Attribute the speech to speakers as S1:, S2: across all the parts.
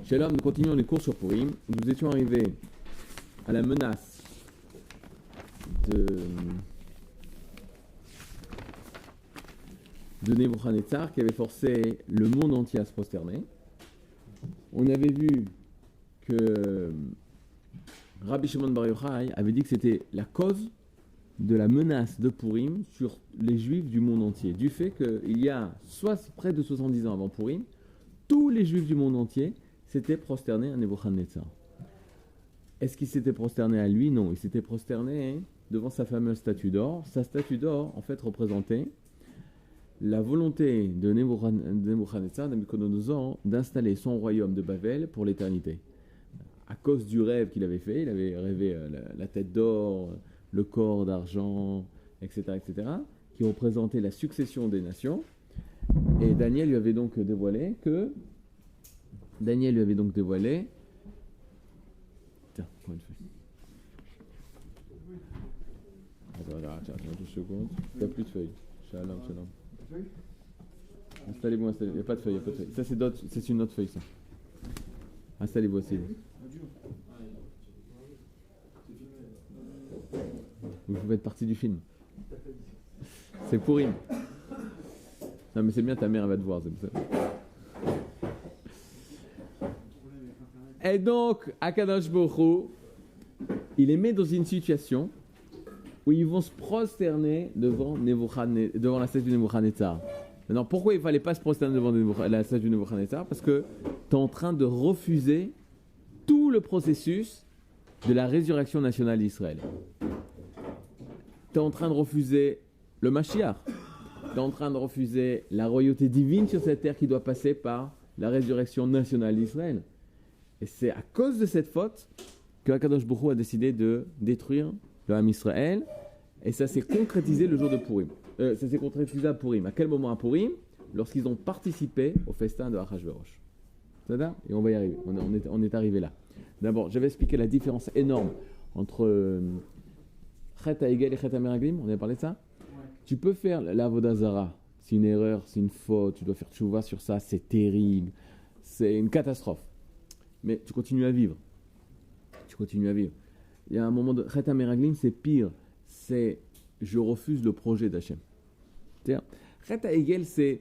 S1: Shalom, nous continuons les cours sur Purim. Nous étions arrivés à la menace de Nebuchadnezzar qui avait forcé le monde entier à se prosterner. On avait vu que Rabbi Shimon Bar Yochai avait dit que c'était la cause de la menace de Purim sur les Juifs du monde entier, du fait qu'il y a près de 70 ans avant Purim, tous les Juifs du monde entier s'étaient prosternés à Nebuchadnezzar. Est-ce qu'il s'était prosterné à lui? Non, il s'était prosterné devant sa fameuse statue d'or. Sa statue d'or, en fait, représentait la volonté de Nebuchadnezzar, Nabuchodonosor, d'installer son royaume de Babel pour l'éternité. À cause du rêve qu'il avait fait, il avait rêvé la tête d'or, le corps d'argent, etc., qui représentait la succession des nations. Et Daniel lui avait donc dévoilé que... Tiens, prends une feuille. Attends, 2 secondes. Il n'y a plus de feuilles. Shalom. Installez-vous. Il n'y a pas de feuille. Ça, c'est une autre feuille, ça. Installez-vous, asseyez-vous. Vous pouvez être partie du film. C'est Purim. Non, mais c'est bien, ta mère, elle va te voir, c'est pour ça. Et donc, Akadosh Baruch Hu, il les met dans une situation où ils vont se prosterner devant la statue de Nebuchadnezzar. Maintenant, pourquoi il ne fallait pas se prosterner devant la statue de Nebuchadnezzar? Parce que tu es en train de refuser tout le processus de la résurrection nationale d'Israël. Tu es en train de refuser le Mashiach. Tu es en train de refuser la royauté divine sur cette terre qui doit passer par la résurrection nationale d'Israël. Et c'est à cause de cette faute que Akadosh Baruch Hu a décidé de détruire le Ham Israël. Et ça s'est concrétisé le jour de Purim. Ça s'est concrétisé à Purim. À quel moment à Purim? Lorsqu'ils ont participé au festin de Achashverosh. C'est-à-dire? Et on va y arriver. On est arrivé là. D'abord, j'avais expliqué la différence énorme entre Chet HaEgel et Chet HaMeraglim. On avait parlé de ça? Ouais. Tu peux faire l'Avodah Zara. C'est une erreur, c'est une faute. Tu dois faire tchouva sur ça. C'est terrible. C'est une catastrophe. Mais tu continues à vivre. Il y a un moment de Chet HaMeraglim, c'est pire. C'est je refuse le projet d'Hachem. C'est-à-dire, Chet HaEgel, c'est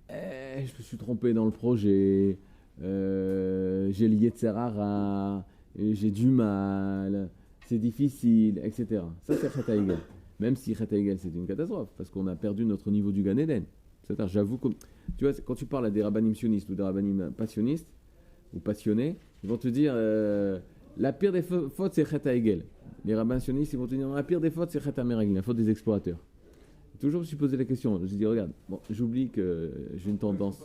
S1: je me suis trompé dans le projet, j'ai le Yetzer Hara, j'ai du mal, c'est difficile, etc. Ça, c'est Chet HaEgel. Même si Chet HaEgel, c'est une catastrophe, parce qu'on a perdu notre niveau du Gan Eden. C'est-à-dire, j'avoue que, tu vois, quand tu parles à des rabbanim sionistes ou des rabbanim passionnistes, ou passionnés, ils vont te dire la pire des fautes, c'est Chet HaEgel. Les rabbins sionistes, ils vont te dire la pire des fautes, c'est Chet HaMeraglim, la faute des explorateurs. Toujours, je me suis posé la question. Je me suis dit, regarde, bon, j'oublie que j'ai une tendance.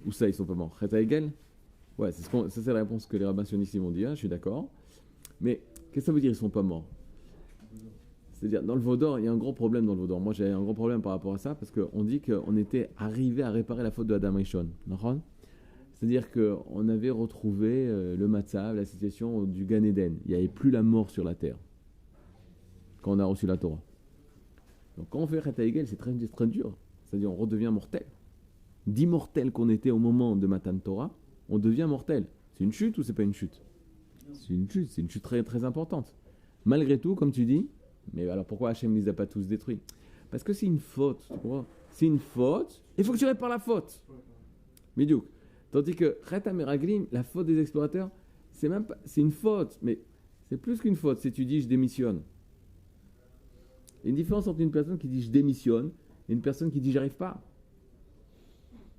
S1: Où ça, ils sont pas morts? Chet HaEgel? Ouais, ça, c'est la réponse que les rabbins sionistes ils vont dire, je suis d'accord. Mais qu'est-ce que ça veut dire, ils sont pas morts? C'est-à-dire, dans le Vaudor, il y a un gros problème dans le Vaudor. Moi, j'ai un gros problème par rapport à ça, parce qu'on dit qu'on était arrivé à réparer la faute de Adam Rishon. D'accord? C'est-à-dire qu'on avait retrouvé le Matzav, la situation du Gan Eden. Il n'y avait plus la mort sur la terre quand on a reçu la Torah. Donc quand on fait Chet HaEgel, c'est très, très dur. C'est-à-dire on redevient mortel. D'immortel qu'on était au moment de Matan Torah, on devient mortel. C'est une chute ou c'est pas une chute? C'est une chute très, très importante. Malgré tout, comme tu dis, mais alors pourquoi Hachem ne les a pas tous détruits? Parce que c'est une faute, tu comprends? C'est une faute, il faut que tu répares la faute. Midouk. Tandis que Chet HaMeraglim, la faute des explorateurs, c'est une faute, mais c'est plus qu'une faute. C'est tu dis je démissionne. Il y a une différence entre une personne qui dit je démissionne et une personne qui dit j'arrive pas.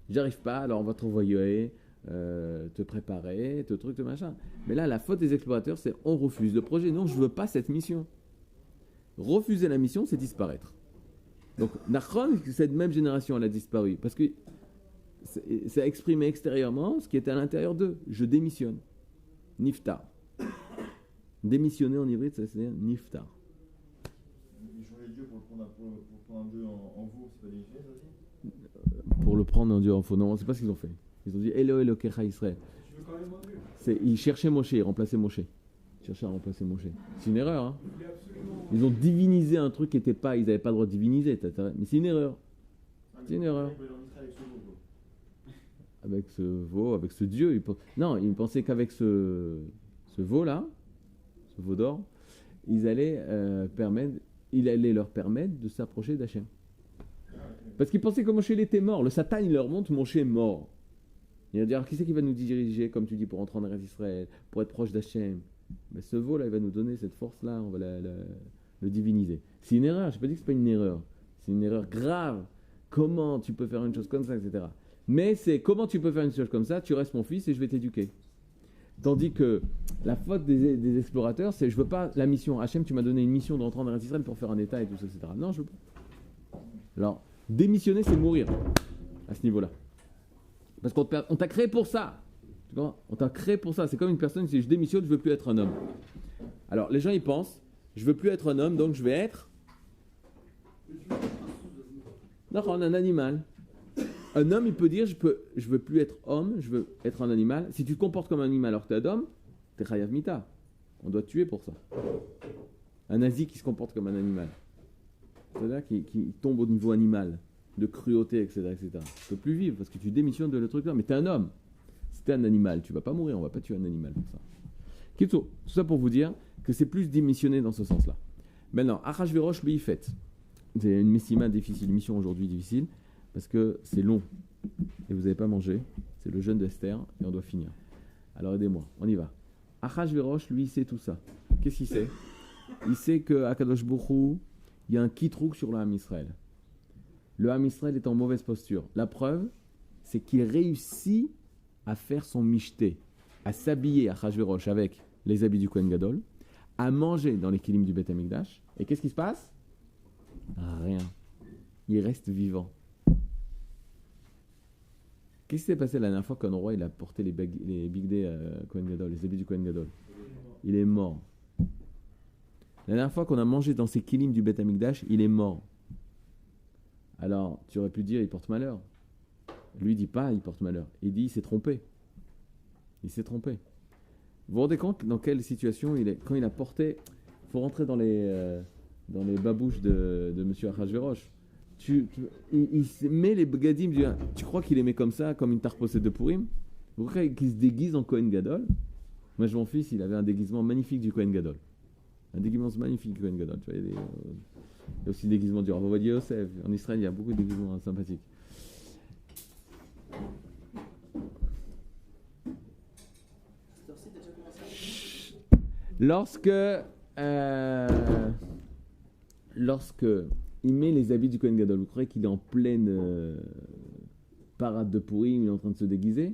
S1: J'arrive pas, alors on va te renvoyer, te préparer, te truc, te machin. Mais là, la faute des explorateurs, c'est on refuse le projet. Non, je veux pas cette mission. Refuser la mission, c'est disparaître. Donc, Nachon, cette même génération, elle a disparu. Parce que ça a exprimé extérieurement ce qui était à l'intérieur d'eux. Je démissionne. Niftar. Démissionner en hybride, ça veut dire niftar.
S2: Ils changeaient Dieu pour prendre un Dieu en vous, c'est pas démissionner ça aussi?
S1: Pour le prendre un Dieu en faux. Non, c'est pas ce qu'ils ont fait. Ils ont dit Elo Elokecha Israël.
S2: Tu veux quand même un Dieu?
S1: Ils cherchaient Moshe, ils remplaçaient Moshe. Ils cherchaient à remplacer Moshe. C'est une erreur. Hein. Ils ont divinisé un truc qui n'était pas. Ils n'avaient pas le droit de diviniser. Mais c'est une erreur. C'est une erreur. avec ce veau, avec ce dieu. Non, il pensait qu'avec ce veau-là, ce veau d'or, il allait leur permettre de s'approcher d'Hachem. Parce qu'ils pensaient que Moshe était mort. Le Satan, il leur montre Moshe mort. Il va dire, alors, qui c'est qui va nous diriger, comme tu dis, pour entrer en Eretz Israël, pour être proche d'Hachem? Mais ce veau-là, il va nous donner cette force-là, on va le diviniser. C'est une erreur, je n'ai pas dit que ce n'est pas une erreur. C'est une erreur grave. Comment tu peux faire une chose comme ça, etc. Mais c'est comment tu peux faire une chose comme ça, tu restes mon fils et je vais t'éduquer. Tandis que la faute des explorateurs, c'est je veux pas la mission. Hachem, tu m'as donné une mission d'entrer en Eretz Israël pour faire un état et tout ça, etc. Non, je veux pas. Alors, démissionner, c'est mourir à ce niveau-là. Parce qu'on t'a créé pour ça. Tu vois, on t'a créé pour ça. C'est comme une personne qui dit je démissionne, je veux plus être un homme. Alors, les gens, ils pensent je veux plus être un homme, donc je vais être un animal. Un homme, il peut dire je veux plus être homme, je veux être un animal. Si tu te comportes comme un animal alors que tu es un homme, tu es chayav mita. On doit te tuer pour ça. Un nazi qui se comporte comme un animal. C'est-à-dire qui tombe au niveau animal, de cruauté, etc. etc. Tu ne peux plus vivre parce que tu démissionnes de le truc là. Mais tu es un homme. Si tu es un animal, tu ne vas pas mourir, on ne va pas tuer un animal pour ça. Tout ça pour vous dire que c'est plus démissionner dans ce sens-là. Maintenant, Achashverosh, lui, il fête. C'est une messima difficile, une mission aujourd'hui difficile, parce que c'est long, et vous n'avez pas mangé, c'est le jeûne d'Esther, et on doit finir. Alors aidez-moi, on y va. Achashverosh, lui, il sait tout ça. Qu'est-ce qu'il sait? Il sait qu'à Kadosh Baruch Hu, il y a un kitrouk sur le Ham Israël. Le Ham Israël est en mauvaise posture. La preuve, c'est qu'il réussit à faire son mishté, à s'habiller Achashverosh avec les habits du Kohen Gadol, à manger dans les kilim du Beth Amikdash. Et qu'est-ce qui se passe? Rien. Il reste vivant. Qu'est-ce qui s'est passé la dernière fois qu'un roi il a porté les bigdés Kohen Gadol, les habits du Kohen Gadol? Il est mort. La dernière fois qu'on a mangé dans ces kilim du Beth Amikdash, il est mort. Alors, tu aurais pu dire il porte malheur. Lui il dit pas il porte malheur. Il dit il s'est trompé. Il s'est trompé. Vous vous rendez compte dans quelle situation il est? Quand il a porté, il faut rentrer dans les babouches de M. Achashverosh. Il met les bagadim, tu crois qu'il les met comme ça, comme une tarposette de Purim? Vous croyez qu'il se déguise en Kohen Gadol? Moi, mon fils, il avait un déguisement magnifique du Kohen Gadol. Un déguisement magnifique du Kohen Gadol. Tu vois, il y a aussi le déguisement du Rav Ovadia Yosef. En Israël, il y a beaucoup de déguisements sympathiques. Lorsque il met les habits du Kohen Gadol, vous croyez qu'il est en pleine parade de Purim, il est en train de se déguiser?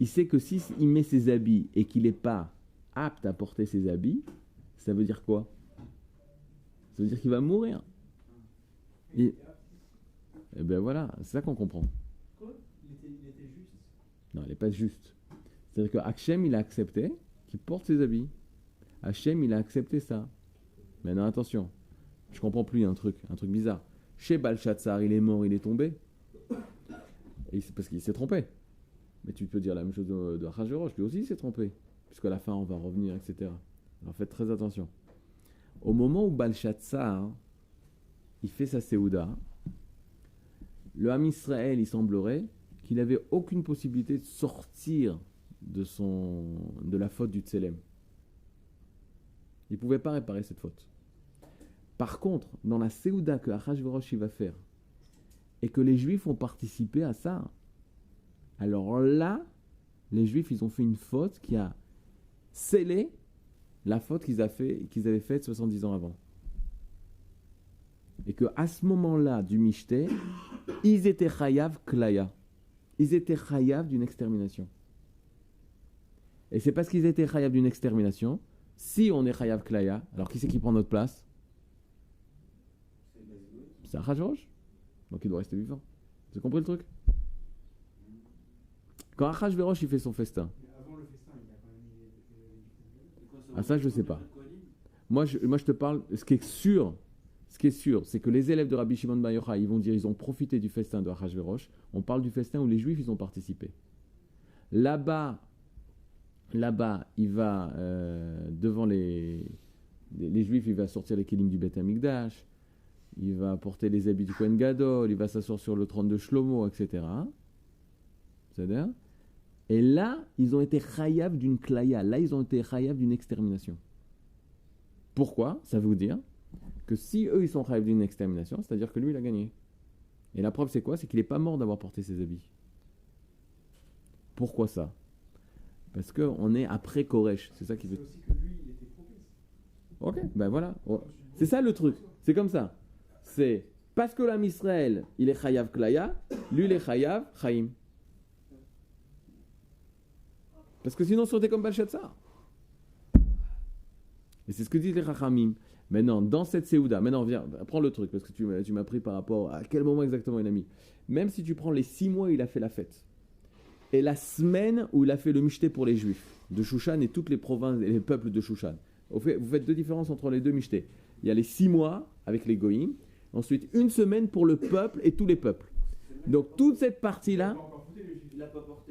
S1: Il sait que si il met ses habits et qu'il n'est pas apte à porter ses habits, ça veut dire quoi? Ça veut dire qu'il va mourir. Et bien voilà, c'est ça qu'on comprend.
S3: Il était juste.
S1: Non, il n'est pas juste. C'est-à-dire que Hachem, il a accepté qu'il porte ses habits. Hachem, il a accepté ça. Maintenant, attention, je comprends plus un truc bizarre. Chez Balshazzar, il est mort, il est tombé. Et c'est parce qu'il s'est trompé. Mais tu peux dire la même chose de Achashverosh, lui aussi il s'est trompé. Puisqu'à la fin, on va revenir, etc. Alors faites très attention. Au moment où Balshazzar, il fait sa Séouda, le Ham Israël, il semblerait qu'il n'avait aucune possibilité de sortir de la faute du Tselem. Il ne pouvait pas réparer cette faute. Par contre, dans la Séouda que Achashverosh va faire, et que les Juifs ont participé à ça, alors là, les Juifs, ils ont fait une faute qui a scellé la faute qu'ils avaient faite 70 ans avant. Et qu'à ce moment-là du Mishté, ils étaient chayav klaya. Ils étaient chayav d'une extermination. Et c'est parce qu'ils étaient chayav d'une extermination, si on est chayav klaya, alors qui c'est qui prend notre place? C'est Achashverosh. Donc il doit rester vivant. Vous avez compris le truc? Quand Achashverosh il fait son festin.
S3: Avant le festin, il a quand même mis.
S1: Ah ça je sais pas. Moi je te parle. Ce qui est sûr, c'est que les élèves de Rabbi Shimon Bar Yochai, ils vont dire ils ont profité du festin de Achashverosh. On parle du festin où les Juifs ils ont participé. Là-bas, il va devant les Juifs, il va sortir les kelim du Beth Amikdash. Il va porter les habits du Kohen Gadol, il va s'asseoir sur le trône de Shlomo, etc. C'est-à-dire, et là, ils ont été chayav d'une klaya. Là, ils ont été chayav d'une extermination. Pourquoi? Ça veut dire que si eux, ils sont chayav d'une extermination, c'est-à-dire que lui, il a gagné. Et la preuve, c'est quoi? C'est qu'il n'est pas mort d'avoir porté ses habits. Pourquoi ça? Parce qu'on est après Koresh. C'est ça qui veut.
S3: C'est aussi que lui, il était propice.
S1: Ok, ben voilà. C'est ça le truc. C'est comme ça. C'est parce que l'âme Israël, il est chayav klaya, lui, il est chayav chaim. Parce que sinon, c'était comme Balshazzar. Et c'est ce que disent les Chachamim. Maintenant, dans cette Séouda, maintenant, viens, prends le truc, parce que tu m'as pris par rapport à quel moment exactement il a mis. Même si tu prends les 6 mois où il a fait la fête, et la semaine où il a fait le Mishté pour les Juifs, de Shushan et toutes les provinces et les peuples de Shushan. Vous faites deux différences entre les deux Mishtés. Il y a les 6 mois avec les Goïm, ensuite une semaine pour le peuple et tous les peuples. Donc toute cette partie-là.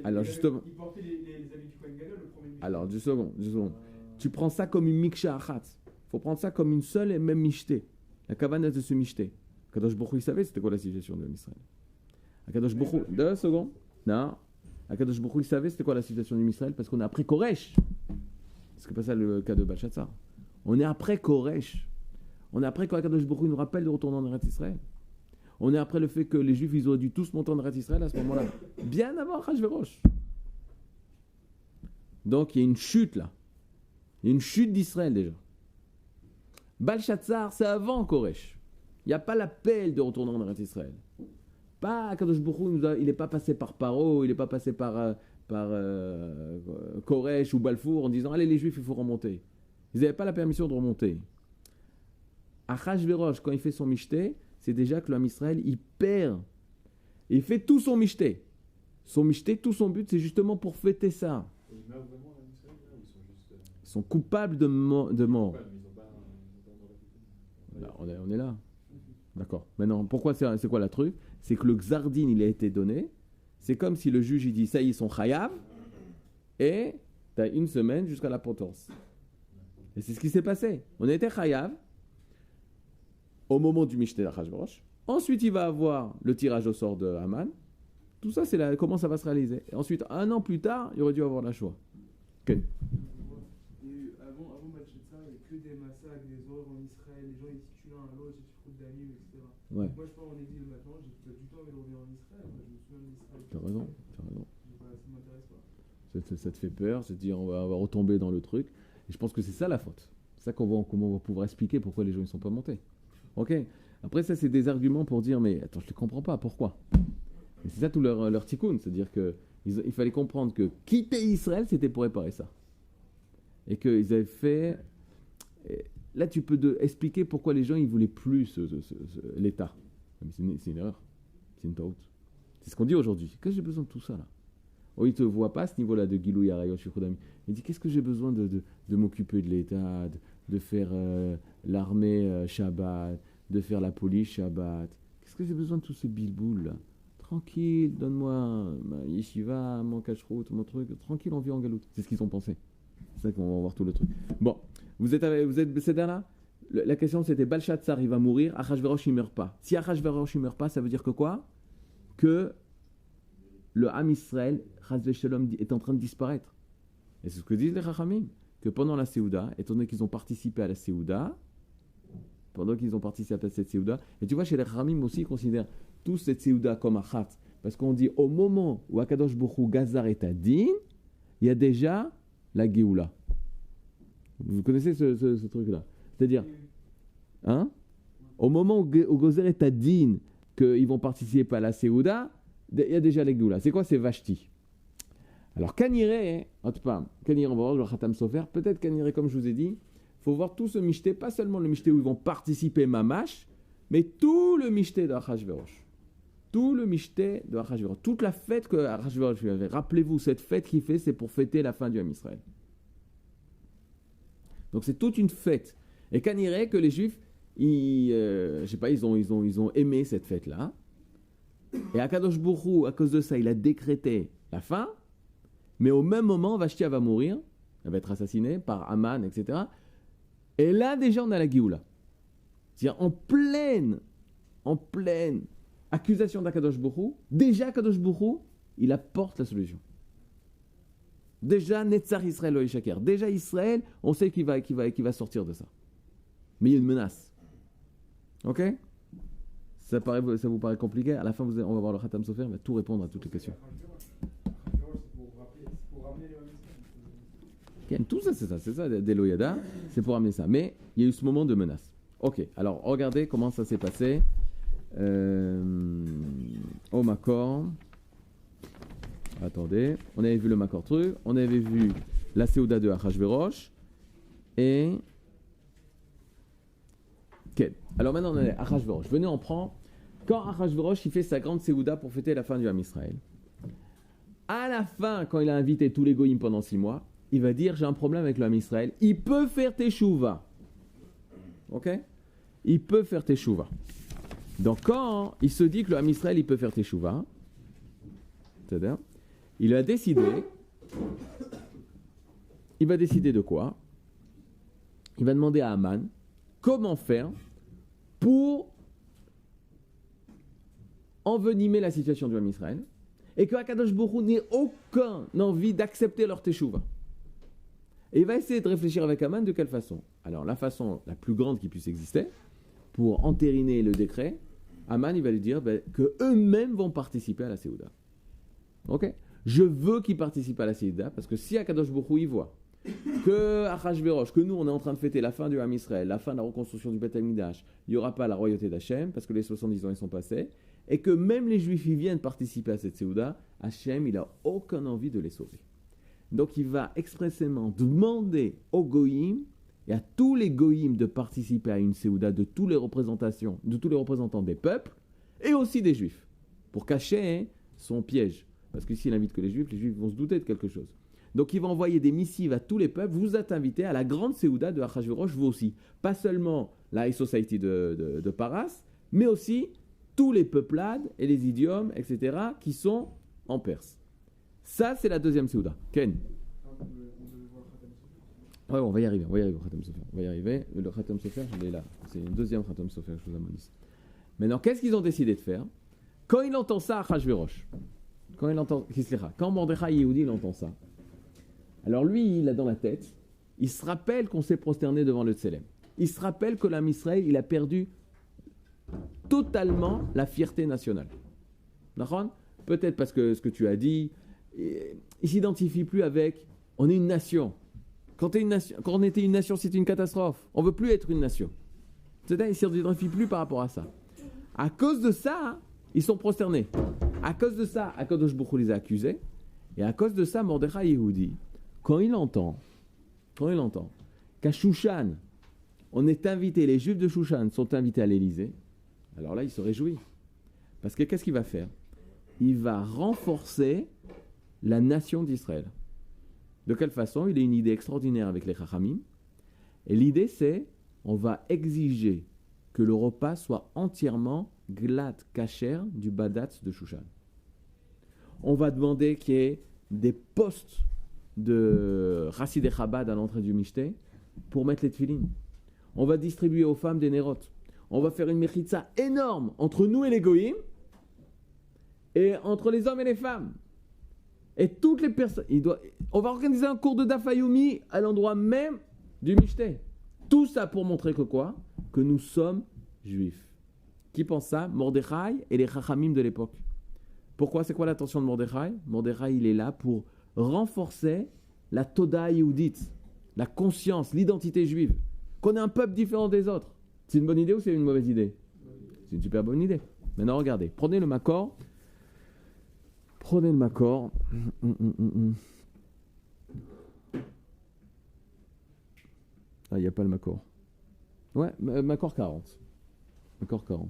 S1: Alors justement.
S3: Il portait les habits du Kohen Gadol, le premier.
S1: Alors, du second. Tu prends ça comme une miksha achat. Il faut prendre ça comme une seule et même mishté. La kavana de ce mishté. Kadosh Baruch Hu, il savait c'était quoi la situation de l'Israël. Kadosh Baruch Hu, 2 secondes. Non. Kadosh Baruch Hu, il savait c'était quoi la situation de l'Israël parce qu'on est après Koresh. C'est pas ça le cas de Balshazzar. On est après Koresh. On est après quand Kadosh Baruch Hu nous rappelle de retourner en Eretz Israël. On est après le fait que les Juifs, ils auraient dû tous monter en Eretz Israël à ce moment-là. Bien avant Achashverosh. Donc, il y a une chute là. Il y a une chute d'Israël déjà. Balshazzar, c'est avant Koresh. Il n'y a pas l'appel de retourner en Eretz Israël. Pas Kadosh Baruch Hu, il n'est pas passé par Paro, il n'est pas passé par Koresh ou Balfour en disant allez les Juifs, il faut remonter. Ils n'avaient pas la permission de remonter. Achashverosh, quand il fait son mishté, c'est déjà que l'homme Israël, il perd. Il fait tout son mishté. Son mishté, tout son but, c'est justement pour fêter ça.
S2: Ils meurent vraiment à l'Israël là, ou ils sont juste.
S1: Ils sont coupables de mort.
S2: Ouais, mais ils ont pas
S1: Là, on est là. D'accord. Maintenant, pourquoi c'est quoi la truc? C'est que le Xardin, il a été donné. C'est comme si le juge, il dit, ça y est, ils sont chayav. Et tu as une semaine jusqu'à la potence. Et c'est ce qui s'est passé. On était chayav au moment du Mishté d'Achashverosh. Ensuite, il va avoir le tirage au sort de Haman. Tout ça, c'est comment ça va se réaliser. Et ensuite, 1 an plus tard, il aurait dû avoir la Shoah. Ok.
S3: Avant Balshazzar, il n'y avait que des massacres, des horreurs en Israël. Les gens ils se tuent l'un à l'autre, j'ai fait d'années, etc.
S1: Ouais.
S3: Moi, je pars en exil maintenant, j'ai pas du tout envie de revenir en Israël. Je me souviens d'Israël.
S1: T'as raison.
S3: Ça m'intéresse pas.
S1: Ça te fait peur, c'est de dire on va retomber dans le truc. Et je pense que c'est ça la faute. C'est ça comment on va pouvoir expliquer pourquoi les gens ne sont pas montés. Ok. Après ça, c'est des arguments pour dire mais attends, je ne comprends pas, pourquoi? Et c'est ça tout leur tikkun, c'est-à-dire qu'il fallait comprendre que quitter Israël, c'était pour réparer ça. Et qu'ils avaient fait... Là, tu peux expliquer pourquoi les gens ils voulaient plus l'État. Mais c'est une erreur. C'est une taout. C'est ce qu'on dit aujourd'hui. Qu'est-ce que j'ai besoin de tout ça là? Oh, il ne te voit pas à ce niveau-là de Gilou Yarayosh Shukhodami. Il dit qu'est-ce que j'ai besoin de m'occuper de l'État, de faire l'armée Shabbat, de faire la police Shabbat. Qu'est-ce que j'ai besoin de tout ce bilboul là? Tranquille, donne-moi ma yeshiva, mon cacheroute, mon truc. Tranquille, on vit en galoute. C'est ce qu'ils ont pensé. C'est ça qu'on va voir tout le truc. Bon, vous êtes là? La question c'était Balshazzar il va mourir, Achashverosh il meurt pas. Si Achashverosh il meurt pas, ça veut dire que quoi? Que le Ham Israël, Chas Shalom, est en train de disparaître. Et c'est ce que disent les Chachamim, que pendant la Séouda, étant donné qu'ils ont participé à la Séouda, et tu vois chez les Chachamim aussi ils considèrent toute cette Séouda comme Achat, parce qu'on dit au moment où Akadosh Baruch Hu Gazar est à Din, il y a déjà la Géoula. Vous connaissez ce truc-là? C'est-à-dire, hein? Au moment où Gazar est à Din, qu'ils vont participer à la Séouda, il y a déjà la Géoula. C'est quoi? C'est Vashti. Alors, Kaniré, on va voir le Khatam Sofer, peut-être Kaniré, comme je vous ai dit, il faut voir tout ce Mishté, pas seulement le Mishté où ils vont participer Mamash, mais tout le Mishté de Achashverosh. Tout le Mishté de Achashverosh. Toute la fête que Achashverosh lui avait. Rappelez-vous, cette fête qu'il fait, c'est pour fêter la fin du Ham Israël. Donc, c'est toute une fête. Et Kaniré, que les Juifs, ils ont aimé cette fête-là. Et Akadosh Baruch Hu, à cause de ça, il a décrété la fin. Mais au même moment, Vashti va mourir. Elle va être assassinée par Haman, etc. Et là, déjà, on a la Géoula. C'est-à-dire, en pleine accusation d'Akadosh Baruch Hu, déjà Akadosh Baruch Hu, il apporte la solution. Déjà, Netzar Israël lo Yishaker. Déjà, Israël, on sait qu'il va sortir de ça. Mais il y a une menace. Ok? Ça vous paraît compliqué? À la fin, on va voir le Khatam Sofer, il va tout répondre à toutes les questions. Tout ça, c'est ça, d'Eloyada, c'est pour amener ça. Mais il y a eu ce moment de menace. Ok, alors regardez comment ça s'est passé. Au Makor. Attendez, on avait vu le Makor truc, on avait vu la Séouda de Achashverosh. Et. Ok, alors maintenant on est à Achashverosh. Venez, on prend. Quand Achashverosh il fait sa grande Séouda pour fêter la fin du Ham Israël, à la fin, quand il a invité tous les goïms pendant 6 mois, il va dire j'ai un problème avec le Ham Israël. Il peut faire teshuva. Ok? Il peut faire teshuva. Donc quand il se dit que le Ham Israël il peut faire teshuva, c'est-à-dire, il va décider de quoi? Il va demander à Haman comment faire pour envenimer la situation du Ham Israël et que Akadosh Baruch Hu n'ait aucune envie d'accepter leur teshuva. Et il va essayer de réfléchir avec Haman de quelle façon. Alors la façon la plus grande qui puisse exister pour entériner le décret, Haman il va lui dire que eux-mêmes vont participer à la Séouda. Ok? Je veux qu'ils participent à la Séouda parce que si Akadosh Baruch Hu y voit que Achashverosh, que nous on est en train de fêter la fin du Ham Israël, la fin de la reconstruction du Beth Amikdash, il n'y aura pas la royauté d'Hachem parce que les 70 ans ils sont passés, et que même les Juifs ils viennent participer à cette Séouda, Hachem il n'a aucune envie de les sauver. Donc il va expressément demander aux Goïm et à tous les Goïm de participer à une Séouda de tous les représentants des peuples et aussi des Juifs, pour cacher son piège. Parce que s'il n'invite que les Juifs vont se douter de quelque chose. Donc il va envoyer des missives à tous les peuples, vous êtes invités à la grande Séouda de Achashverosh, vous aussi. Pas seulement la High Society de Paras, mais aussi tous les peuplades et les idiomes, etc., qui sont en Perse. Ça, c'est la deuxième Séouda. Ken? Ouais, on va y arriver au Khatam Sofer. On va y arriver. Le Khatam Sofer, je l'ai là. C'est une deuxième Khatam Sofer que je vous amène ici. Maintenant, qu'est-ce qu'ils ont décidé de faire? Quand il entend ça à Achashverosh, quand Mordechai Yehudi il entend ça, alors lui, il a dans la tête, il se rappelle qu'on s'est prosterné devant le Tselem. Il se rappelle que l'Am Israël, il a perdu totalement la fierté nationale. D'accord? Peut-être parce que ce que tu as dit, il ne s'identifie plus avec « on est une nation ». Quand on était une nation, c'était une catastrophe. On ne veut plus être une nation. C'est-à-dire, il ne s'identifie plus par rapport à ça. À cause de ça, ils sont prosternés. À cause de ça, Akadosh Baruch Hu les a accusés. Et à cause de ça, Mordechai Yehudi, quand il entend qu'à Shushan, on est invité, les Juifs de Shushan sont invités à l'Élysée, alors là, il se réjouit. Parce que qu'est-ce qu'il va faire? Il va renforcer la nation d'Israël. De quelle façon? Il a une idée extraordinaire avec les Chachamim. Et l'idée, c'est, on va exiger que le repas soit entièrement glad kasher du Badatz de Shushan. On va demander qu'il y ait des postes de Chassidei Chabad à l'entrée du Mishté pour mettre les tefilines. On va distribuer aux femmes des nérotes. On va faire une mechitza énorme entre nous et les goïms et entre les hommes et les femmes. Et toutes les personnes... On va organiser un cours de Dafayumi à l'endroit même du Mishté. Tout ça pour montrer que quoi? Que nous sommes juifs. Qui pense ça? Mordechai et les Chachamim de l'époque. Pourquoi? C'est quoi l'attention de Mordechai? Mordechai, il est là pour renforcer la Toda Yehudit, la conscience, l'identité juive. Qu'on est un peuple différent des autres. C'est une bonne idée ou c'est une mauvaise idée? C'est une super bonne idée. Maintenant, regardez. Prenez le Makor. Ah, il n'y a pas le Makor. Ouais, Makor 40. Makor 40.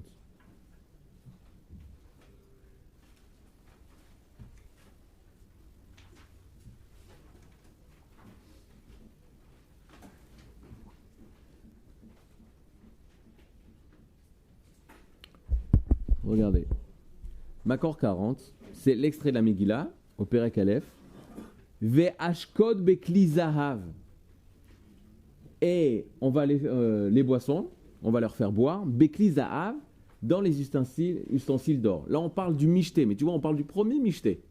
S1: Regardez. Makor 40, c'est l'extrait de la Megillah, au Perek Aleph. Ve'ashkod bekli zahav. Et on va les boissons, on va leur faire boire, bekli zahav, dans les ustensiles d'or. Là, on parle du mishté, mais tu vois, on parle du premier mishté.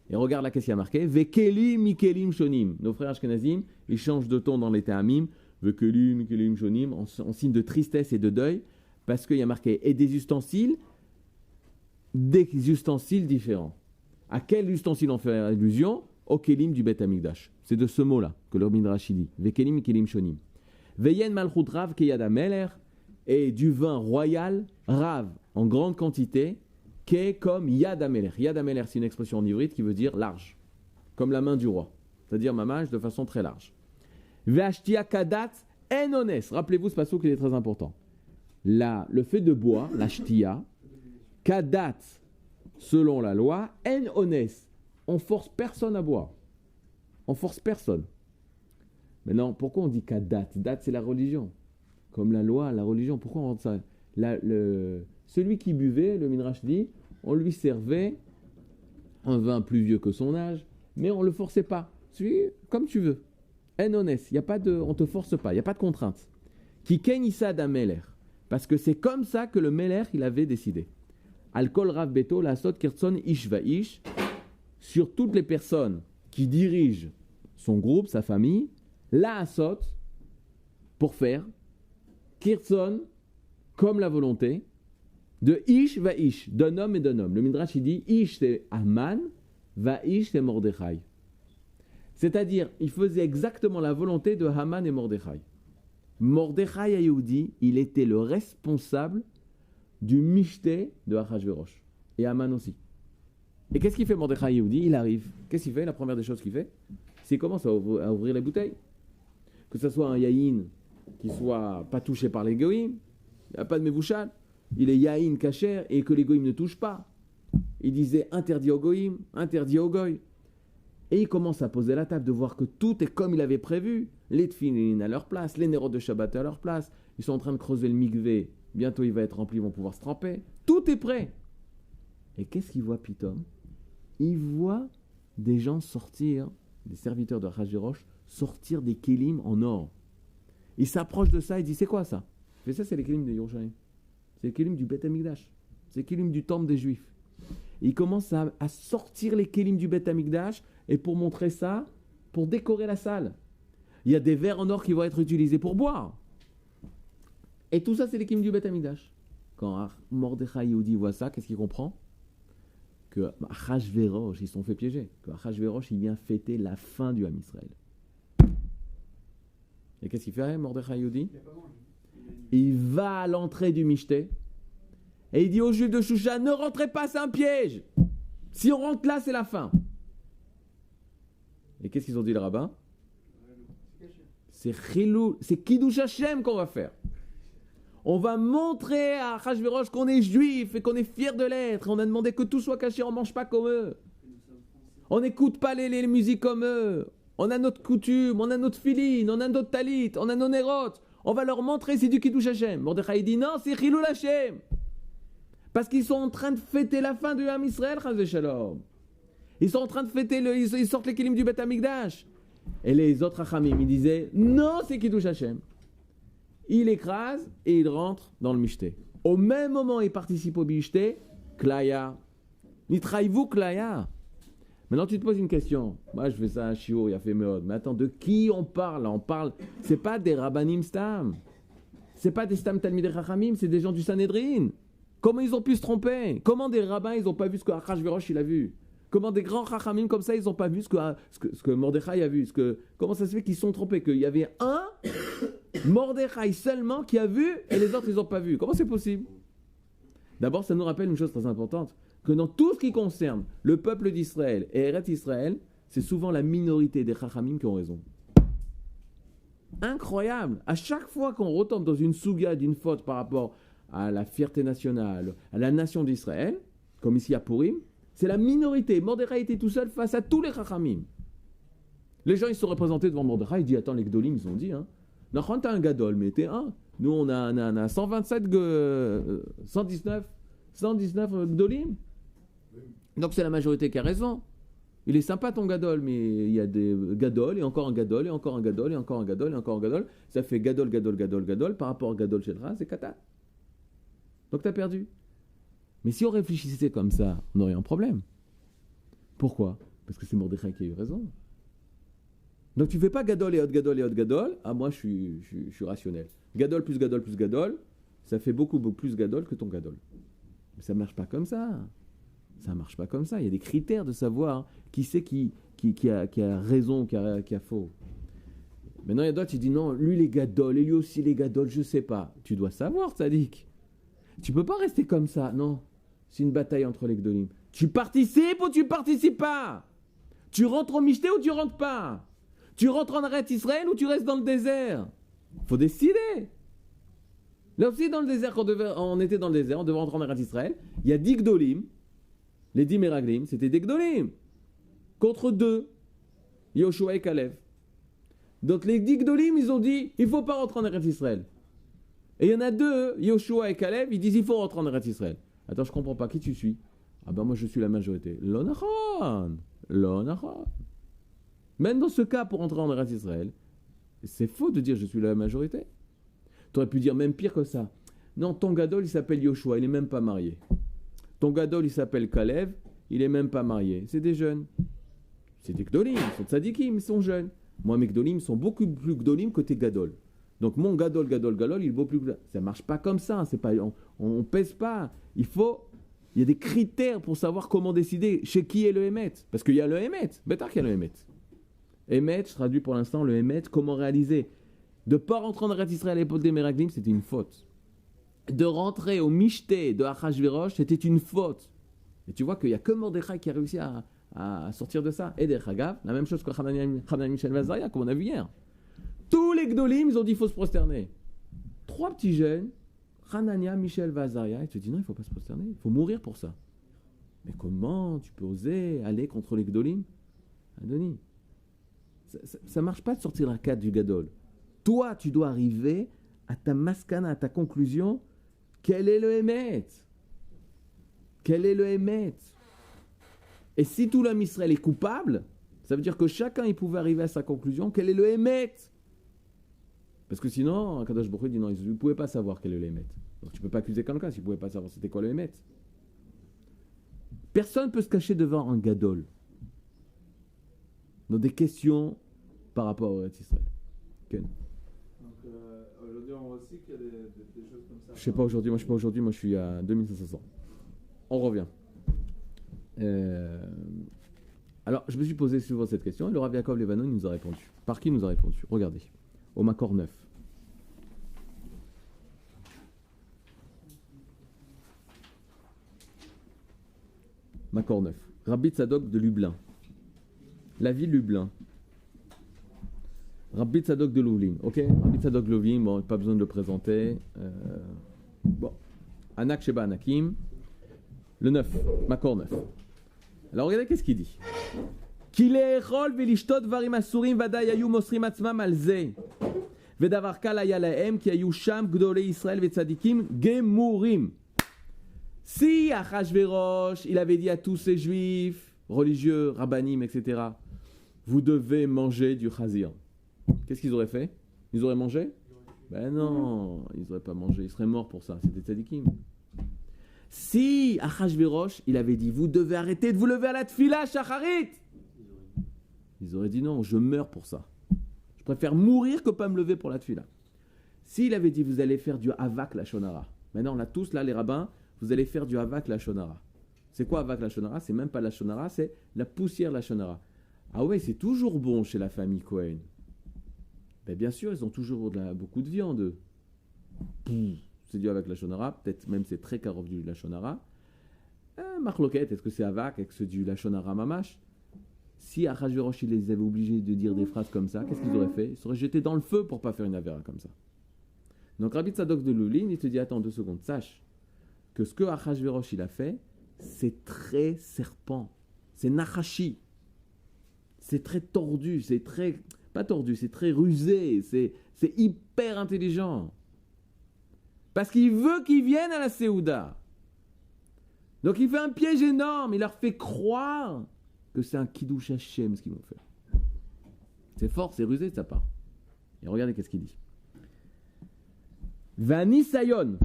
S1: Et regarde là, qu'est-ce qu'il y a marqué? Vekelim, mikelim, shonim. Nos frères ashkenazim, ils changent de ton dans les ta'amim. Vekelim, mikelim, shonim, en signe de tristesse et de deuil, parce qu'il y a marqué et des ustensiles différents. À quel ustensile on fait allusion? Au kelim du Beth Amikdash. C'est de ce mot-là que le Midrash dit. Vekelim, mikelim, shonim. Veyen malchut rav keyada meler, et du vin royal, rav, en grande quantité, qui est comme Yad HaMelech. Yad HaMelech, c'est une expression en ivrite qui veut dire large, comme la main du roi, c'est-à-dire mamage de façon très large. Ve'ashtia kadat en ones. Rappelez-vous ce passage qui est très important. Le fait de boire, la shtia, kadat, selon la loi, en ones. On force personne à boire. On force personne. Maintenant, pourquoi on dit kadat? Dat, c'est la religion. Comme la loi, la religion. Pourquoi on rend ça? Celui qui buvait, le Midrash dit, on lui servait un vin plus vieux que son âge, mais on ne le forçait pas. Comme tu veux. En honnête, on ne te force pas, il n'y a pas de contrainte. Qui kenissa da meler. Parce que c'est comme ça que le meler, il avait décidé. Alkol rav beto, la sot kirtson ish va ish. Sur toutes les personnes qui dirigent son groupe, sa famille, la sot, pour faire, kirtson, comme la volonté, de ish va ish, d'un homme et d'un homme. Le Midrash il dit ish c'est Haman, va ish c'est Mordechai. C'est-à-dire, il faisait exactement la volonté de Haman et Mordechai. Mordechai Ayoudi, il était le responsable du michté de Achashverosh. Et Haman aussi. Et qu'est-ce qu'il fait Mordechai Ayoudi? Il arrive. Qu'est-ce qu'il fait? La première des choses qu'il fait, c'est qu'il commence à ouvrir les bouteilles. Que ce soit un yaïn qui soit pas touché par les goïms, il n'y a pas de mevouchal. Il est yaïn kasher et que les goïms ne touchent pas. Il disait interdit aux goïms, interdit aux goïs. Et il commence à poser la table, de voir que tout est comme il avait prévu. Les tfilin à leur place, les nérotes de Shabbat à leur place. Ils sont en train de creuser le mikvé. Bientôt il va être rempli, ils vont pouvoir se tremper. Tout est prêt. Et qu'est-ce qu'il voit Pitom? Il voit des gens sortir, des serviteurs de Achashverosh, sortir des kélim en or. Il s'approche de ça et dit c'est quoi ça? Il fait ça, c'est les kélim de Yerushalayim. C'est les kélim du Beth Amikdash. C'est les kélim du temple des Juifs. Il commence à sortir les kélim du Beth Amikdash, et pour montrer ça, pour décorer la salle. Il y a des verres en or qui vont être utilisés pour boire. Et tout ça, c'est les kélim du Beth Amikdash. Quand Mordechai Yehudi voit ça, qu'est-ce qu'il comprend? Que Achashverosh, ils se sont fait piéger. Que Achashverosh, il vient fêter la fin du Ham Israël. Et qu'est-ce qu'il fait, Mordechai Yehudi? Il va à l'entrée du Michté et il dit aux Juifs de Shushan, ne rentrez pas, c'est un piège. Si on rentre là, c'est la fin. Et qu'est-ce qu'ils ont dit les rabbins? C'est Chilou, c'est Kiddush Hashem qu'on va faire. On va montrer à Achashverosh qu'on est juif et qu'on est fier de l'être. On a demandé que tout soit caché, on ne mange pas comme eux. On n'écoute pas les musiques comme eux. On a notre coutume, on a notre filine, on a notre talit, on a nos nérotes. On va leur montrer c'est du Kiddush Hashem. Mordechai dit non, c'est Chilul Hashem. Parce qu'ils sont en train de fêter la fin du Ham Israël, Chas v'Shalom. Ils sont en train de fêter, ils sortent les kélim du Beth Amikdash. Et les autres Hachamim, ils disaient non, c'est Kiddush Hashem. Il écrase et il rentre dans le Mishté. Au même moment, il participe au Mishté, Klaya. Nitraïvou Klaya. Maintenant, tu te poses une question. Moi, je fais ça à Shio, il a fait Meod. Mais attends, de qui on parle? On parle, c'est pas des Rabbanim Stam. C'est pas des Stam Talmidei Chachamim, c'est des gens du Sanhedrin. Comment ils ont pu se tromper? Comment des rabbins, ils n'ont pas vu ce que Achashverosh, il a vu? Comment des grands Chachamim comme ça, ils n'ont pas vu ce que Mordechai a vu? Comment ça se fait qu'ils se sont trompés? Qu'il y avait un Mordechai seulement qui a vu et les autres, ils n'ont pas vu. Comment c'est possible? D'abord, ça nous rappelle une chose très importante, que dans tout ce qui concerne le peuple d'Israël et Eretz Israël, c'est souvent la minorité des Chachamim qui ont raison. Incroyable! À chaque fois qu'on retombe dans une souga d'une faute par rapport à la fierté nationale, à la nation d'Israël, comme ici à Purim, c'est la minorité. Mordechai était tout seul face à tous les Chachamim. Les gens, ils se sont représentés devant Mordechai, il dit, attends, les Gdolim, ils ont dit, Nachon, t'as un Gadol, mais t'es un. Nous, on a 119 Gdolim. Donc c'est la majorité qui a raison. Il est sympa ton Gadol, mais il y a des Gadol, et encore un Gadol, et encore un Gadol, et encore un Gadol, et encore un Gadol. Ça fait Gadol, Gadol, Gadol, Gadol. Par rapport à Gadol Shedra, c'est Kata. Donc tu as perdu. Mais si on réfléchissait comme ça, on aurait un problème. Pourquoi? Parce que c'est Mordechai qui a eu raison. Donc tu fais pas Gadol et Hot Gadol et Hot Gadol. Ah, moi je suis rationnel. Gadol plus Gadol plus Gadol, ça fait beaucoup plus Gadol que ton Gadol. Mais ça marche pas comme ça. Ça marche pas comme ça. Il y a des critères de savoir qui c'est qui a raison, qui a faux. Maintenant, il y a d'autres qui disent non, lui les Gadol, et lui aussi les Gadol, je sais pas. Tu dois savoir, Tzadik. Tu peux pas rester comme ça. Non, c'est une bataille entre les Gdolim. Tu participes ou tu participes pas? Tu rentres au Mishté ou tu rentres pas? Tu rentres en Eretz Israël ou tu restes dans le désert? Faut décider. Là aussi, dans le désert, quand on était dans le désert, on devait rentrer en Eretz Israël. Il y a 10 Gdolim. Les 10 Meraglim, c'était des Gdolim. Contre 2, Yoshua et Kalev. Donc les 10 Gdolim, ils ont dit, il ne faut pas rentrer en Eretz Israël. Et il y en a 2, Yoshua et Kalev, ils disent, il faut rentrer en Eretz Israël. Attends, je ne comprends pas, qui tu suis? Ah ben moi je suis la majorité. Lo nachon. Même dans ce cas, pour rentrer en Eretz Israël, c'est faux de dire je suis la majorité. Tu aurais pu dire même pire que ça. Non, ton Gadol, il s'appelle Yoshua, il n'est même pas marié. Ton Gadol, il s'appelle Kalev, il n'est même pas marié. C'est des jeunes. C'est des Gdolim, ils sont tzadikim, ils sont jeunes. Moi, mes Gdolim sont beaucoup plus Gdolim que tes Gadol. Donc mon Gadol, il est beaucoup plus... Ça ne marche pas comme ça, c'est pas, on pèse pas. Il y a des critères pour savoir comment décider chez qui est le Hémet. Parce qu'il y a le Hémet, bêtard qu'il y a le Hémet. Hémet, je traduis pour l'instant le Hémet, comment réaliser. De ne pas rentrer en Eretz Israël à l'époque des Meraglim, c'était une faute. De rentrer au Mishté de Achashverosh, c'était une faute. Et tu vois qu'il n'y a que Mordechai qui a réussi à sortir de ça. Et derrière Hagav, la même chose que Hanania, Michel Vazaria, comme on a vu hier. Tous les Gdolim, ils ont dit qu'il faut se prosterner. 3 petits jeunes, Hanania, Michel Vazaria, ils te disent non, il ne faut pas se prosterner, il faut mourir pour ça. Mais comment tu peux oser aller contre les Gdolim? Adonis, ça ne marche pas de sortir la carte du Gadol. Toi, tu dois arriver à ta maskana, à ta conclusion. Quel est le Hémet? Quel est le Hémet? Et si tout l'homme Israël est coupable, ça veut dire que chacun il pouvait arriver à sa conclusion. Quel est le Hémet? Parce que sinon, Kadosh Baruch Hu dit non, ils ne pouvaient pas savoir quel est le Hémet. Donc tu ne peux pas accuser quelqu'un s'il ne pouvait pas savoir c'était quoi le Hémet. Personne ne peut se cacher devant un Gadol. Dans des questions par rapport au Eretz Israël. Ken.
S3: Donc aujourd'hui, on voit aussi qu'il y a des choses comme ça.
S1: Je sais pas aujourd'hui, moi je suis pas aujourd'hui, moi je suis à 2500. On revient. Alors, je me suis posé souvent cette question et le Rav Yaakov Levano nous a répondu. Par qui il nous a répondu? Regardez, au Makor 9. Makor 9. Rabbi Tzadok de Lublin. La ville Lublin. Rabbi Tzadok de Lublin. Ok, Rabbi Tzadok de Lublin, bon, pas besoin de le présenter. Bon. Anak Sheba Anakim. Le 9. Makor 9. Alors regardez qu'est-ce qu'il dit. Ki le'echol ve'lishtot dvarim asurim vadaï hayu mosrim atzmam al ze. Vedavar kal haya lahem ki hayu sham gdolei Israël ve'tzadikim gemurim. Si Achashverosh, il avait dit à tous ces juifs, religieux, rabbanim, etc., vous devez manger du chazir. Qu'est-ce qu'ils auraient fait? Ils auraient mangé? Ben non, ils n'auraient pas mangé, ils seraient morts pour ça, c'était tzadikim. Si Achashverosh, il avait dit, vous devez arrêter de vous lever à la tfila, shacharit, ils auraient dit non, je meurs pour ça. Je préfère mourir que pas me lever pour la tfila. S'il avait dit, vous allez faire du havak la shonara. Maintenant, on a tous là, les rabbins, vous allez faire du havak la shonara. C'est quoi havak la shonara? C'est même pas la shonara, c'est la poussière la shonara. Ah ouais, c'est toujours bon chez la famille Cohen. Ben bien sûr, ils ont toujours beaucoup de viande. C'est du havak la shonara, peut-être même c'est très karov du la shonara. Marloquette, est-ce que c'est havak, est-ce que c'est du la shonara mamash? Si Achashverosh il les avait obligés de dire des phrases comme ça, qu'est-ce qu'ils auraient fait? Ils seraient jetés dans le feu pour pas faire une avéra comme ça. Donc Rabbi Tzadok de Lublin, il te dit, attends 2 secondes, sache que ce que Achashverosh il a fait, c'est très serpent, c'est nachashi, c'est très tordu, c'est très, pas tordu, c'est très rusé, c'est hyper intelligent. Parce qu'il veut qu'ils viennent à la Séouda. Donc il fait un piège énorme, il leur fait croire que c'est un Kiddush Hashem ce qu'ils vont faire. C'est fort, c'est rusé de sa part. Et regardez qu'est-ce qu'il dit. Vanisayon.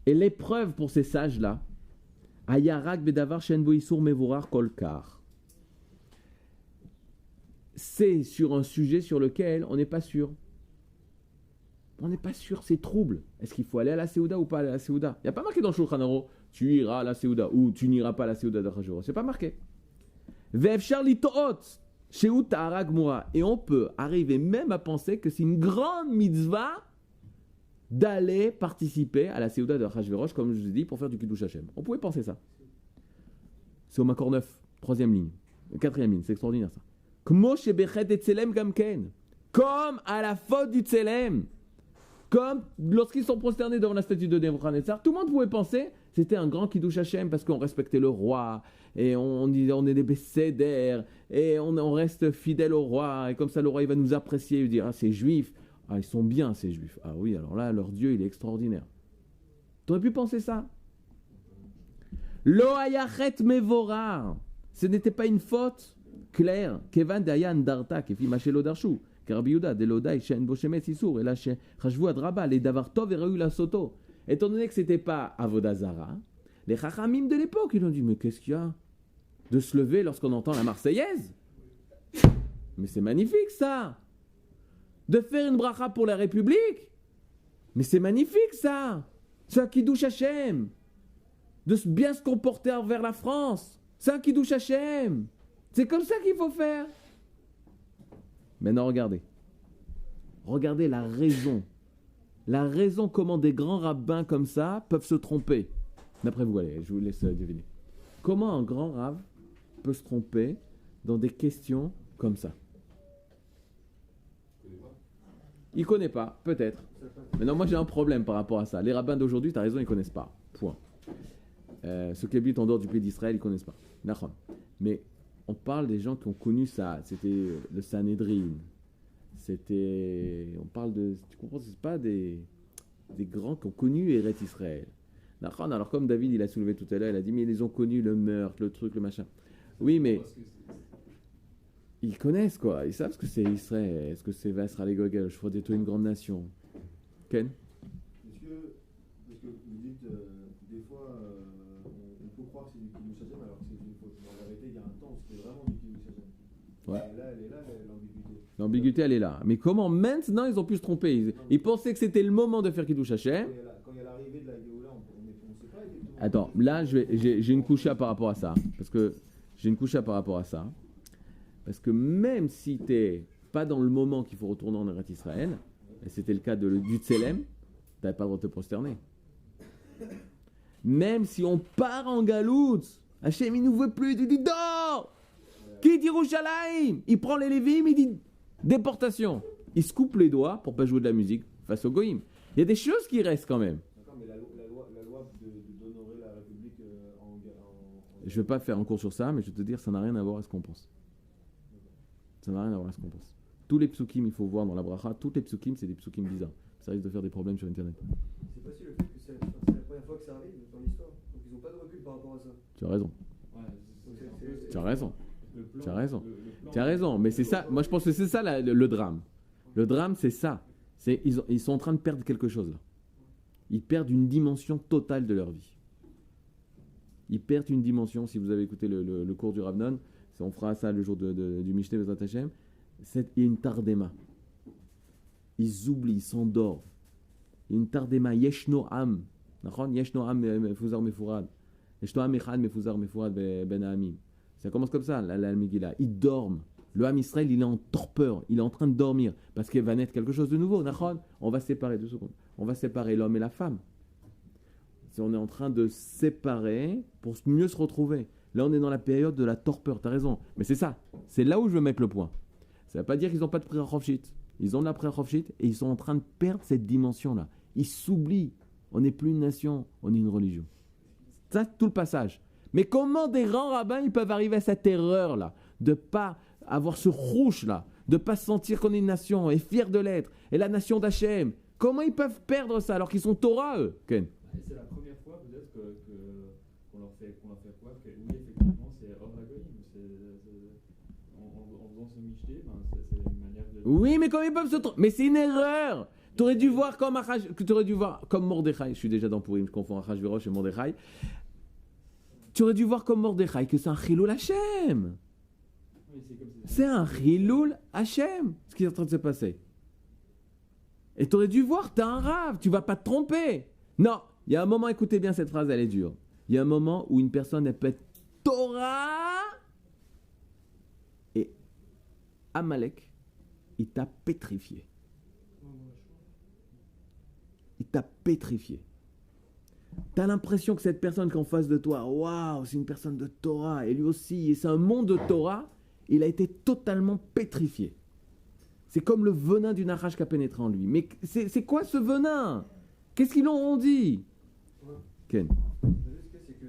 S1: Et l'épreuve pour ces sages-là, Ayarak bedavar shen bo isur mevorar kolkar. c'est sur un sujet sur lequel on n'est pas sûr. On n'est pas sûr, c'est trouble. Est-ce qu'il faut aller à la Séouda ou pas aller à la Séouda? Il n'y a pas marqué dans le Shulchan Aruch, tu iras à la Séouda ou tu n'iras pas à la Séouda d'Achashverosh. C'est pas marqué. Ve'efshar lito'ot shehu ta'ara gmura. Et on peut arriver même à penser que c'est une grande mitzvah d'aller participer à la Séouda d'Achashverosh, comme je vous ai dit, pour faire du Kiddush Hashem. On pouvait penser ça. C'est au Makor 9, 3e ligne, 4e ligne, c'est extraordinaire ça. Kmo shebechet et tselem gamken. Comme à la faute du tselem. Comme lorsqu'ils sont prosternés devant la statue de Nebuchadnezzar, tout le monde pouvait penser que c'était un grand Kiddush Hashem parce qu'on respectait le roi et on disait on est des bécédères et on reste fidèle au roi et comme ça le roi il va nous apprécier, il va dire ah ces juifs, ah ils sont bien ces juifs, ah oui alors là leur Dieu il est extraordinaire. Tu aurais pu penser ça? Lo hayachet mevorar, ce n'était pas une faute claire. Kevan dayan darta kefi machelo darshu. Étant donné que ce n'était pas Avodazara, les Chachamim de l'époque, ils ont dit, mais qu'est-ce qu'il y a de se lever lorsqu'on entend la Marseillaise? Mais c'est magnifique ça! De faire une bracha pour la République? Mais c'est magnifique ça! C'est un Kiddush Hashem! De bien se comporter envers la France! C'est un Kiddush Hashem! C'est comme ça qu'il faut faire! Maintenant, regardez. Regardez la raison. La raison comment des grands rabbins comme ça peuvent se tromper. D'après vous, allez, je vous laisse deviner. Comment un grand rabb peut se tromper dans des questions comme ça? Il ne connaît pas, peut-être. Mais non, moi j'ai un problème par rapport à ça. Les rabbins d'aujourd'hui, tu as raison, ils ne connaissent pas. Point. Ceux qui habitent en dehors du pays d'Israël, ils ne connaissent pas. D'accord. Mais on parle des gens qui ont connu ça. C'était le Sanhedrin. On parle de, tu comprends, c'est pas des grands qui ont connu Eretz Israël. D'accord. Alors comme David, il a soulevé tout à l'heure, il a dit, mais ils ont connu le meurtre, le truc, le machin. Oui, mais ils connaissent quoi. Ils savent ce que c'est Israël. Est-ce que c'est Vasra les Gogel, je ferai de toi une grande nation. Ken?
S2: Est-ce que, parce que vous dites, des fois, on peut croire que c'est du Kiddush Hashem alors que c'est une faute. En vérité, il y a un temps où c'était vraiment du Kiddush Hashem.
S1: Ouais.
S2: Et là, elle est là, l'ambiguïté.
S1: L'ambiguïté, elle est là. Mais comment maintenant ils ont pu se tromper? Ils pensaient que c'était le moment de faire Kiddush Hashem.
S2: Quand il y a l'arrivée de la Géoula, on ne sait pas exactement.
S1: Attends, là, j'ai une coucha par rapport à ça. Parce que Parce que même si tu n'es pas dans le moment qu'il faut retourner en Eretz Israël, et c'était le cas du Tselem, tu n'avais pas le droit de te prosterner. Même si on part en galoute, Hachem il nous veut plus, il dit dors! Qui dit Yerushalayim? Il prend les Lévim, il dit déportation. Il se coupe les doigts pour ne pas jouer de la musique face au Goïm. Il y a des choses qui restent quand même.
S2: D'accord, mais la loi d'honorer la République
S1: Je ne vais pas faire un cours sur ça, mais je vais te dire, ça n'a rien à voir avec ce qu'on pense. Ça n'a rien à voir avec ce qu'on pense. Tous les psukim, il faut voir dans la bracha, tous les psukim, c'est des psukim bizarres. Ça risque de faire des problèmes sur Internet.
S4: C'est pas si le fait que c'est la première fois que ça arrive dans l'histoire. Donc ils n'ont pas de recul par rapport à ça.
S1: Tu as raison.
S4: Ouais,
S1: Tu as raison. Tu as raison. Tu as raison. Mais c'est ça, moi je pense que c'est ça le drame. Le drame, c'est ça. Ils sont en train de perdre quelque chose là. Ils perdent une dimension totale de leur vie. Ils perdent une dimension, si vous avez écouté le cours du Rav Non, on fera ça le jour du Mishneh Bezrat Hashem, il y a une tardema. Ils oublient, ils s'endorment. Il y a une tardema, yeshno am. Yeshno am mefuzar mefurad. Yeshno am echad mefuzar mefurad ben ha'amim. Ça commence comme ça, la Megillah. Ils dorment. Le Ham Israël, il est en torpeur. Il est en train de dormir. Parce qu'il va naître quelque chose de nouveau. On va séparer, 2 secondes. On va séparer l'homme et la femme. Si on est en train de séparer pour mieux se retrouver. Là, on est dans la période de la torpeur. Tu as raison. Mais c'est ça. C'est là où je veux mettre le point. Ça ne veut pas dire qu'ils n'ont pas de pré-Rofshit. Ils ont de la pré-Rofshit et ils sont en train de perdre cette dimension-là. Ils s'oublient. On n'est plus une nation, on est une religion. Ça, c'est tout le passage. Mais comment des grands rabbins ils peuvent arriver à cette erreur-là, de ne pas avoir ce rouge-là, de ne pas sentir qu'on est une nation et fier de l'être, et la nation d'Hachem? Comment ils peuvent perdre ça alors qu'ils sont Torah, eux? Ken?
S5: C'est la première fois peut-être qu'on leur fait croire que oui, effectivement, c'est hors la goyim. En faisant ce Mishneh, c'est une manière de...
S1: Oui, mais comment ils peuvent se tromper? Mais c'est une erreur. Tu aurais dû voir comme Mordechai. Je suis déjà dans Purim, je confonds Achashverosh et Mordechai. Tu aurais dû voir comme Mordechai que c'est un Chilul Hashem.
S5: Oui, c'est comme ça.
S1: C'est un Hiloul Hachem, ce qui est en train de se passer. Et tu aurais dû voir, t'es un rave, tu vas pas te tromper. Non, il y a un moment, écoutez bien cette phrase, elle est dure. Il y a un moment où une personne, elle peut être Torah et Amalek, il t'a pétrifié. Il t'a pétrifié. T'as l'impression que cette personne qui est en face de toi, waouh, c'est une personne de Torah, et lui aussi, et c'est un monde de Torah, il a été totalement pétrifié. C'est comme le venin d'une arrache qui a pénétré en lui. Mais c'est quoi ce venin? Qu'est-ce qu'ils ont dit? Ken.
S4: C'est que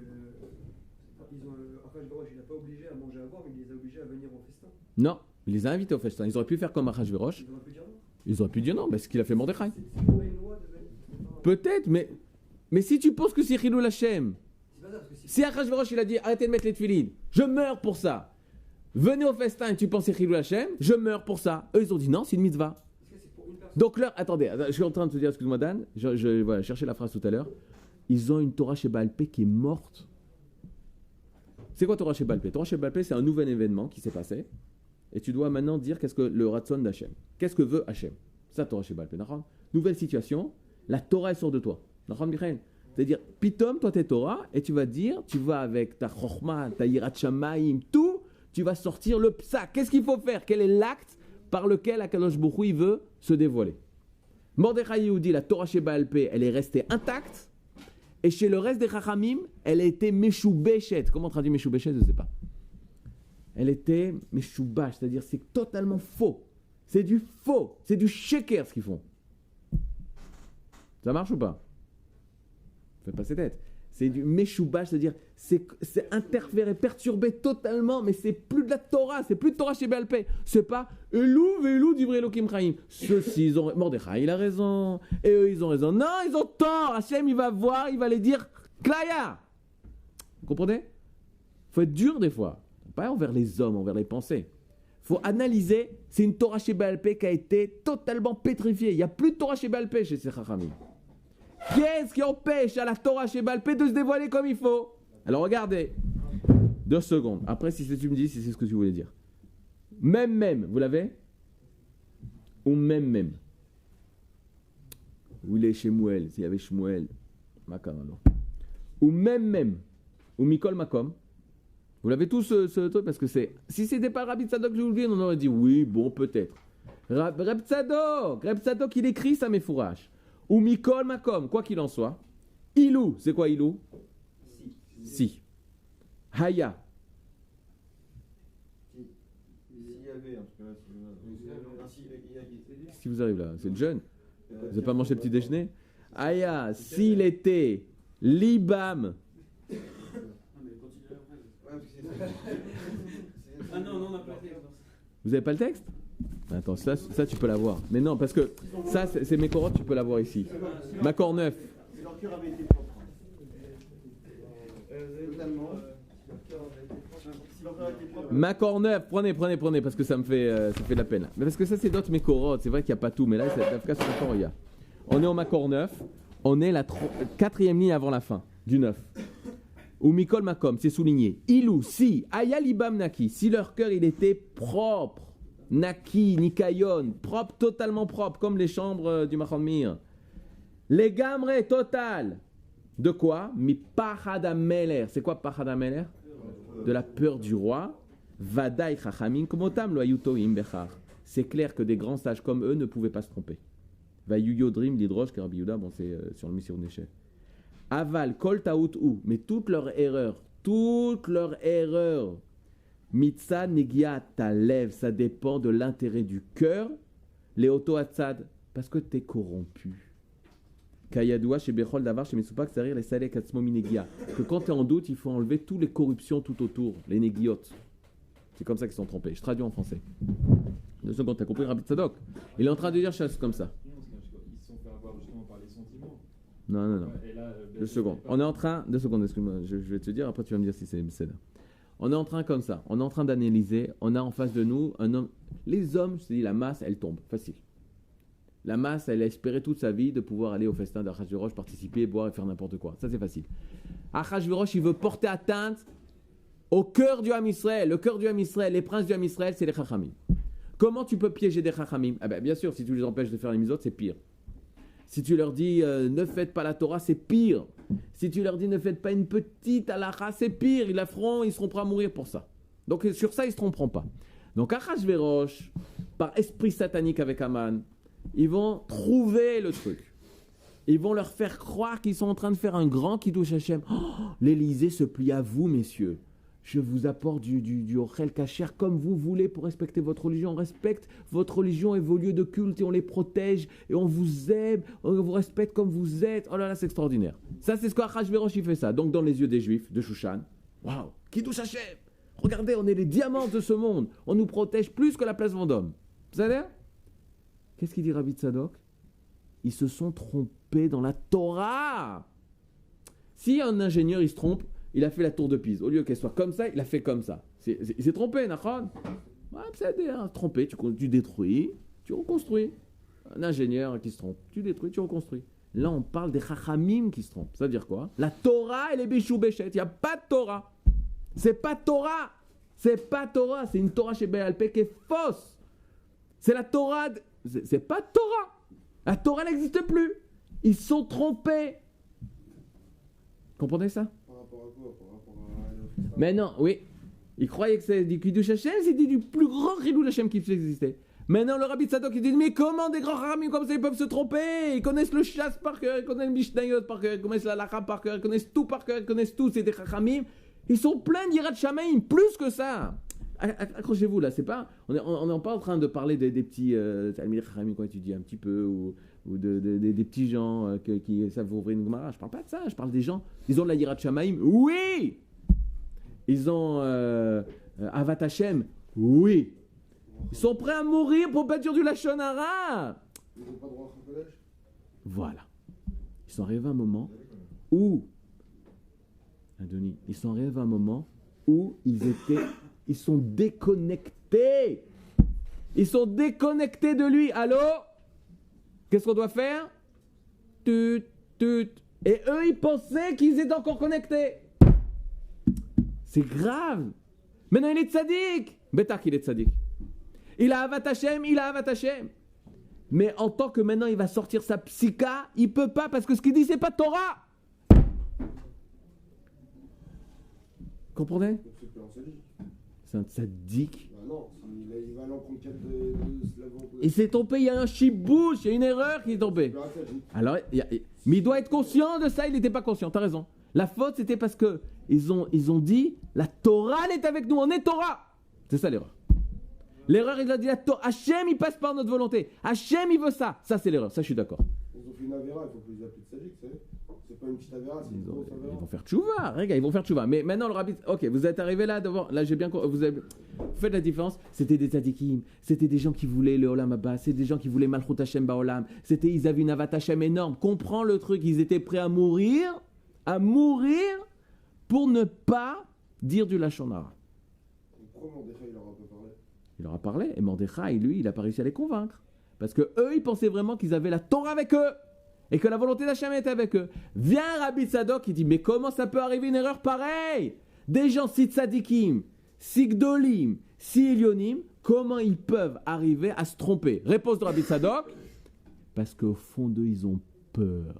S4: Achashverosh, il n'a pas obligé à manger à boire, mais il les a obligés à venir au festin.
S1: Non, il les a invités au festin. Ils auraient pu faire comme Achashverosh.
S4: Ils auraient pu dire non.
S1: Ils auraient pu dire non, mais ce qu'il a fait Mordechai.
S4: C'est pas une loi de venir.
S1: Peut-être, mais si tu penses que c'est Chilul Hashem,
S4: C'est pas ça, parce que
S1: si Achashverosh il a dit arrêtez de mettre les tefilines, je meurs pour ça. Venez au festin et tu penses c'est Chilul Hashem, je meurs pour ça. Eux ils ont dit non, c'est une mitzvah.
S4: Est-ce que c'est pour une personne?
S1: Donc leur, attendez, je suis en train de te dire, excuse-moi Dan, je voilà, cherchais la phrase tout à l'heure. Ils ont une Torah chez Baal Pé qui est morte. C'est quoi Torah chez Baal Pé? Torah chez Baal Pé, c'est un nouvel événement qui s'est passé. Et tu dois maintenant dire qu'est-ce que le Ratson d'Hachem. Qu'est-ce que veut Hachem? Ça, Torah chez Baal Pé. Nouvelle situation, la Torah elle sort de toi. C'est-à-dire, pitom, toi t'es Torah, et tu vas dire, tu vas avec ta Chochma, ta Yirat Shamayim, tout, tu vas sortir le psak. Qu'est-ce qu'il faut faire? Quel est l'acte par lequel Akadosh Baruch Hu, il veut se dévoiler? Mordechai Yehudi, la Torah chez Baal Pé, elle est restée intacte, et chez le reste des Chachamim, elle a été Meshubeshet. Comment on traduit Meshubeshet? Je ne sais pas. Elle était Meshubash, c'est-à-dire c'est totalement faux. C'est du faux, c'est du sheker ce qu'ils font. Ça marche ou pas? Faites pas ses têtes. C'est du Meshubash, c'est-à-dire c'est interféré, perturbé totalement, mais c'est plus de la Torah, c'est plus de Torah chez Baal Pé. C'est pas Elou, Velou, Divrei Elokim Chaim. Ceux-ci, ils ont. Mordechai, il a raison. Et eux, ils ont raison. Non, ils ont tort. Hachem, il va voir, il va les dire Klaya. Vous comprenez? Faut être dur des fois. Pas envers les hommes, envers les pensées. Faut analyser. C'est une Torah chez Baal Pé qui a été totalement pétrifiée. Il n'y a plus de Torah chez Baal Pé chez ces Chachamim. Qu'est-ce qui empêche à la Torah chez Baal Pé de se dévoiler comme il faut? Alors regardez, 2 secondes. Après, si tu me dis si c'est ce que tu voulais dire. Même, vous l'avez? Ou même. Où il est Shemuel? S'il y avait Shmuel, Makam alors. Ou même. Ou Mikol Makom. Vous l'avez tous ce truc? Parce que c'est. Si c'était pas Rabbi Tzadok, je vous le dis, on aurait dit oui, bon, peut-être. Reb Tzadok, il écrit ça, mes fourrages. Ou Mikol Makom, quoi qu'il en soit. Ilou, c'est quoi Ilou? Si. Haya.
S2: S'il y avait, en tout cas,
S1: Qu'est-ce qui vous arrive là? C'est le jeune? Vous n'avez pas mangé le petit déjeuner? Haya, s'il était Libam.
S3: Ah non, on n'a pas le texte.
S1: Vous n'avez pas le texte? Attends, ça tu peux l'avoir. Mais non, parce que ça, c'est mes corottes, tu peux l'avoir ici. Macor 9.
S2: Si leur cœur avait été propre. Totalement. Si leur cœur avait été propre.
S1: Macor 9, prenez, parce que ça me fait de la peine. Mais parce que ça, c'est d'autres mes corottes. C'est vrai qu'il n'y a pas tout, mais là, c'est l'Afrique sur le temps, il y a. On est au Macor 9. On est la 4e ligne avant la fin, du 9. Ou Mikol Makom, c'est souligné. Ilou, si, Aya Libam Naki, si leur cœur, il était propre. Naki, Nikayon, propre, totalement propre, comme les chambres du Machon Mir. Les gamres total. De quoi? Mi Pachad Ameler. C'est quoi Pachad Ameler? De la peur du roi. Vadaï Chachamim Komotam lo ayutoim bechar. C'est clair que des grands sages comme eux ne pouvaient pas se tromper. Vayuyodrim lidrosh Rabbi Yehuda, bon c'est sur le Missir Neche. Aval kol taout ou, mais toutes leurs erreurs, Mitzah negia ta lève, ça dépend de l'intérêt du cœur. Les auto-atzad, parce que t'es corrompu. Kayadoua chez Bechol Davar, chez Mesupak, c'est-à-dire les salek atzmomi negia. Que quand t'es en doute, il faut enlever toutes les corruptions tout autour, les négiotes. C'est comme ça qu'ils sont trompés. Je traduis en français. 2 secondes, t'as compris Rabbi Tzadok? Il est en train de dire chose comme ça.
S5: Ils se sont fait avoir justement par les sentiments.
S1: Non.
S5: Et là,
S1: 2 secondes. On est en train. 2 secondes, excuse-moi. Je vais te dire, après tu vas me dire si c'est là. On est en train comme ça. On est en train d'analyser. On a en face de nous un homme. Les hommes, je te dis, la masse, elle tombe. Facile. La masse, elle a espéré toute sa vie de pouvoir aller au festin d'Achashverosh, participer, boire et faire n'importe quoi. Ça, c'est facile. Achashverosh, il veut porter atteinte au cœur du Ham Israël. Le cœur du Ham Israël, les princes du Ham Israël, c'est les Chachamim. Comment tu peux piéger des Chachamim? Ah ben, bien sûr, si tu les empêches de faire les mitzvot, c'est pire. Si tu leur dis ne faites pas la Torah, c'est pire. Si tu leur dis ne faites pas une petite halakha, c'est pire. Ils la feront, ils seront prêts à mourir pour ça. Donc sur ça, ils ne se tromperont pas. Donc Achashverosh, par esprit satanique avec Aman, ils vont trouver le truc. Ils vont leur faire croire qu'ils sont en train de faire un grand Kiddush Hashem. Oh, l'Élysée se plie à vous, messieurs. Je vous apporte du Ochel Kacher comme vous voulez pour respecter votre religion. On respecte votre religion et vos lieux de culte et on les protège et on vous aime, on vous respecte comme vous êtes. Oh là là, c'est extraordinaire. Ça, c'est ce qu'Achashverosh il fait ça. Donc, dans les yeux des Juifs de Shushan, waouh, Kiddush Hashem. Regardez, on est les diamants de ce monde. On nous protège plus que la place Vendôme. Vous savez? Qu'est-ce qu'il dit Rabbi Tzadok? Ils se sont trompés dans la Torah. Si un ingénieur, il se trompe, il a fait la tour de Pise. Au lieu qu'elle soit comme ça, il a fait comme ça. Il s'est trompé, Nachon. Ouais, c'est trompé. Tu détruis, tu reconstruis. Un ingénieur qui se trompe, tu détruis, tu reconstruis. Là, on parle des Chachamim qui se trompent. Ça veut dire quoi? La Torah, elle est Béchou Béchet. Il n'y a pas de Torah. C'est pas Torah. C'est pas Torah. C'est une Torah chez Béalpé qui est fausse. C'est la Torah. C'est pas Torah. La Torah n'existe plus. Ils sont trompés. Comprenez ça?
S2: Par rapport à quoi? Par rapport à...
S1: Mais non, oui. Ils croyaient que c'est du Kiddush Hashem, c'était du plus grand Kiddush Hashem qui puisse exister. Maintenant, le Rabbi Tzadok, il dit, mais comment des grands Haramim comme ça, ils peuvent se tromper? Ils connaissent le chasse par cœur, ils connaissent le Mishnayot par cœur, ils connaissent la Lacha par cœur, ils connaissent tout par cœur, ils connaissent tout, c'est des Haramim. Ils sont pleins d'Yirat Shamaim, plus que ça. Accrochez-vous, là, c'est pas... On n'est pas en train de parler des petits Talmidei Haramim qu'on étudie un petit peu, ou des petits gens qui savent ouvrir une Gemara. Je parle pas de ça, je parle des gens, ils ont de la Yirat Shamaim, oui. Ils ont Avat Hashem, oui. Ils sont prêts à mourir pour pas dire du Lachon Hara.
S2: Ils n'ont pas droit à Kodesh?
S1: Voilà. Ils sont arrivés à un moment où, Adonis, ils sont arrivés à un moment où ils sont déconnectés. Ils sont déconnectés de lui. Allô? Qu'est-ce qu'on doit faire? Tut. Et eux, ils pensaient qu'ils étaient encore connectés. C'est grave. Maintenant, il est tzaddik. Bétar qu'il est tzaddik. Il a Avat Hashem. Mais en tant que maintenant, il va sortir sa psycha, il peut pas parce que ce qu'il dit, c'est pas Torah. Comprenez?
S2: Donc c'est plus un tzaddik.
S1: C'est un tzaddik.
S2: Bah non, il va à l'encontre de Slavon.
S1: Il s'est trompé, il y a un chibouche, il y a une erreur qui est tombée. Alors, mais il doit être conscient de ça, il n'était pas conscient, t'as raison. La faute, c'était parce que ils ont dit, la Torah elle est avec nous, on est Torah. C'est ça l'erreur. L'erreur, il a dit, Hachem, il passe par notre volonté. Hachem, il veut ça. Ça, c'est l'erreur, ça, je suis d'accord.
S2: Ils ont fait une avéra, il faut que les appeler tzaddik, tu sais. C'est pas une petite avéra, c'est une grosse avéra.
S1: Ils vont faire tchouva, regarde, ils vont faire tchouva. Mais maintenant, le rabbi, ok, vous êtes arrivé là devant, là, j'ai bien compris, vous faites la différence. C'était des tzaddikim, c'était des gens qui voulaient le Olam Abba, c'était des gens qui voulaient Malchut Hashem Ba'olam, ils avaient une Avat Hashem énorme. Comprends le truc, ils étaient prêts à mourir pour ne pas dire du Lachon Hara.
S2: Pourquoi Mordechai, il leur a pas parlé?
S1: Il leur a parlé, et Mordechai, lui, il n'a pas réussi à les convaincre. Parce que eux, ils pensaient vraiment qu'ils avaient la Torah avec eux, et que la volonté d'Hachem était avec eux. Vient Rabbi Tzadok, qui dit, mais comment ça peut arriver une erreur pareille? Des gens si tzadikim, si gdolim, si elionim, comment ils peuvent arriver à se tromper? Réponse de Rabbi Tzadok, parce qu'au fond d'eux, ils ont peur.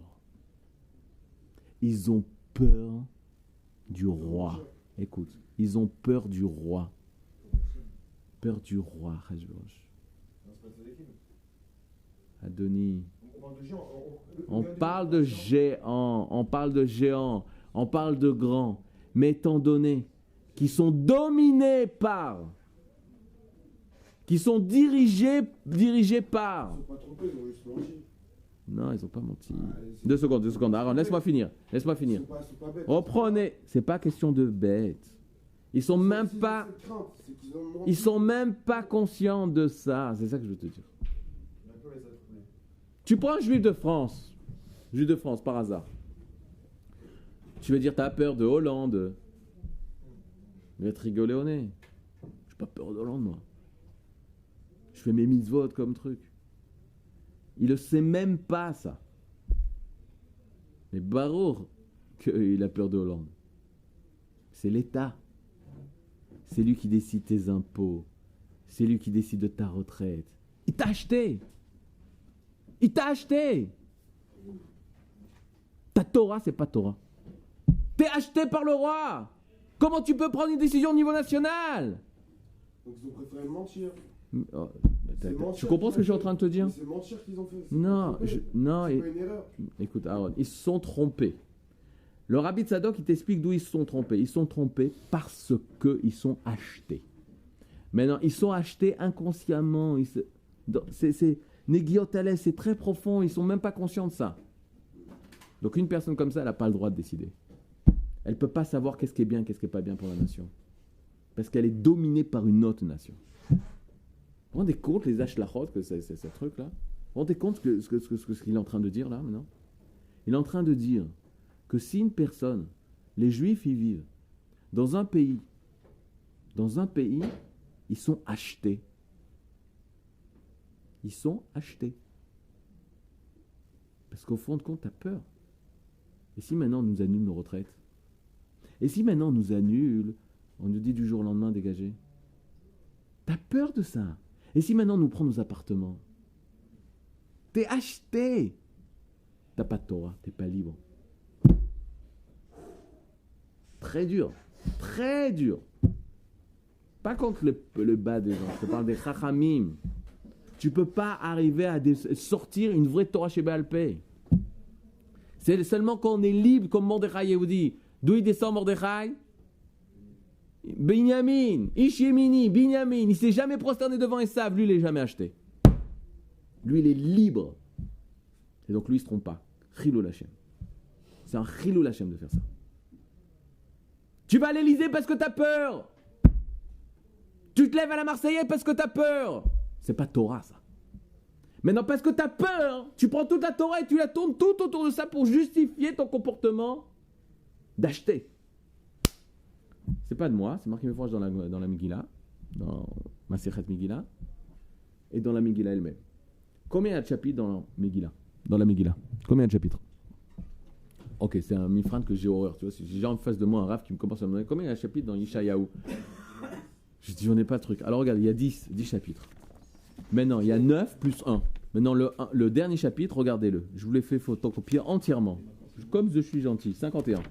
S1: Ils ont peur du roi. Écoute, ils ont peur du roi. Peur du roi, Achashverosh. Adonis. On parle de géants, on parle de grands, mais étant donné qu'ils sont dominés par, qui sont dirigés par.
S2: Ils sont pas trompés, ils ont juste menti.
S1: Non, ils n'ont pas menti. 2 secondes. Aaron, laisse-moi finir.
S2: Ils sont pas bêtes.
S1: Reprenez. C'est pas question de bêtes. Ils sont même pas conscients de ça. C'est ça que je veux te dire. Tu prends un juif de France par hasard. Tu veux dire, tu as peur de Hollande. Il va te rigoler au nez. Je n'ai pas peur de Hollande, moi. Je fais mes mitzvot comme truc. Il ne sait même pas ça. Mais Barour, qu'il a peur de Hollande. C'est l'État. C'est lui qui décide tes impôts. C'est lui qui décide de ta retraite. Il t'a acheté. Il t'a acheté. Ta Torah, c'est pas Torah. T'es acheté par le roi. Comment tu peux prendre une décision au niveau national?
S2: Donc ils ont préféré mentir.
S1: Oh,
S2: C'est mentir
S1: tu comprends ce que je suis en train de te dire?
S2: C'est mentir qu'ils ont fait.
S1: Non, non.
S2: C'est pas une erreur.
S1: Écoute, Aaron, ils se sont trompés. Le Rabbi Tzadok, il t'explique d'où ils se sont trompés. Ils se sont trompés parce qu'ils sont achetés. Maintenant, ils sont achetés inconsciemment. C'est Négiotales, c'est très profond. Ils ne sont même pas conscients de ça. Donc une personne comme ça, elle n'a pas le droit de décider. Elle ne peut pas savoir qu'est-ce qui est bien, qu'est-ce qui n'est pas bien pour la nation. Parce qu'elle est dominée par une autre nation. Vous vous rendez compte, les Ashlachot, que c'est ce truc-là? Vous vous rendez compte ce qu'il est en train de dire là, maintenant? Il est en train de dire que si une personne, les Juifs y vivent, dans un pays, ils sont achetés. Ils sont achetés. Parce qu'au fond de compte, tu as peur. Et si maintenant on nous annule nos retraites? Et si maintenant on nous annule, on nous dit du jour au lendemain dégagez? Tu as peur de ça. Et si maintenant on nous prend nos appartements? T'es acheté. T'as pas de Torah, t'es pas libre. Très dur. Très dur. Pas contre le bas des gens, je te parle des chachamim. Tu peux pas arriver à sortir une vraie Torah chez Baal Pei. C'est seulement quand on est libre, comme Mordechai Yehudi. D'où il descend Mordechai? Binyamin, Ishemini, Binyamin. Il ne s'est jamais prosterné devant Esav. Lui, il n'est jamais acheté. Lui, il est libre. Et donc, lui, il ne se trompe pas. Chilul Hashem. C'est un Chilul Hashem de faire ça. Tu vas à l'Élysée parce que tu as peur. Tu te lèves à la Marseillaise parce que tu as peur. C'est pas Torah, ça. Maintenant, parce que tu as peur, tu prends toute la Torah et tu la tournes tout autour de ça pour justifier ton comportement d'acheter. C'est pas de moi, c'est marqué dans la Megillah, dans Masechet Megillah, et dans la Megillah elle-même. Combien il y a de chapitres dans la Megillah? Combien il y a de chapitres? Ok, c'est un mifran que j'ai horreur. Tu vois, si j'ai en face de moi un raf qui me commence à me demander combien il y a de chapitres dans Yeshayahu. Je dis, j'en ai pas de truc. Alors regarde, il y a 10 chapitres. Maintenant, il y a 9 plus 1. Maintenant, le dernier chapitre, regardez-le. Je vous l'ai fait photocopier entièrement. Comme je suis gentil, 51.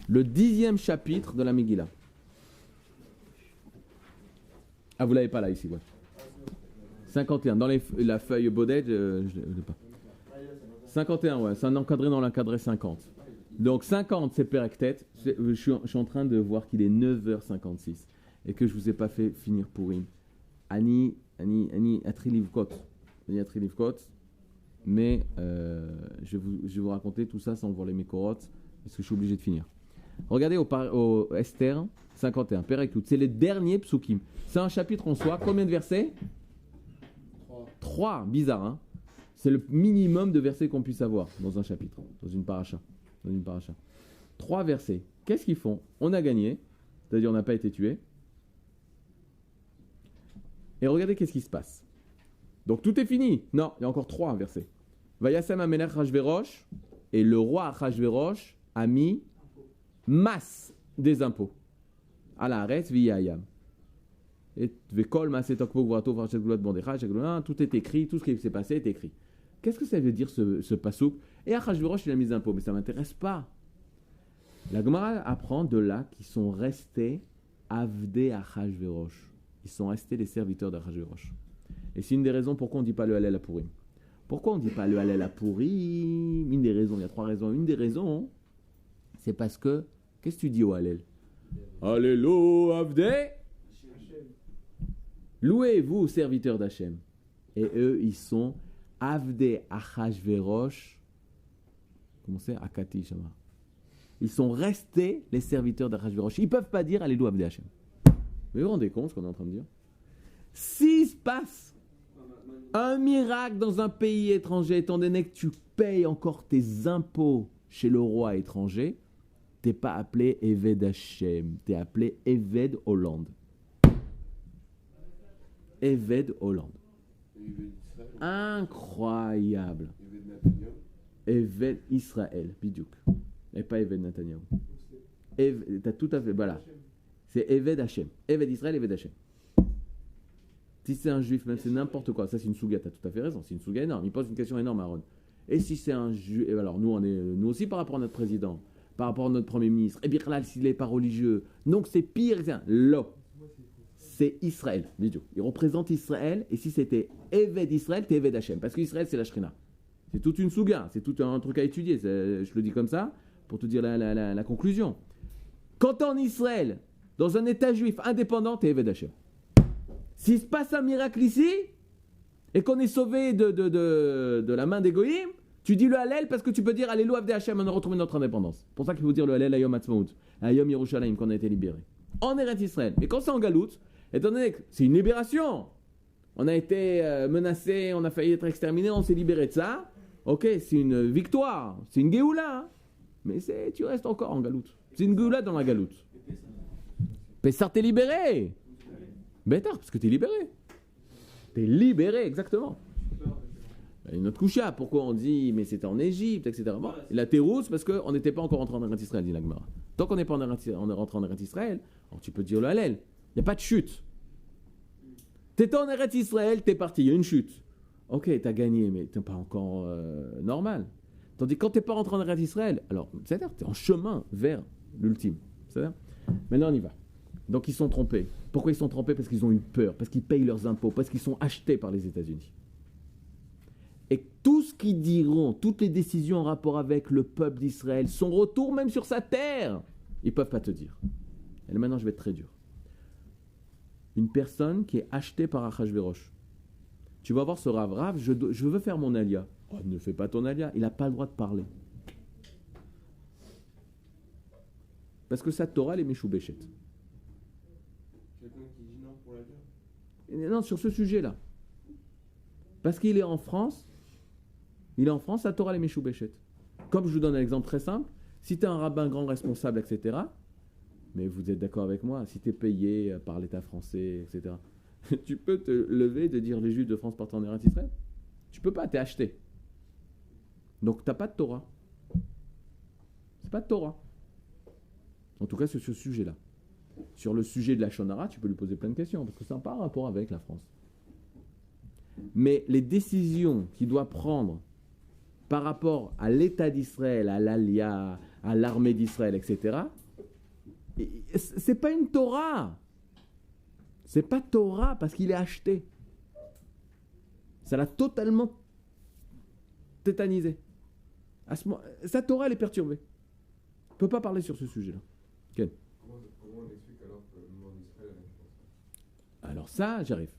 S1: Le 10e chapitre de la Megillah. Ah, vous l'avez pas là, ici, ouais. 51. Dans la feuille Baudet, je l'ai pas. 51, ouais. C'est un encadré dans l'encadré 50. Donc 50, c'est Perek-Tet. Je suis en train de voir qu'il est 9h56 et que je vous ai pas fait finir Pourim. Ani Atrilivkot. Mais je vais vous raconter tout ça sans voir les Mekorot parce que je suis obligé de finir. Regardez au Esther 51, Perek-Tout. C'est les derniers psukim. C'est un chapitre en soi. Combien de versets? 3. Bizarre, hein? C'est le minimum de versets qu'on puisse avoir dans un chapitre, dans une paracha. 3 versets. Qu'est-ce qu'ils font? On a gagné, c'est-à-dire on n'a pas été tué. Et regardez qu'est-ce qui se passe. Donc tout est fini. Non, il y a encore 3 versets. Vayasem Amelech Achashverosh, et le roi Achashverosh a mis masse des impôts. À la Haaretz v'yayam. Et Vekol Maset Tokbo Gvurato Varchet Goulat Bandecha, tout est écrit, tout ce qui s'est passé est écrit. Qu'est-ce que ça veut dire ce pasouk? Et Achashverosh il a mis des impôts, mais ça ne m'intéresse pas. La Gemara apprend de là qu'ils sont restés Avdei Achashverosh. Ils sont restés les serviteurs d'Achashverosh. Et c'est une des raisons pourquoi on ne dit pas le Hallel à Pourim. Pourquoi on ne dit pas le Hallel à Pourim? Une des raisons, il y a 3 raisons. Une des raisons, c'est parce que, qu'est-ce que tu dis au Hallel? Alléluia, Avdei. Louez-vous, serviteurs d'Hachem. Et eux, ils sont Avdei Achashverosh. Comment c'est? Akati Shama. Ils sont restés les serviteurs d'Achashverosh. Ils ne peuvent pas dire Alléluia, Avdei Hachem. Mais vous vous rendez compte ce qu'on est en train de dire? S'il se passe un miracle dans un pays étranger, étant donné que tu payes encore tes impôts chez le roi étranger, tu n'es pas appelé Eved Hashem, tu es appelé Eved Hollande. Eved Hollande. Incroyable. Eved Israël, Bidiouk. Et pas Eved Netanyahu. T'as tout à fait, voilà. C'est Eved Hashem. Eved Israël, Eved Hashem. Si c'est un juif, même c'est n'importe quoi. Ça, c'est une souga, tu as tout à fait raison. C'est une souga énorme. Il pose une question énorme, Aaron. Et si c'est un juif. Alors, nous aussi, par rapport à notre président, par rapport à notre premier ministre, et bien là, s'il n'est pas religieux. Donc, c'est pire. Là, c'est Israël. Il représente Israël. Et si c'était Eved Israël, t'es Eved Hashem. Parce qu'Israël, c'est la Shrina. C'est toute une souga. C'est tout un truc à étudier. Je le dis comme ça, pour te dire la conclusion. Quand t'es en Israël, dans un État juif indépendant, t'es Eved Hashem. S'il se passe un miracle ici, et qu'on est sauvé de la main des goïms, tu dis le Hallel parce que tu peux dire Alléluia Avdei Hashem, on a retrouvé notre indépendance. C'est pour ça qu'il faut dire le Hallel Ayom Atzmaut, Ayom Yerushalayim, qu'on a été libéré. En Eretz Israël. Mais quand c'est en Galoute, étant donné que c'est une libération, on a été menacé, on a failli être exterminé, on s'est libéré de ça. Ok, c'est une victoire, c'est une Géoula, hein. Mais tu restes encore en Galoute. C'est une Géoula dans la Galoute. Pessar, t'es libéré. Bêtard, parce que t'es libéré. T'es libéré, exactement. Une autre coucha, pourquoi on dit, mais c'était en Égypte, etc. Bon, la Térousse, parce qu'on n'était pas encore rentré en Eretz Israël, dit la Gemara. Tant qu'on n'est pas rentré en Eretz Israël, alors tu peux dire le Hallel. Il n'y a pas de chute. T'étais en Eretz Israël, t'es parti, il y a une chute. Ok, t'as gagné, mais t'es pas encore normal. Tandis que quand t'es pas rentré en Eretz Israël, alors, c'est-à-dire t'es en chemin vers l'ultime. C'est-à-dire maintenant, on y va. Donc, ils sont trompés. Pourquoi ils sont trompés? Parce qu'ils ont eu peur, parce qu'ils payent leurs impôts, parce qu'ils sont achetés par les États-Unis. Et tout ce qu'ils diront, toutes les décisions en rapport avec le peuple d'Israël, son retour même sur sa terre, ils ne peuvent pas te dire. Et là, maintenant, je vais être très dur. Une personne qui est achetée par Achashverosh. Tu vas voir ce Rav, je veux faire mon alia. Oh, ne fais pas ton alia, il n'a pas le droit de parler. Parce que sa Torah, elle est Meshou Béchet.
S3: Quelqu'un qui dit non pour la guerre.
S1: Non, sur ce sujet-là. Parce qu'il est en France, sa Torah, elle est Meshou Béchet. Comme je vous donne un exemple très simple, si tu es un rabbin grand responsable, etc., mais vous êtes d'accord avec moi, si tu es payé par l'État français, etc., tu peux te lever et te dire les Juifs de France partent en Eretz Israël. Tu peux pas, tu es acheté. Donc tu n'as pas de Torah. C'est pas de Torah. En tout cas, sur ce sujet-là. Sur le sujet de la Shonara, tu peux lui poser plein de questions, parce que ça n'a pas rapport avec la France. Mais les décisions qu'il doit prendre par rapport à l'État d'Israël, à l'Alia, à l'armée d'Israël, etc., c'est pas une Torah. C'est pas Torah parce qu'il est acheté. Ça l'a totalement tétanisé. Sa Torah, elle est perturbée. On ne peut pas parler sur ce sujet-là. Ken.
S3: Comment on explique alors que le monde d'Israël a fait ça?
S1: Alors ça, j'arrive.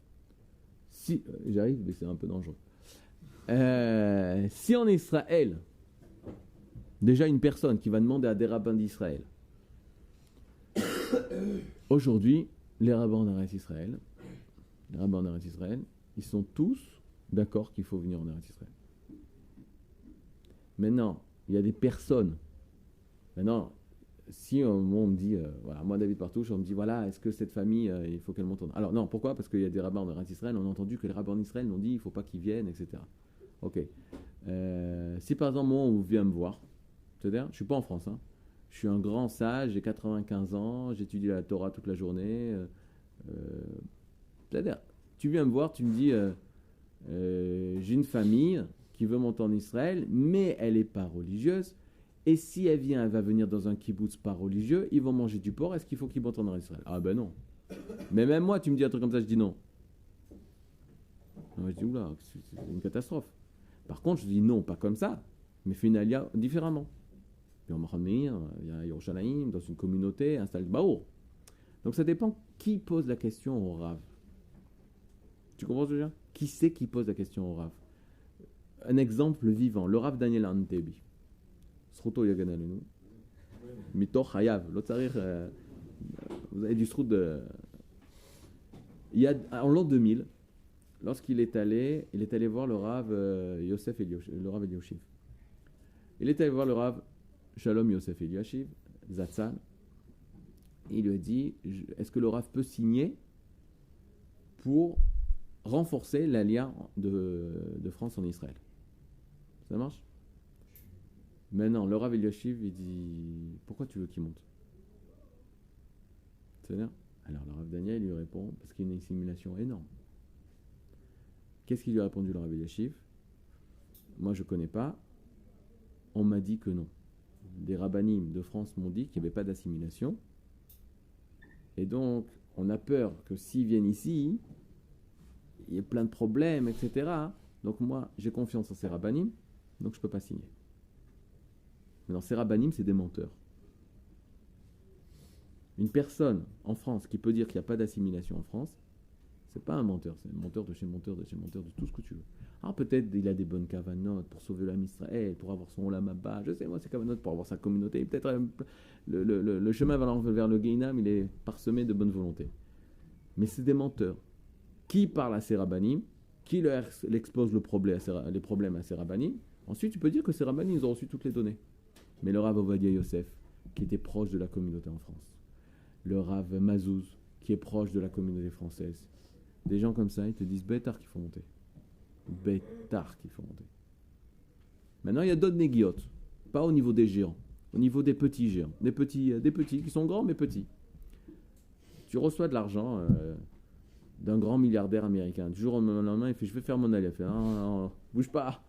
S1: Si j'arrive, mais c'est un peu dangereux. Si en Israël, déjà une personne qui va demander à des rabbins d'Israël, aujourd'hui, les rabbins en Eretz Israël, ils sont tous d'accord qu'il faut venir en Eretz Israël. Maintenant, il y a des personnes. Maintenant, si on me dit, voilà, moi David Partouche, on me dit, voilà, est-ce que cette famille, il faut qu'elle monte en... Alors non, pourquoi? Parce qu'il y a des rabbins en Eretz Israël, on a entendu que les rabbins en Israël m'ont dit, il ne faut pas qu'ils viennent, etc. Ok. Si par exemple, moi, on vient me voir, c'est-à-dire, je ne suis pas en France, hein. Je suis un grand sage, j'ai 95 ans, j'étudie la Torah toute la journée. C'est-à-dire, tu viens me voir, tu me dis, j'ai une famille qui veut monter en Israël, mais elle n'est pas religieuse. Et si elle vient, elle va venir dans un kibbutz pas religieux, ils vont manger du porc, est-ce qu'il faut qu'ils montent en Israël? Ah ben non. Mais même moi, tu me dis un truc comme ça, je dis non. Je dis, oula, c'est une catastrophe. Par contre, je dis non, pas comme ça, mais fais une alia différemment. Puis on va venir, il y a Yerushalayim, dans une communauté, installe le Baour. Donc ça dépend qui pose la question au Rav. Tu comprends ce que je veux dire? Qui c'est qui pose la question au Rav? Un exemple vivant, le Rav Daniel Antebi. Sruto Yaganalenu. Mitoch Hayav. Vous avez du Srut de... Il y a, en l'an 2000, lorsqu'il est allé voir le Rav Yosef Elioshiv. Il est allé voir le Rav Shalom Yosef Eliashiv, Zatzal. Il lui a dit, est-ce que le Rav peut signer pour renforcer l'alliance de France en Israël? Ça marche? Maintenant, le Rav Eliashiv, il dit, pourquoi tu veux qu'il monte? C'est-à-dire, alors le Rav Daniel lui répond, parce qu'il y a une assimilation énorme. Qu'est-ce qu'il lui a répondu le Rav Eliashiv? Moi je ne connais pas, on m'a dit que non. Des rabbanim de France m'ont dit qu'il n'y avait pas d'assimilation. Et donc, on a peur que s'ils viennent ici, il y ait plein de problèmes, etc. Donc moi, j'ai confiance en ces rabbanim, donc je ne peux pas signer. Mais dans ces rabbanim, c'est des menteurs. Une personne en France qui peut dire qu'il n'y a pas d'assimilation en France, c'est pas un menteur, c'est un menteur de chez menteur, de chez menteur, de tout ce que tu veux. Alors peut-être il a des bonnes kavanotes pour sauver l'âme Israël, pour avoir son olam haba, je sais moi, ses kavanotes pour avoir sa communauté. Peut-être le chemin vers le Guéinam, il est parsemé de bonne volonté. Mais c'est des menteurs. Qui parle à ces rabbanim, qui leur expose les problèmes à ces rabbanim. Ensuite, tu peux dire que ces rabbanim, ils ont reçu toutes les données. Mais le Rav Ovadia Yosef, qui était proche de la communauté en France, le Rav Mazouz, qui est proche de la communauté française, des gens comme ça, ils te disent bêtard qu'il faut monter. Bêtard qu'il faut monter. Maintenant, il y a d'autres négiotes, pas au niveau des géants, au niveau des petits géants, des petits qui sont grands mais petits. Tu reçois de l'argent d'un grand milliardaire américain. Du jour au lendemain, il fait je vais faire mon allié. Il fait non, bouge pas,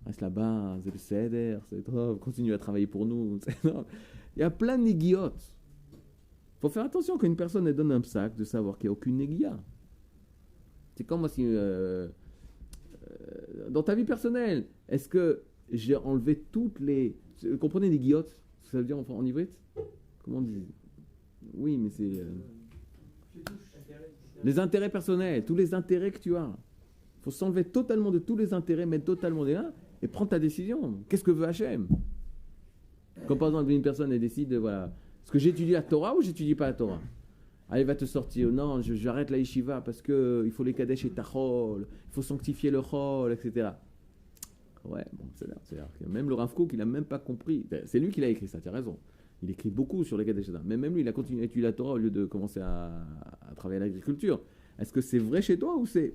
S1: reste là-bas, c'est le CEDER, c'est trop, continue à travailler pour nous. Il y a plein de négiotes. Il faut faire attention quand une personne elle donne un sac de savoir qu'il n'y a aucune négia. C'est comme moi si dans ta vie personnelle, est-ce que j'ai enlevé toutes les... Vous comprenez les guillottes? Ça veut dire en ivrite? Comment on dit? Oui, mais c'est... Les intérêts personnels, tous les intérêts que tu as. Il faut s'enlever totalement de tous les intérêts, mettre totalement des là et prendre ta décision. Qu'est-ce que veut Hachem? Comme par exemple une personne elle décide, voilà, est-ce que j'étudie la Torah ou j'étudie pas la Torah? Ah, il va te sortir, non, j'arrête la yeshiva parce qu'il faut les kadesh et tachol, il faut sanctifier le chol, etc. Ouais, bon, c'est-à-dire que même le Rav Kook, il n'a même pas compris. C'est lui qui l'a écrit ça, tu as raison. Il écrit beaucoup sur les kadesh et tachol. Mais même lui, il a continué à étudier la Torah au lieu de commencer à travailler à l'agriculture. Est-ce que c'est vrai chez toi ou c'est...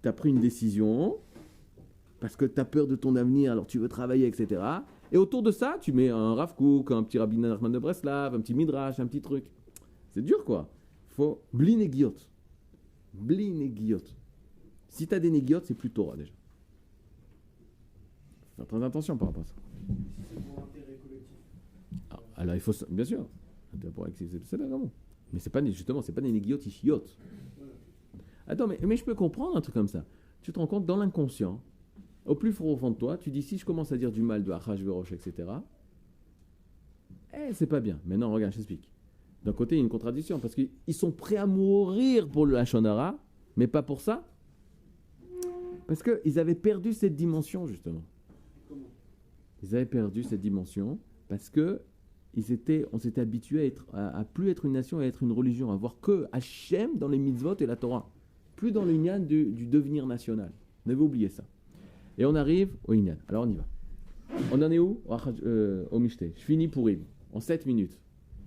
S1: Tu as pris une décision parce que tu as peur de ton avenir, alors tu veux travailler, etc. Et autour de ça, tu mets un Rav Kook, un petit Rabbi Nachman de Breslav, un petit Midrash, un petit truc. C'est dur, quoi. Faut blin et guillotte. Blin et guillotte. Si tu as des négiotes, c'est plus Torah, déjà. Faut faire très attention par rapport à ça.
S3: C'est pour l'intérêt collectif.
S1: Ah, alors, il faut... Bien sûr. C'est là, vraiment. Mais c'est pas, justement, c'est pas des négiotes ichiotes. Attends, mais je peux comprendre un truc comme ça. Tu te rends compte, dans l'inconscient, au plus profond de toi, tu dis, si je commence à dire du mal de Achashverosh, etc., c'est pas bien. Maintenant, regarde, je t'explique. D'un côté, il y a une contradiction, parce qu'ils sont prêts à mourir pour le Lachon Hara, mais pas pour ça. Parce qu'ils avaient perdu cette dimension, justement. Ils avaient perdu cette dimension, parce que on s'était habitué à plus être une nation, à être une religion, à voir que Hachem dans les mitzvot et la Torah. Plus dans le Inyan du devenir national. On avait oublié ça. Et on arrive au Inyan. Alors on y va. On en est où? Au Mishté. Je finis pour Yves. En 7 minutes.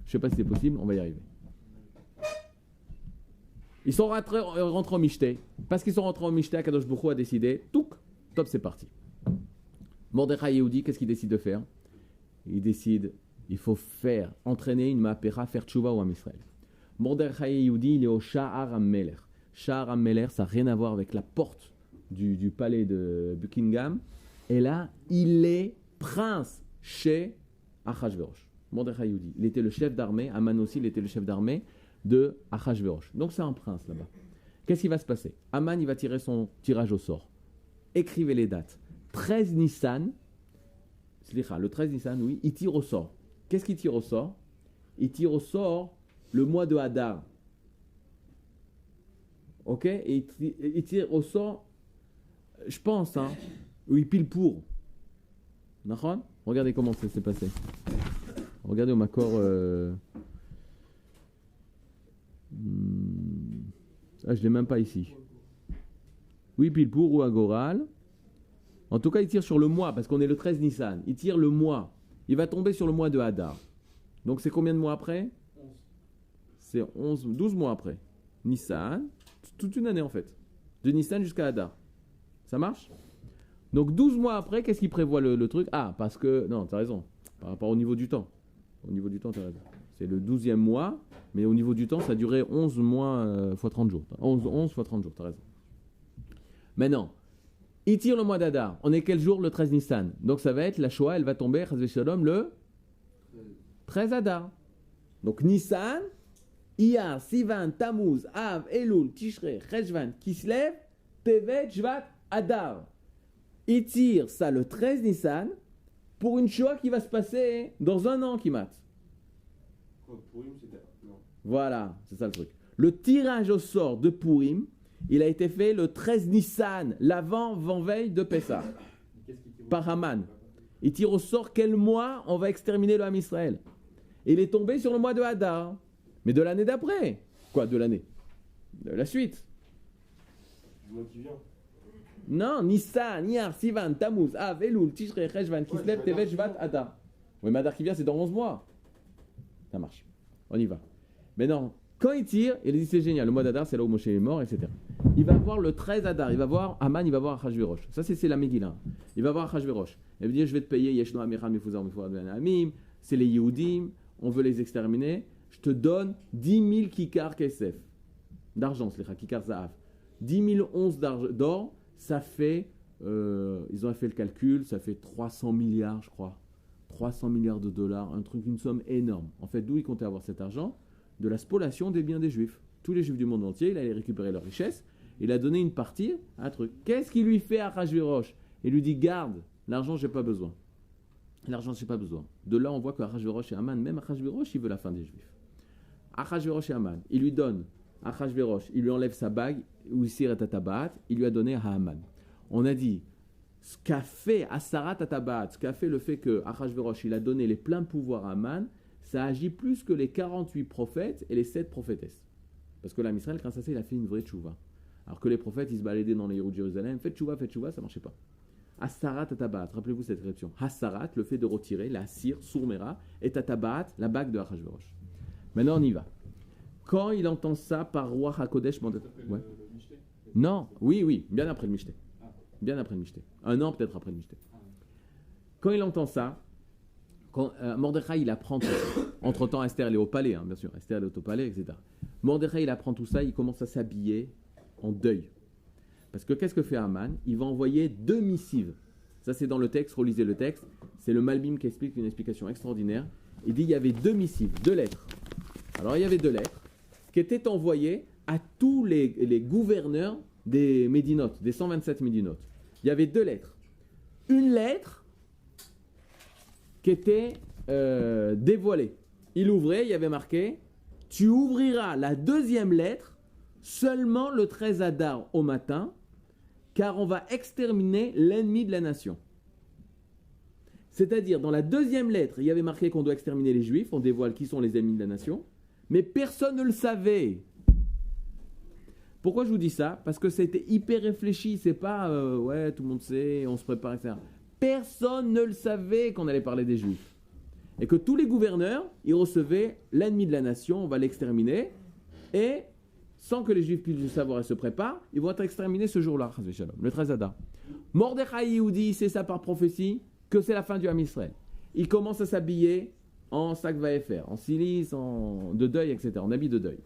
S1: Je ne sais pas si c'est possible, on va y arriver. Ils sont rentrés en Mishté. Parce qu'ils sont rentrés en Mishté, Akadosh Baruch Hu a décidé, touk, top, c'est parti. Mordechai Yehudi, qu'est-ce qu'il décide de faire? Il décide, il faut entraîner une ma'apera, faire tchouva au Am Israël. Mordechai Yehudi, il est au Sha'ar HaMelech. Sha'ar HaMelech, ça n'a rien à voir avec la porte du palais de Buckingham. Et là, il est prince chez Achashverosh. Mordechai Yehudi. Il était le chef d'armée, Aman aussi, il était le chef d'armée de Achashverosh. Donc c'est un prince là-bas. Qu'est-ce qui va se passer? Aman, il va tirer son tirage au sort. Écrivez les dates. 13 Nissan, le 13 Nissan, oui, il tire au sort. Qu'est-ce qu'il tire au sort? Il tire au sort le mois de Hadar. Ok? Et il tire au sort, je pense, où il pile pour. D'accord? Regardez comment ça s'est passé. Regardez au Makor. Je ne l'ai même pas ici. Oui, pile pour ou Agoral. En tout cas, il tire sur le mois, parce qu'on est le 13 Nissan. Il tire le mois. Il va tomber sur le mois de Hadar. Donc, c'est combien de mois après?
S3: 11.
S1: C'est 12 mois après. Nissan, toute une année en fait. De Nissan jusqu'à Hadar. Ça marche? Donc, 12 mois après, qu'est-ce qu'il prévoit le truc? Ah, parce que... Non, tu as raison. Par rapport au niveau du temps. Au niveau du temps, tu as raison. C'est le 12e mois, mais au niveau du temps, ça a duré 11 mois fois 30 jours. 11 fois 30 jours, tu as raison. Maintenant, il tire le mois d'Adar. On est quel jour? Le 13 Nissan. Donc ça va être, la Shoah, elle va tomber, Chas v'Shalom, le 13 Adar. Donc Nissan, Iyar, Sivan, Tammuz, Av, Elul, Tishrei, Cheshvan, Kislev, Tevet, Shvat, Adar. Il tire ça le 13 Nissan pour une Shoah qui va se passer dans un an qui mate.
S2: Purim, c'était. Non.
S1: Voilà, c'est ça le truc. Le tirage au sort de Purim, il a été fait le 13 Nissan, l'avant-veille de Pessah, par Haman. Il tire au sort quel mois on va exterminer le Ham Israël. Et il est tombé sur le mois de Hadar, mais de l'année d'après. Quoi, de l'année? De la suite.
S2: Du mois qui vient.
S1: Non, Nissan, Iyar, Sivan, Tammuz, Av, Elul, Tishrei, Cheshvan, Kislev, Tevet, Shvat, Hadar. Oui, mais Hadar qui vient, c'est dans 11 mois. Ça marche. On y va. Mais non, quand il tire, il dit c'est génial, le mois d'Adar, c'est là où Moshe est mort, etc. Il va voir le 13 Adar, il va voir Haman, il va voir Achashverosh. Ça, c'est la Megillah. Il va voir Achashverosh. Il va dire, je vais te payer, Yeshno Amiram, Mifuzar, Mifuzar, Amim, c'est les Yehudim, on veut les exterminer. Je te donne 10 000 kikar kesef. D'argent, c'est les kikar zahav. 10 000 onces d'or, ça fait, ils ont fait le calcul, ça fait 300 milliards, je crois. 300 milliards de dollars, un truc, une somme énorme. En fait, d'où il comptait avoir cet argent? De la spoliation des biens des Juifs. Tous les Juifs du monde entier, il allait récupérer leurs richesses. Il a donné une partie à un truc. Qu'est-ce qu'il lui fait à Achashverosh? Il lui dit, garde, l'argent, j'ai pas besoin. L'argent, j'ai pas besoin. De là, on voit que Achashverosh et Haman, même Achashverosh, il veut la fin des Juifs. Achashverosh et Haman, il lui donne, Achashverosh, il lui enlève sa bague, ou Sir et Tatabat, il lui a donné à Haman. On a dit, ce qu'a fait Asarat Tatabat, ce qu'a fait le fait que Achashverosh, il a donné les pleins pouvoirs à Haman, ça agit plus que les 48 prophètes et les 7 prophétesses. Parce que l'Am Israël, grâce à ça, il a fait une vraie tchouva. Alors que les prophètes, ils se baladaient dans les rues de Jérusalem, faites tchouva, ça ne marchait pas. Asarat Tatabat, rappelez-vous cette expression. Asarat, le fait de retirer, la cire, sourmera, et Tatabat, la bague de Achashverosh. Maintenant, on y va. Quand il entend ça par Roi HaKodesh, ouais. Non, oui, bien après le Mishté. Bien après le Mishté. Un an peut-être après le Mishté. Quand il entend ça, quand Mordechai il apprend tout ça. Entre-temps, Esther elle est au palais, hein, bien sûr. Esther elle est au palais, etc. Mordechai il apprend tout ça, il commence à s'habiller en deuil. Parce que qu'est-ce que fait Haman? Il va envoyer 2 missives. Ça c'est dans le texte, relisez le texte. C'est le Malbim qui explique une explication extraordinaire. Il dit il y avait 2 missives, 2 lettres. Alors il y avait 2 lettres qui étaient envoyées à tous les gouverneurs des Médinotes, des 127 Médinotes. Il y avait 2 lettres. Une lettre qui était dévoilée. Il ouvrait, il y avait marqué « Tu ouvriras la 2e lettre seulement le 13 Adar au matin, car on va exterminer l'ennemi de la nation. » C'est-à-dire, dans la 2e lettre, il y avait marqué qu'on doit exterminer les Juifs, on dévoile qui sont les ennemis de la nation, mais personne ne le savait. Pourquoi je vous dis ça? Parce que c'était hyper réfléchi, c'est pas ouais, tout le monde sait, on se prépare, etc. Personne ne le savait qu'on allait parler des Juifs. Et que tous les gouverneurs, ils recevaient l'ennemi de la nation, on va l'exterminer, et sans que les Juifs puissent le savoir et se préparent, ils vont être exterminés ce jour-là, le 13 Adar. Mordechai Yehoudi, c'est ça par prophétie, que c'est la fin du Ham Israël. Il commence à s'habiller en sac va-et-faire, en silice, de deuil, etc., en habit de deuil.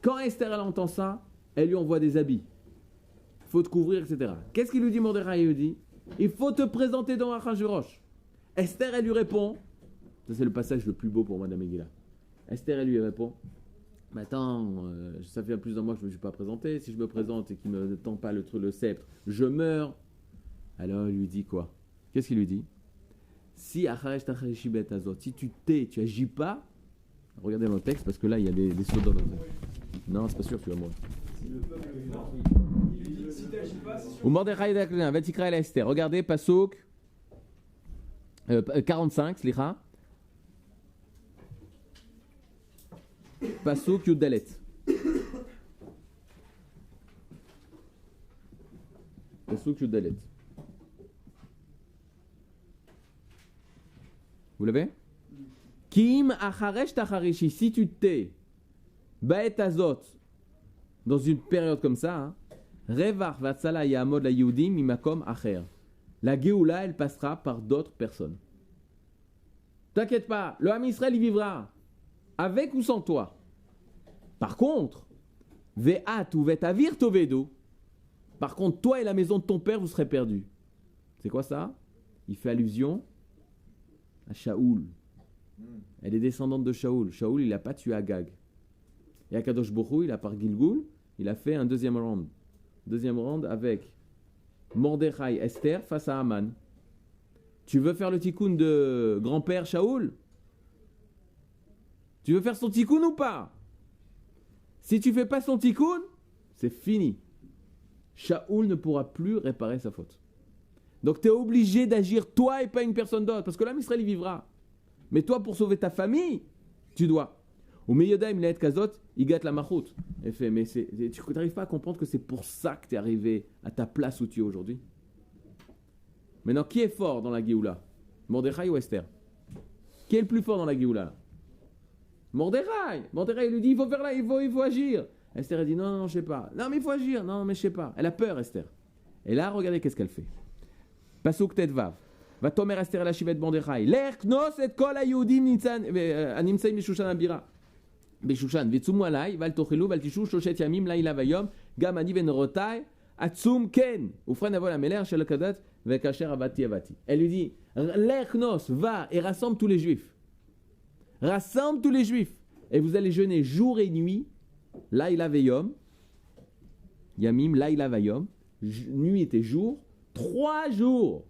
S1: Quand Esther elle entend ça, elle lui envoie des habits. Il faut te couvrir, etc. Qu'est-ce qu'il lui dit Mordechai Yehoudi? Il faut te présenter dans Achashverosh. Esther, elle lui répond, ça c'est le passage le plus beau pour Madame Megillah. Esther, elle lui répond, mais attends, ça fait plus d'un mois que je ne me suis pas présenté. Si je me présente et qu'il ne me tend pas le sceptre, je meurs. Alors il lui dit quoi? Qu'est-ce qu'il lui dit? Si tu t'es, tu agis pas, regardez dans le texte parce que là il y a des sauts dans le texte. Non, c'est pas sûr, tu vas mourir.
S3: Il lui dit si t'agis pas, c'est sûr.
S1: Ou Mordechai Daklin, Vatikra el Esther. Regardez, Pasuk 45, Slicha. Pasuk Yudalet. Pasuk Yudalet. Vous l'avez? Kim acharesh tacharishi. Si tu t'es baet azot dans une période comme ça, hein, Revar vatsala yamod la Yehudim mimakom acher. La Géoula, elle passera par d'autres personnes. T'inquiète pas, le Ham Israël, il vivra. avec ou sans toi. Par contre, ve'at ou ve'tavir tovedo. Par contre, toi et la maison de ton père, vous serez perdus. C'est quoi ça? Il fait allusion à Shaoul. Elle est descendante de Shaoul. Shaoul, il n'a pas tué Agag. Et Akadosh Borou, il a par Gilgul, il a fait un deuxième round. Deuxième round avec Mordechai, Esther face à Haman. Tu veux faire le tikkun de grand-père Shaoul? Tu veux faire son tikkun ou pas? Si tu fais pas son tikkun, c'est fini. Shaoul ne pourra plus réparer sa faute. Donc tu es obligé d'agir toi et pas une personne d'autre. Parce que l'âme Israël, il vivra. Mais toi, pour sauver ta famille, tu dois. Au Meyodaim, il kazot, il gâte la machout. Elle fait, mais tu n'arrives pas à comprendre que c'est pour ça que tu es arrivé à ta place où tu es aujourd'hui. Maintenant, qui est fort dans la Géoula? Mordechai ou Esther? Qui est le plus fort dans la Géoula? Mordechai. Mordechai lui dit, il faut faire là, il faut agir. Esther, elle dit, non, je sais pas. Non, mais il faut agir. Non, mais je sais pas. Elle a peur, Esther. Et là, regardez qu'est-ce qu'elle fait. Pasuk Tetvav. Va tomer Esther la shivet Mordechai. L'erknos et kol hayudim nimtzaim b'shushan abira. B'shushan. Vitzumu alai, val tochelu, val tishu, shoshet yamim, laila vayom, gam ani venorotai, atzum ken. Ufren avol ameler, shel kadat, vekacher avati avati. Elle lui dit, l'erknos, va et rassemble tous les juifs. Rassemble tous les juifs. Et vous allez jeûner jour et nuit, laila vayom, yamim, laila vayom, nuit et jour, 3 jours.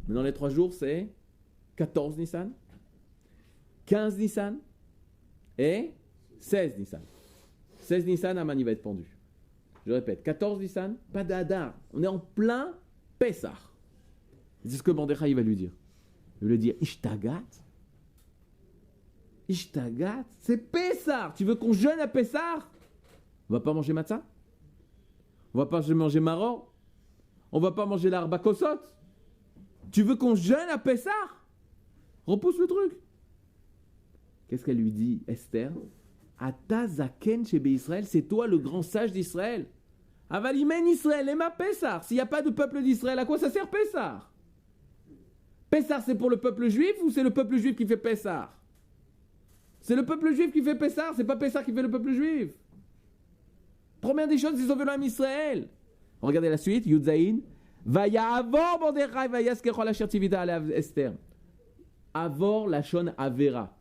S1: Maintenant, les 3 jours, c'est 14 Nissan, 15 Nissan et 16 Nissan. 16 Nissan, Aman, il va être pendu. Je répète, 14 Nissan, pas d'Adar. On est en plein Pessah. C'est ce que Mordechai va lui dire. Il va lui dire, Ishtagat, c'est Pessah. Tu veux qu'on jeûne à Pessah? On va pas manger matzah? On va pas manger maror? On va pas manger l'arba kosot? Tu veux qu'on jeûne à Pessah? Repousse le truc. Qu'est-ce qu'elle lui dit, Esther? Ata zaken chez Israël, c'est toi le grand sage d'Israël. Avalimen Israël, et ma Pessah. S'il n'y a pas de peuple d'Israël, à quoi ça sert Pessah? Pessah, c'est pour le peuple juif ou c'est le peuple juif qui fait Pessah? C'est le peuple juif qui fait Pessah, c'est pas Pessah qui fait le peuple juif. Première des choses, ils ont venu à Israël. Regardez la suite, Yudzaïn. Vayavor Mordechai vayaskerol asher tivita ale Esther. Avor la shon avera.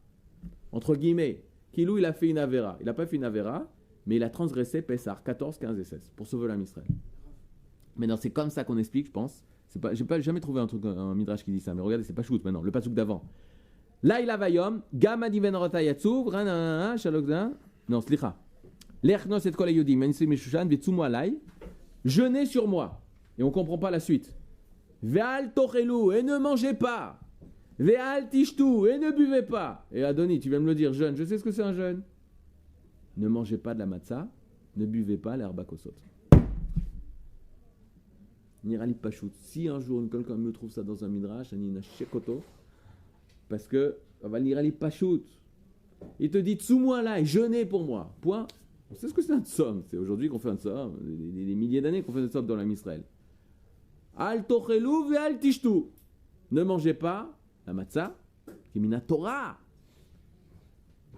S1: Entre guillemets, Kilou il a fait une avera. Il n'a pas fait une avera, mais il a transgressé Pessah 14, 15 et 16 pour sauver l'âme Israël. Maintenant, c'est comme ça qu'on explique, je pense. J'ai pas jamais trouvé un midrash qui dit ça, mais regardez, c'est pas shoot maintenant, le pasuk d'avant. Là il a vayom, gama diven rotayatsuv, ran shalokda. Non, slicha. L'echnos et kol ayudim, manisim meshushan, vitsumu alai. Jeûnez sur moi. Et on ne comprend pas la suite. Ve'al tochelu, et ne mangez pas. Ve'al tishtu, et ne buvez pas. Et Adoni, tu viens me le dire, jeûne. Je sais ce que c'est un jeûne. Ne mangez pas de la matzah, ne buvez pas l'herba kosot. Nirali pachout. Si un jour quelqu'un me trouve ça dans un midrash, anina shekoto, parce que nirali pachout. Il te dit tsumou là, jeûnez pour moi. Point. On sait ce que c'est un tsom. C'est aujourd'hui qu'on fait un tsom. Des milliers d'années qu'on fait un tsom dans l'âme Israël. Al tochelu ve al tishtu. Ne mangez pas la matzah, qui est mina Torah.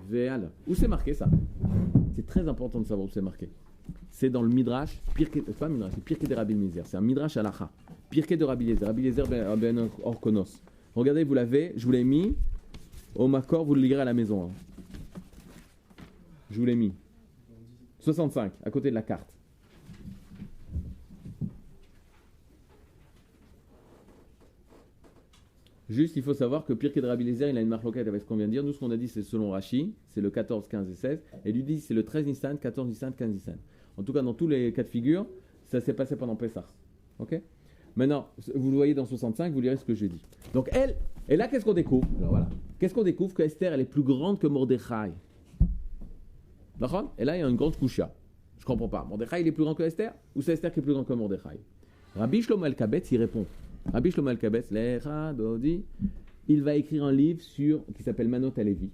S1: Ve'al. Où c'est marqué ça? C'est très important de savoir où c'est marqué. C'est dans le Midrash, c'est pas Midrash, c'est Pirkei de Rabbi Eliezer. C'est un Midrash halacha. Pirkei de Rabbi Eliezer. Rabbi Eliezer ben Orkonos. Regardez, vous l'avez, je vous l'ai mis au Makor, vous le lirez à la maison. Hein. Je vous l'ai mis. 65, à côté de la carte. Juste, il faut savoir que Pirkei de Rabbi Eliezer, il a une marloquette avec ce qu'on vient de dire. Nous, ce qu'on a dit, c'est selon Rashi, c'est le 14, 15 et 16. Et lui dit, c'est le 13 Nissan, 14 Nissan, 15 Nissan. En tout cas, dans tous les cas de figure, ça s'est passé pendant Pessah. Ok? Maintenant, vous le voyez dans 65, vous lirez ce que j'ai dit. Donc, elle, et là, qu'est-ce qu'on découvre? Alors voilà. Qu'est-ce qu'on découvre? Que Esther, elle est plus grande que Mordechai. D'accord? Et là, il y a une grande coucha. Je comprends pas. Mordechai, il est plus grand que Esther? Ou c'est Esther qui est plus grand que Mordechai? Rabbi Shlomo El-Kabetz, il répond. Rabbi Shlomo El-Kabetz, il va écrire un livre qui s'appelle Manot Alevi,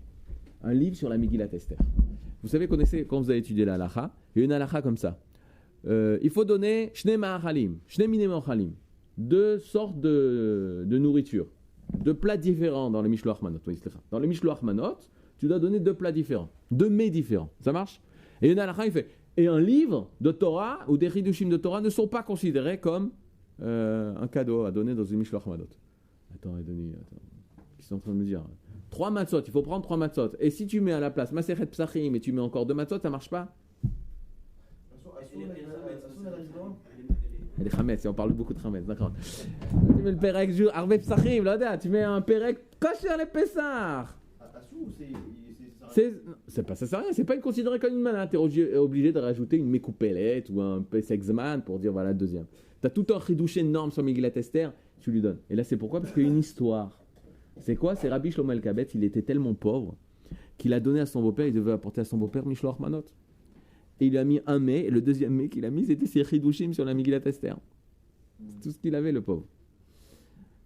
S1: un livre sur la Megillat Esther. Vous savez, quand vous avez étudié la halacha, il y a une halacha comme ça. Il faut donner shne ma'achalim, shne mine ma'achalim, 2 sortes de nourriture, 2 plats différents dans le Mishloach Manot. Dans le Mishloach Manot, tu dois donner 2 plats différents, 2 mets différents. Ça marche? Et une halakha, il fait. Et un livre de Torah ou des Hidushim de Torah ne sont pas considérés comme un cadeau à donner dans une Mishloach Manot. Attends, Denis, qu'est-ce qu'ils sont en train de me dire? 3 matzot, il faut prendre 3 matzot. Et si tu mets à la place Masechet Psachim et tu mets encore 2 matzot, ça marche pas? Elle est Hametz, on parle beaucoup de Hametz, d'accord. Tu mets le Perek, Arve Psachim, là, tu mets un Perek kosher les Pessar. C'est pas ça, c'est rien, c'est pas considéré comme une mana. T'es obligé de rajouter une Mekupelette ou un Pesexman pour dire voilà le deuxième. T'as tout un chidouche énorme sur Megillat Esther, tu lui donnes. Et là, c'est pourquoi? Parce qu'il y a une histoire. C'est quoi? C'est Rabbi Shlomo Elkabetz, il était tellement pauvre qu'il a donné à son beau-père, il devait apporter à son beau-père Mishloach Manot. Et il lui a mis un mets, et le deuxième mets qu'il a mis, c'était ses chidushim sur la Megillat Esther. C'est tout ce qu'il avait, le pauvre.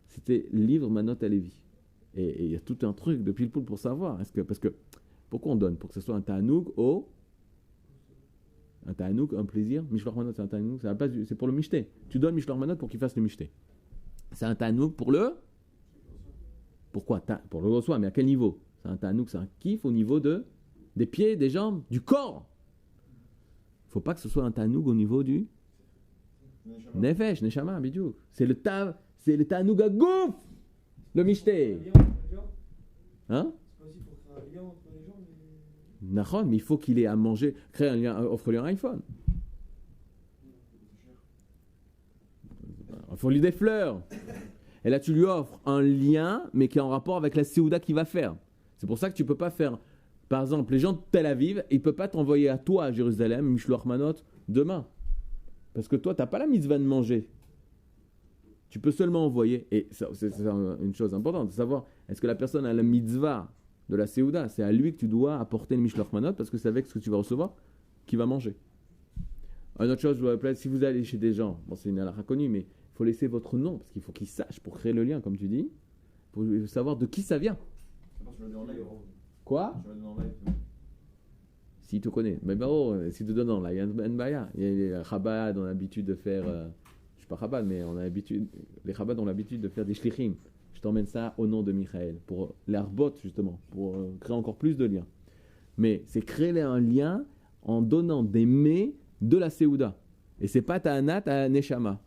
S1: C'était livre Manot à Lévi. Et il y a tout un truc de pile-poule pour savoir. Parce que, pourquoi on donne? Pour que ce soit un ta'anoug un ta'anoug, un plaisir. Mishloach Manot, c'est un ta'anoug, c'est pour le mishté. Tu donnes Mishloach Manot pour qu'il fasse le mishté. C'est un ta'anoug pour le... Pourquoi? Pour le reçoit, mais à quel niveau? C'est un ta'anoug, c'est un kiff au niveau des pieds, des jambes, du corps. Il ne faut pas que ce soit un ta'anoug au niveau du... Nefesh, Neshama, bidiouk. C'est le ta'anoug à gouf, le mishté. Hein?
S3: C'est pas aussi pour créer un lien entre les gens, mais...
S1: Nachon, mais il faut qu'il ait à manger. Crée un lien, offre-lui un iPhone. Il faut lui des fleurs. Et là, tu lui offres un lien, mais qui est en rapport avec la Séouda qu'il va faire. C'est pour ça que tu ne peux pas faire, par exemple, les gens de Tel Aviv, ils ne peuvent pas t'envoyer à toi, à Jérusalem, Mishloach Manot, demain. Parce que toi, tu n'as pas la mitzvah de manger. Tu peux seulement envoyer, et ça, c'est une chose importante, de savoir, est-ce que la personne a la mitzvah de la Séouda? C'est à lui que tu dois apporter le Mishloach Manot, parce que c'est avec ce que tu vas recevoir qu'il va manger. Une autre chose, je vous rappelle, si vous allez chez des gens, bon, c'est une halakha connue, mais il faut laisser votre nom, parce qu'il faut qu'ils sachent, pour créer le lien, comme tu dis, pour savoir de qui ça vient. Quoi? S'il te connaît. Mais s'il te donne en live, il y a une baya. Il y a les Chabad, on a l'habitude de faire... je ne suis pas Chabad, mais les Chabad ont l'habitude de faire des shlichim. Je t'emmène ça au nom de Michael, pour l'arbot, justement, pour créer encore plus de liens. Mais c'est créer un lien en donnant des mets de la Séouda. Et c'est pas ta Anat, ta Neshama.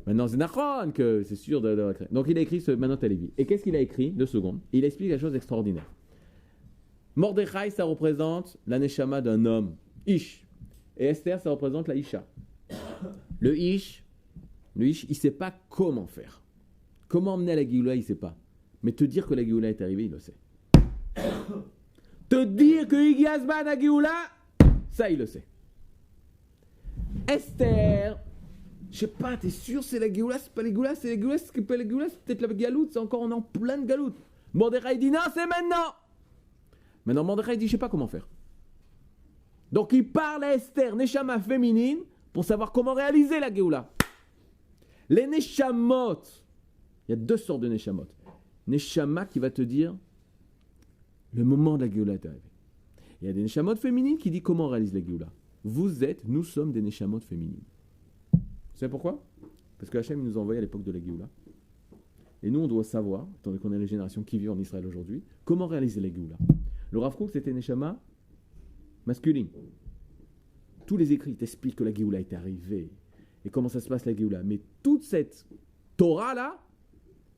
S1: Maintenant, c'est Nachon que c'est sûr de créer. Donc, il a écrit ce Manot à Lévi. Et qu'est-ce qu'il a écrit? 2 secondes. Il explique quelque chose d'extraordinaire. Mordechai, ça représente la Neshama d'un homme, Ish. Et Esther, ça représente la Isha. Le Ish, il ne sait pas comment faire. Comment emmener à la Géoula, il ne sait pas. Mais te dire que la Géoula est arrivée, il le sait. Te dire que Igiasban à Géoula, ça, il le sait. Esther, je sais pas, t'es sûr c'est la Géoula, c'est pas la Géoula, c'est la Géoula, c'est pas la Géoula, c'est peut-être la galoute, c'est encore on est en pleine galoute. Mordechai dit non, c'est maintenant. Maintenant, Mordechai dit, je ne sais pas comment faire. Donc, il parle à Esther, Neshama féminine, pour savoir comment réaliser la Géoula. Les Neshamot, il y a 2 sortes de Neshamot. Neshama qui va te dire, le moment de la Géoula est arrivé. Il y a des Neshamot féminines qui disent comment on réalise la Géoula. Nous sommes des Neshamot féminines. Vous savez pourquoi? Parce que Hachem nous a envoyé à l'époque de la Géoula. Et nous, on doit savoir, étant donné qu'on est les générations qui vivent en Israël aujourd'hui, comment réaliser la Géoula. Le Rav Kook, c'était Neshama masculine. Tous les écrits t'expliquent que la Géoula est arrivée et comment ça se passe la Géoula. Mais toute cette Torah-là,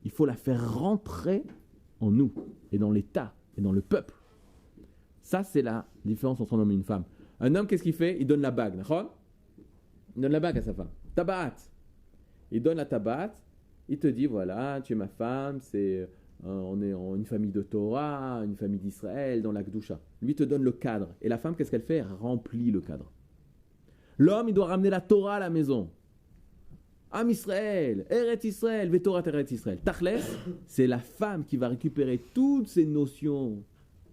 S1: il faut la faire rentrer en nous et dans l'État et dans le peuple. Ça, c'est la différence entre un homme et une femme. Un homme, qu'est-ce qu'il fait? Il donne la bague. Il donne la bague à sa femme. Tabaat. Il donne la tabaat. Il te dit, voilà, tu es ma femme, on est en une famille de Torah, une famille d'Israël, dans la Gdusha. Lui, il te donne le cadre. Et la femme, qu'est-ce qu'elle fait? Elle remplit le cadre. L'homme, il doit ramener la Torah à la maison. Am Israël, Eret Israël, Vetorat Eret Israël. Tachles, c'est la femme qui va récupérer toutes ces notions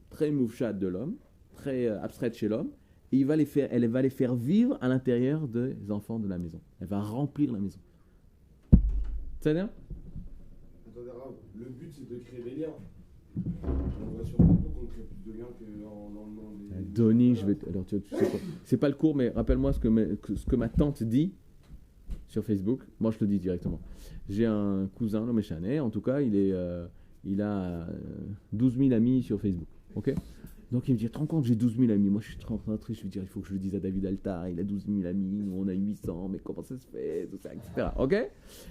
S1: très moufchades de l'homme, très abstraites chez l'homme, et elle va les faire vivre à l'intérieur des enfants de la maison. Elle va remplir la maison. C'est bien?
S2: Le but, c'est de créer des liens. On voit sur Facebook qu'on crée plus de liens dans le monde.
S1: Donny, alors tu sais quoi? C'est pas le cours, mais rappelle-moi ce que ma tante dit sur Facebook. Moi, je te le dis directement. J'ai un cousin, l'homme échané, en tout cas, il a 12 000 amis sur Facebook. Ok? Donc il me dit, tu te rends compte, j'ai 12 000 amis. Moi, je suis très triste. Je lui dis, il faut que je le dise à David Altar. Il a 12 000 amis. Nous, on a 800. Mais comment ça se fait, tout ça, etc. Ok.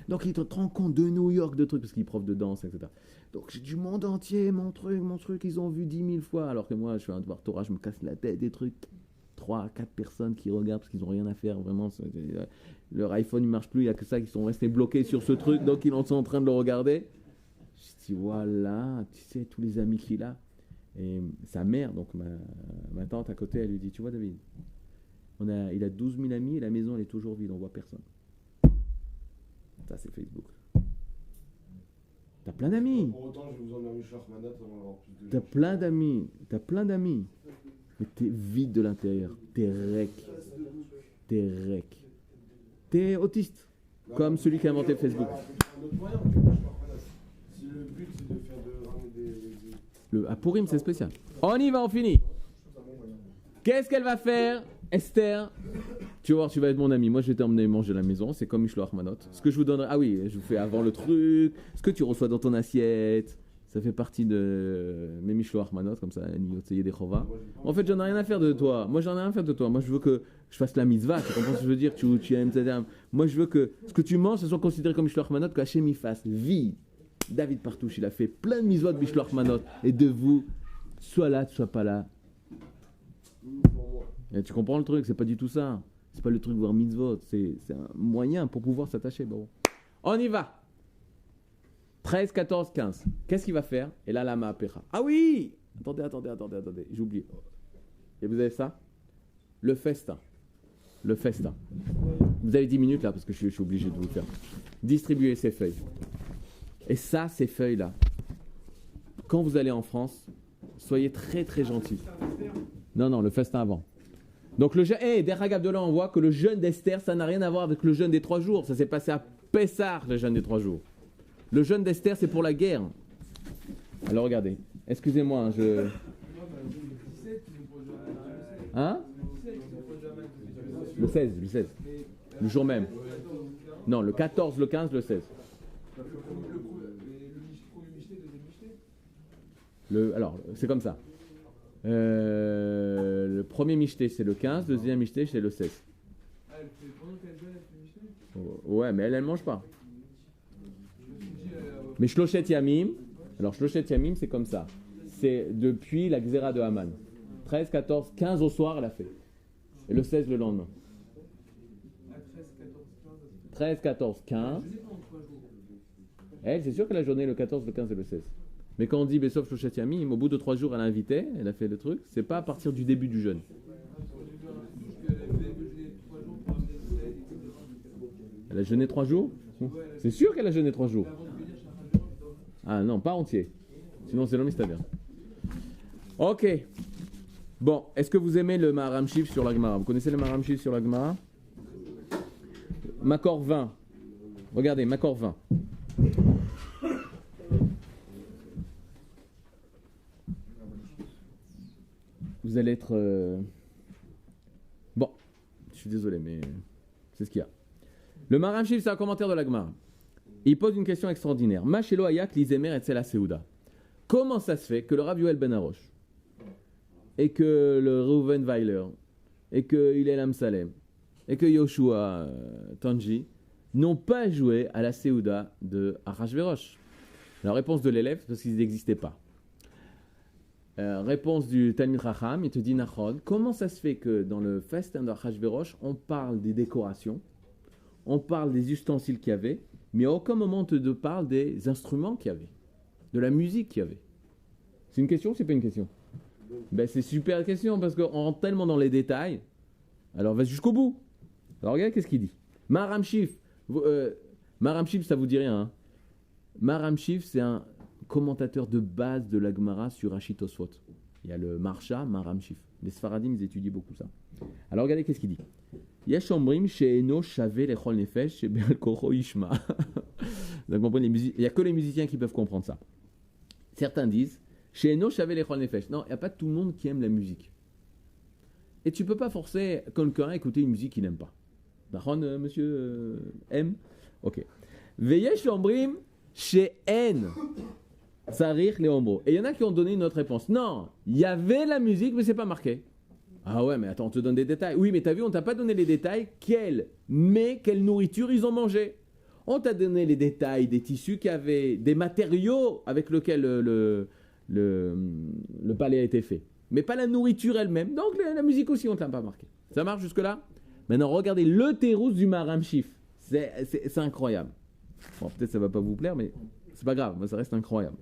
S1: Donc il te rend compte de New York, de trucs, parce qu'il est prof de danse, etc. Donc j'ai du monde entier, mon truc, ils ont vu 10 000 fois. Alors que moi, je suis un devoir Torah, je me casse la tête, des trucs. 3 à 4 personnes qui regardent parce qu'ils n'ont rien à faire. Vraiment, leur iPhone, il ne marche plus. Il n'y a que ça qui sont restés bloqués sur ce truc. Donc ils sont en train de le regarder. Je dis, voilà, tu sais, tous les amis qu'il a. Et sa mère, donc ma tante à côté, elle lui dit, tu vois David, il a 12 000 amis et la maison elle est toujours vide, on voit personne. Ça c'est Facebook. T'as plein d'amis.
S2: Pour autant, je vais vous emmener chez Ahmanat, on va avoir plus de.
S1: T'as plein d'amis. Mais t'es vide de l'intérieur. T'es rec. T'es autiste. Comme celui qui a inventé Facebook.
S2: Un autre moyen, tu vois, chez Ahmanat. Si le but c'est de faire de ramener
S1: À Purim, c'est spécial. On y va, on finit. Qu'est-ce qu'elle va faire, Esther? Tu vas voir, tu vas être mon ami. Moi, je vais t'emmener manger à la maison. C'est comme Mishloach Manot. Ce que je vous donnerai. Ah oui, je vous fais avant le truc. Ce que tu reçois dans ton assiette. Ça fait partie de mes Mishloach Manot, comme ça, Niyotseye Dechova. En fait, j'en ai rien à faire de toi. Moi, je veux que je fasse la mitzvah. Tu comprends ce que je veux dire? Tu aimes, etc. Moi, je veux que ce que tu manges, ça soit considéré comme Mishloach Manot, que Hachem y fasse. Vie. David Partouche, il a fait plein de mitzvot de Mishloach Manot. Et de vous, soit là, soit pas là. Et tu comprends le truc? C'est pas du tout ça. C'est pas le truc de voir mitzvot. C'est un moyen pour pouvoir s'attacher. Bon. On y va. 13, 14, 15. Qu'est-ce qu'il va faire? Et là, la ma'apecha. Ah oui! Attendez. J'ai oublié. Et vous avez ça? Le festin. Vous avez 10 minutes là, parce que je suis obligé de vous le faire. Distribuer ces feuilles. Et ça, ces feuilles-là, quand vous allez en France, soyez très très gentils. Non, le festin avant. Donc le jeûne, de là on voit que le jeûne d'Esther, ça n'a rien à voir avec le jeûne des 3 jours. Ça s'est passé à Pessah, le jeûne des 3 jours. Le jeûne d'Esther, c'est pour la guerre. Alors regardez, excusez-moi, Hein? Le 16. Le jour même. Non, le 14, le 15, le 16. Alors, c'est comme ça. Le premier michté, c'est le 15. Le deuxième michté, c'est le 16. Ouais, mais elle mange pas. Mais Shloshet Yamim, alors Shloshet Yamim, c'est comme ça. C'est depuis la Xéra de Haman. 13, 14, 15 au soir, elle a fait. Et le 16 le lendemain. 13, 14, 15. Elle, c'est sûr qu'elle a journée le 14, le 15 et le 16. Mais quand on dit Bessof Shloshet Yamim, au bout de 3 jours, elle a invité, elle a fait le truc. C'est pas à partir du début du jeûne. Elle a jeûné 3 jours? C'est sûr qu'elle a jeûné 3 jours. Ah non, pas entier. Sinon, c'est l'homme, c'est bien. Ok. Bon, est-ce que vous aimez le Maharam Shif sur la Gemara? Vous connaissez le Maharam Shif sur la Gemara? Makor 20. Regardez, Makor 20. Vous allez être... Bon, je suis désolé, mais c'est ce qu'il y a. Le Maharam Shif, c'est un commentaire de la Gemara. Il pose une question extraordinaire. Machelo Ayak Lizemer et Tsela Seuda. Comment ça se fait que le Rav Yoel Ben Arosh et que le Reuven Weiler et que Hillel Amsalem et que Yoshua Tanji n'ont pas joué à la Seuda de Achashverosh? La réponse de l'élève, parce qu'ils n'existaient pas. Réponse du Talmid Chacham, il te dit Nachon, comment ça se fait que dans le festin d'Achashverosh, on parle des décorations, on parle des ustensiles qu'il y avait, mais à aucun moment on te parle des instruments qu'il y avait, de la musique qu'il y avait. C'est une question ou c'est pas une question? Ben c'est super question parce qu'on rentre tellement dans les détails. Alors va jusqu'au bout. Alors regarde qu'est-ce qu'il dit. Maharam Shif, ça vous dit rien. Hein? Maharam Shif, c'est un commentateur de base de la Gemara sur Rashi Tosfot. Il y a le Marsha, Maharam Shif. Les Sfaradim, ils étudient beaucoup ça. Alors regardez qu'est-ce qu'il dit. Yesh omrim she'eno shave lechol nefesh shebe'al kocho yishma. Vous comprenez, il n'y a que les musiciens qui peuvent comprendre ça. Certains disent she'eno shave lechol nefesh. Non, il n'y a pas tout le monde qui aime la musique. Et tu ne peux pas forcer quelqu'un à écouter une musique qu'il n'aime pas. D'accord, monsieur aime? Ok. Veyesh omrim she'en Tsarich leomro. Et il y en a qui ont donné une autre réponse. Non, il y avait la musique, mais c'est pas marqué. Ah ouais, mais attends, on te donne des détails. Oui, mais t'as vu, on t'a pas donné les détails. Quelle nourriture ils ont mangé. On t'a donné les détails des tissus qu'il y avait, des matériaux avec lesquels le palais a été fait. Mais pas la nourriture elle-même. Donc la musique aussi, on ne t'a pas marqué. Ça marche jusque-là? Maintenant, regardez le Térous du Maharam Shif. C'est incroyable. Bon, peut-être ça ne va pas vous plaire, mais c'est pas grave, ça reste incroyable.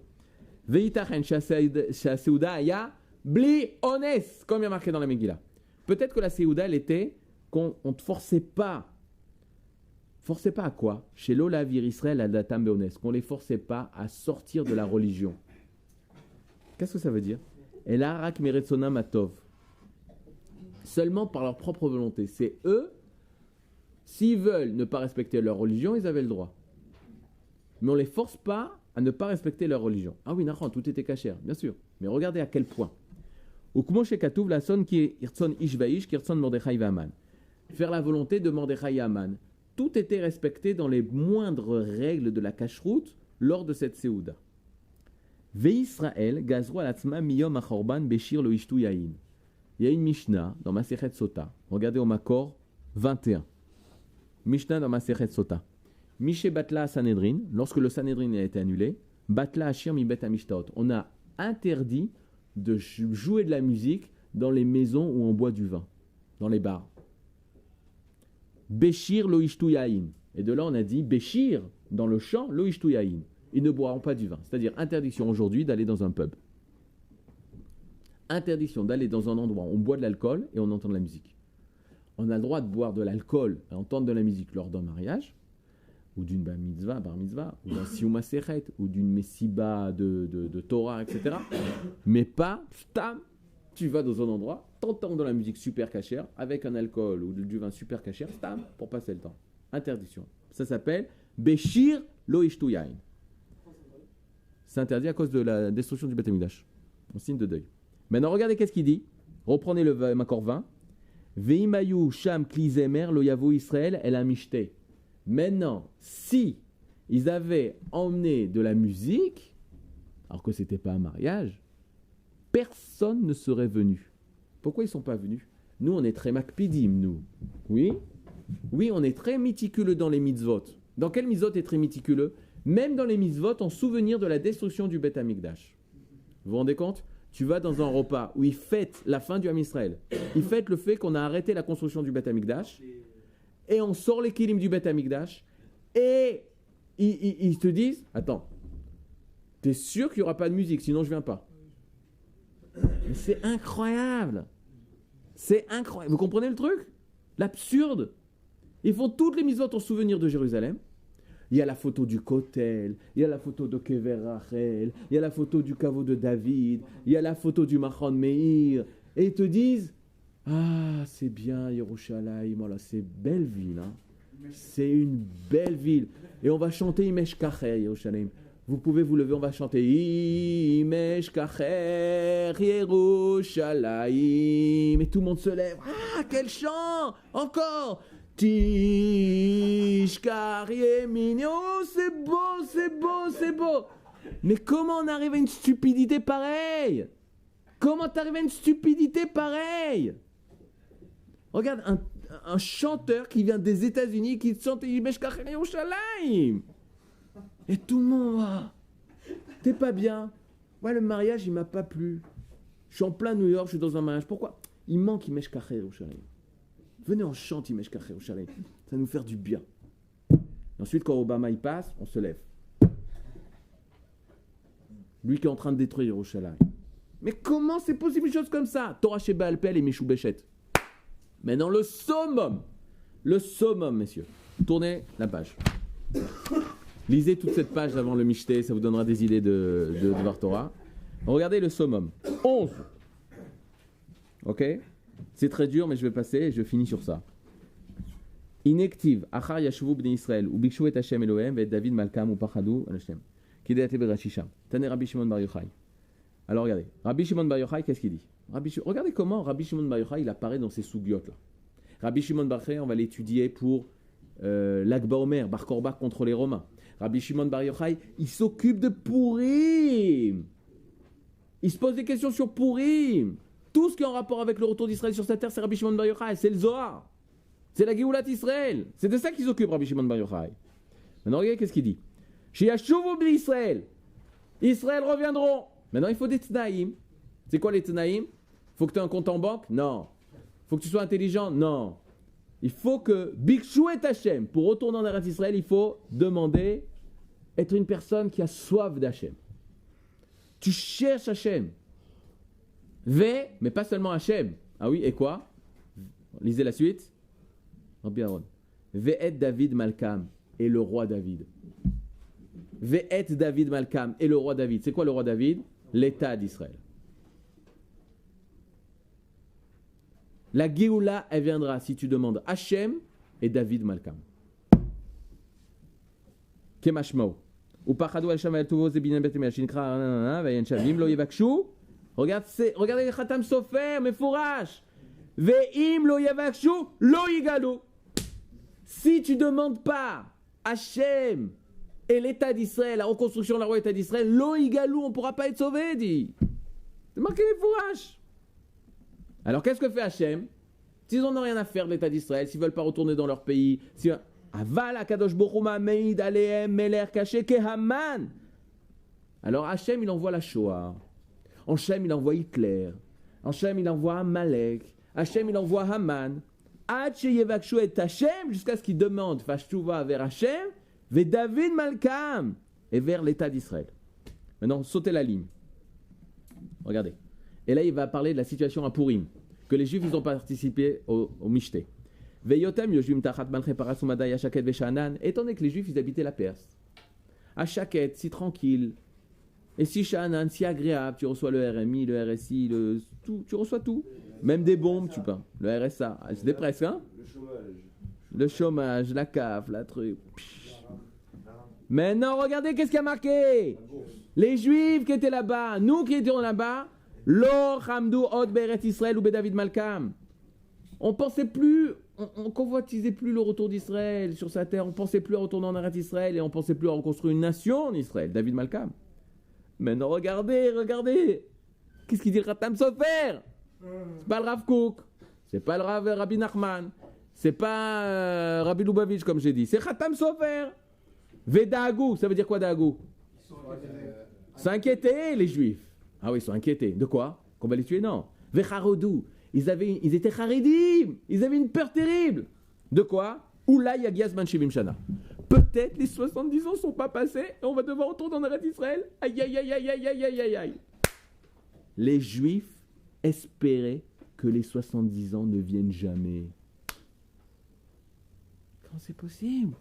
S1: Veitachen Seouda Aya Bli Ones, comme il y a marqué dans la Megillah. Peut-être que la Seouda, elle était qu'on ne te forçait pas. Forçait pas à quoi? Chez Lola Vir Israël à Datam Beones, qu'on ne les forçait pas à sortir de la religion. Qu'est-ce que ça veut dire? El Harak Meretsona Matov. Seulement par leur propre volonté. C'est eux, s'ils veulent ne pas respecter leur religion, ils avaient le droit. Mais on ne les force pas à ne pas respecter leur religion. Ah oui, Nachon, tout était cachère, bien sûr. Mais regardez à quel point. Ukmo Shekatouv la son qui irtson Ishvaish, qui irtson Mordechai Vaman. Faire la volonté de Mordechai et Haman. Tout était respecté dans les moindres règles de la cacheroute lors de cette Séouda. Ve'Israël gazro alatzma miyom achorban beshir lo ishtu yain. Il y a une Mishnah dans Masechet Sota. Regardez au Makor 21. Mishnah dans Masechet Sota. Mishe Batla Sanhedrin, lorsque le Sanhedrin a été annulé, Batla Ashir mi bet amishtaot. On a interdit de jouer de la musique dans les maisons où on boit du vin, dans les bars. Béchir lo ishtu yain. Et de là, on a dit Béchir, dans le champ, lo ishtu yain. Ils ne boiront pas du vin. C'est-à-dire interdiction aujourd'hui d'aller dans un pub. Interdiction d'aller dans un endroit où on boit de l'alcool et on entend de la musique. On a le droit de boire de l'alcool et entendre de la musique lors d'un mariage, ou d'une bar mitzvah, ou d'un siyum seret, ou d'une messiba de Torah, etc. Mais pas, tu vas dans un endroit, t'entends de la musique super cachère, avec un alcool ou du vin super cachère, pour passer le temps. Interdiction. Ça s'appelle Béchir lo ishtu yain. C'est interdit à cause de la destruction du Beth Amikdash, en signe de deuil. Maintenant, regardez qu'est-ce qu'il dit. Reprenez le Makor 20. Veimayu sham klizemer lo yavo Israël el amishte. Maintenant, si ils avaient emmené de la musique, alors que c'était pas un mariage, personne ne serait venu. Pourquoi ils ne sont pas venus? Nous, on est très makpidim, nous. Oui, on est très méticuleux dans les mitzvot. Dans quel mitzvot est très méticuleux? Même dans les mitzvot, en souvenir de la destruction du Beth Amikdash. Vous vous rendez compte? Tu vas dans un repas où ils fêtent la fin du Ham Israël. Ils fêtent le fait qu'on a arrêté la construction du Beth Amikdash. Et on sort les kilim du Beth Amikdash. Et ils te disent, attends, t'es sûr qu'il n'y aura pas de musique, sinon je ne viens pas. Mais c'est incroyable. C'est incroyable. Vous comprenez le truc? L'absurde. Ils font toutes les mitzvot en souvenir de Jérusalem. Il y a la photo du Kotel, il y a la photo de Kever Rachel, il y a la photo du caveau de David, il y a la photo du Machon Meir. Et ils te disent, ah, c'est bien Yerushalayim, voilà, c'est belle ville. Hein. C'est une belle ville. Et on va chanter Imesh Kacher, Yerushalayim. Vous pouvez vous lever, on va chanter Imesh Kacher, Yerushalayim. Et tout le monde se lève. Ah, quel chant! Encore! Tishkar Yemini. Oh, c'est beau, c'est beau, c'est beau. Mais comment on arrive à une stupidité pareille? Comment t'arrives à une stupidité pareille? Regarde, un chanteur qui vient des États-Unis qui chante Imesh Kacher Yerushalayim. Et tout le monde, t'es pas bien. Ouais, le mariage, il m'a pas plu. Je suis en plein New York, je suis dans un mariage. Pourquoi? Il manque Imesh Kacher Yerushalayim. Venez, on chante Imesh Kacher Yerushalayim. Ça va nous faire du bien. Et ensuite, quand Obama y passe, on se lève. Lui qui est en train de détruire Yerushalayim. Mais comment c'est possible une chose comme ça? Torah chez Baal Pel et Meshou Béchet. Maintenant, le summum, messieurs. Tournez la page. Lisez toute cette page avant le Michté, ça vous donnera des idées de Dvar Torah. Regardez le summum. 11. Ok? C'est très dur, mais je vais passer et je finis sur ça. Inactive. Achar yashuvu bnei Israël. Ou bikshu et Hashem Elohem, et David Malkam ou Pachadou al Hashem. Kidete berachisham. Tane Rabbi Shimon Bar Yochai. Alors regardez. Rabbi Shimon Bar Yochai, qu'est-ce qu'il dit? Regardez comment Rabbi Shimon Bar Yochai, il apparaît dans ces sougiotes là. Rabbi Shimon Bar Yochai, on va l'étudier pour l'Akba Omer, Bar Korba contre les Romains. Rabbi Shimon Bar Yochai, il s'occupe de Purim. Il se pose des questions sur Purim. Tout ce qui est en rapport avec le retour d'Israël sur cette terre, c'est Rabbi Shimon Bar Yochai, c'est le Zohar. C'est la Géoulat Israël. C'est de ça qu'il s'occupe, Rabbi Shimon Bar Yochai. Maintenant, regardez qu'est-ce qu'il dit. Shiashuvu Israël. Israël reviendront. Maintenant, il faut des Tnaïm. C'est quoi les Tnaïm? Faut que tu aies un compte en banque? Non. Faut que tu sois intelligent? Non. Il faut que Bikshu et Hachem, pour retourner en Eretz Israël, il faut demander, être une personne qui a soif d'Hachem. Tu cherches Hachem. Mais pas seulement Hachem. Ah oui, et quoi? Lisez la suite. Rabbi Aaron. Ve'et David Malkam, et le roi David. Ve'et David Malkam, et le roi David. C'est quoi le roi David? L'État d'Israël. La Géoula, elle viendra si tu demandes Hachem et David Malkam. Kemashmao. Ou pachadou al shamal tuvo zebinen betem yashinkra vayen shavim lo yevakshu. Regardez Khatam Sofer, mais fourrache. Ve'im lo yevakshu lo yigalu. Si tu demandes pas Hachem et l'État d'Israël, la reconstruction de la roi État d'Israël, lo yigalu, on ne pourra pas être sauvé, dit. C'est marqué les fourraches. Alors qu'est-ce que fait Hachem? S'ils n'en ont rien à faire de l'État d'Israël, s'ils ne veulent pas retourner dans leur pays, Aval Akadosh Baruch Hu Meid Alehem Meler Caché Kehaman. Alors Hachem il envoie la Shoah, Hachem il envoie Hitler, Hachem il envoie Amalek, Hachem il envoie Haman, Ad Sheyevakshu et Hachem, jusqu'à ce qu'ils demandent Fashtuva vers Hachem, ve David Malkam, et vers l'État d'Israël. Maintenant sautez la ligne. Regardez. Et là il va parler de la situation à Purim, que les Juifs ils ont participé au Mishté. Étant donné que les Juifs ils habitaient la Perse, à Shaket, si tranquille, et si Sha'anan, si agréable, tu reçois le RMI, le RSI, tout, tu reçois tout, même des bombes, tu peux, le RSA, c'était presque, hein? Le chômage, la CAF, la truc. Maintenant, regardez qu'est-ce qu'il y a marqué. Les Juifs qui étaient là-bas, nous qui étions là-bas, Lo Hamdou Od Beret Israël ou David Malkam. On pensait plus, on convoitisait plus le retour d'Israël sur sa terre, on pensait plus à retourner en Eretz Israël et on pensait plus à reconstruire une nation en Israël, David Malkam. Maintenant regardez, qu'est-ce qu'il dit le Khatam Sofer? C'est pas le Rav Kook, c'est pas le Rabbi Nachman, c'est pas Rabbi Lubavitch comme j'ai dit, c'est Khatam Sofer. Vedagou, ça veut dire quoi Dagou? S'inquiéter les Juifs. Ah oui, ils sont inquiétés. De quoi? Qu'on va les tuer? Non. Vecharodou. Ils étaient charidim. Ils avaient une peur terrible. De quoi? Oula yagias man shivim shana. Peut-être les 70 ans ne sont pas passés et on va devoir retourner en Eretz Israël. Aïe, aïe, aïe, aïe, aïe, aïe, aïe, aïe, aïe. Les Juifs espéraient que les 70 ans ne viennent jamais. Comment c'est possible?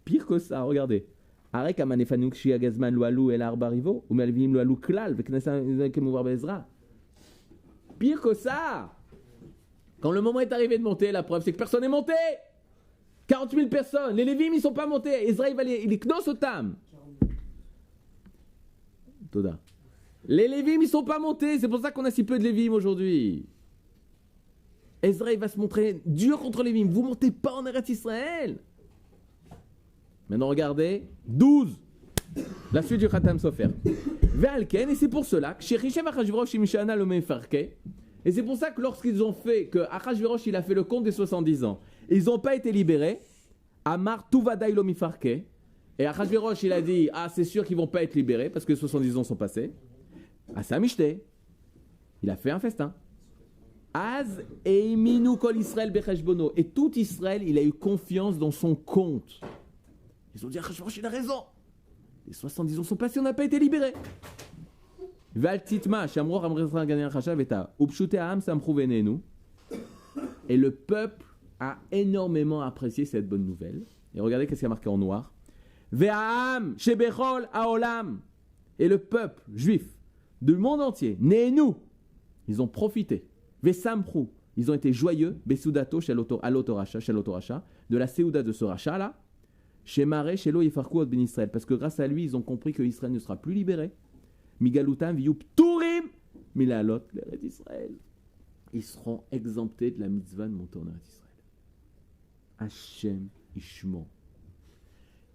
S1: Pire que ça, regardez. Arek amanefanouk shi agazman loalou el arbarivo ou melvim loalou klal veknesa kemouvar bezra. Pire que ça. Quand le moment est arrivé de monter, la preuve c'est que personne n'est monté. 40 000 personnes. Les Lévim ils sont pas montés. Israël va les knos otam. Toda. Les Lévim ils sont pas montés. C'est pour ça qu'on a si peu de Lévim aujourd'hui. Israël va se montrer dur contre les Lévim. Vous montez pas en Eretz Israël. Maintenant regardez, 12, la suite du Khatam Sofer. Ve'alken, et c'est pour cela que chez Rishev Achashverosh Mishana le Mefarke, et c'est pour ça que lorsqu'ils ont fait, que Achashverosh il a fait le compte des 70 ans, ils n'ont pas été libérés, Amar Tuvadaï lo Mifarke, et Achashverosh il a dit, ah c'est sûr qu'ils ne vont pas être libérés parce que les 70 ans sont passés, ah c'est un Mishté, il a fait un festin. Az Eiminu Kol Israël Becheshbono, et tout Israël il a eu confiance dans son compte. Ils ont dit, Achashverosh, il a raison. Les 70 ans sont passés, on n'a pas été libérés. Et le peuple a énormément apprécié cette bonne nouvelle. Et regardez qu'est-ce qu'il y a marqué en noir. Et le peuple juif du monde entier, nous, ils ont profité. Ils ont été joyeux, de la Séouda de ce rachat là. Chez Maré, chez Lo Yefarkou Ben Israël, parce que grâce à lui, ils ont compris que Israël ne sera plus libéré. Migalutam Viyup Tourim Milalot, l'Eretz Israël. Ils seront exemptés de la mitzvah de monter en Eretz Israël. Hachem Ishmo.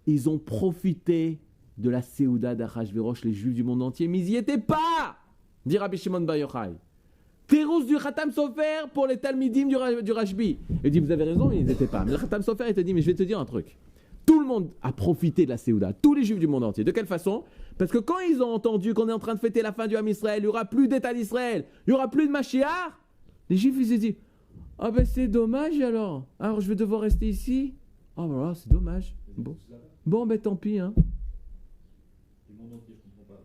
S1: Ils ont profité de la Séouda d'Achashverosh, les Juifs du monde entier, mais ils n'y étaient pas, dit Rabbi Shimon Bar Yochai. Terous du Khatam Sofer pour les Talmidim du Rashbi. Il dit, vous avez raison, ils n'y étaient pas. Mais le Khatam Sofer, il te dit, mais je vais te dire un truc. Tout le monde a profité de la Séouda, tous les Juifs du monde entier. De quelle façon? Parce que quand ils ont entendu qu'on est en train de fêter la fin du Ham Israël, il n'y aura plus d'État d'Israël, il n'y aura plus de Mashiach, les Juifs, ils se disent, ah ben c'est dommage alors. Alors je vais devoir rester ici. Ah voilà, c'est dommage. Bon ben tant pis. Hein.
S5: Le monde entier, je comprends pas.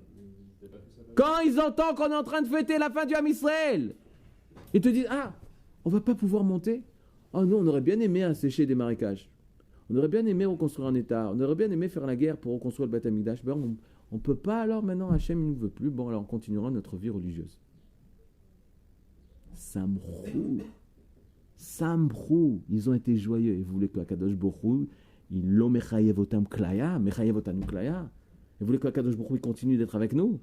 S5: C'est pas tout ça.
S1: Quand ils entendent qu'on est en train de fêter la fin du Ham Israël, ils te disent, ah, on va pas pouvoir monter. Ah non, on aurait bien aimé assécher des marécages. On aurait bien aimé reconstruire un État. On aurait bien aimé faire la guerre pour reconstruire le Beth Amikdash. Ben, on ne peut pas alors maintenant, Hachem ne nous veut plus. Bon, alors on continuera notre vie religieuse. Sambrou. Ils ont été joyeux. Ils voulaient que Akadosh Baruch Hu, il lo mechayevotam klaya, mechayevotanu klaya. Ils voulaient que Akadosh Baruch Hu il continue d'être avec nous.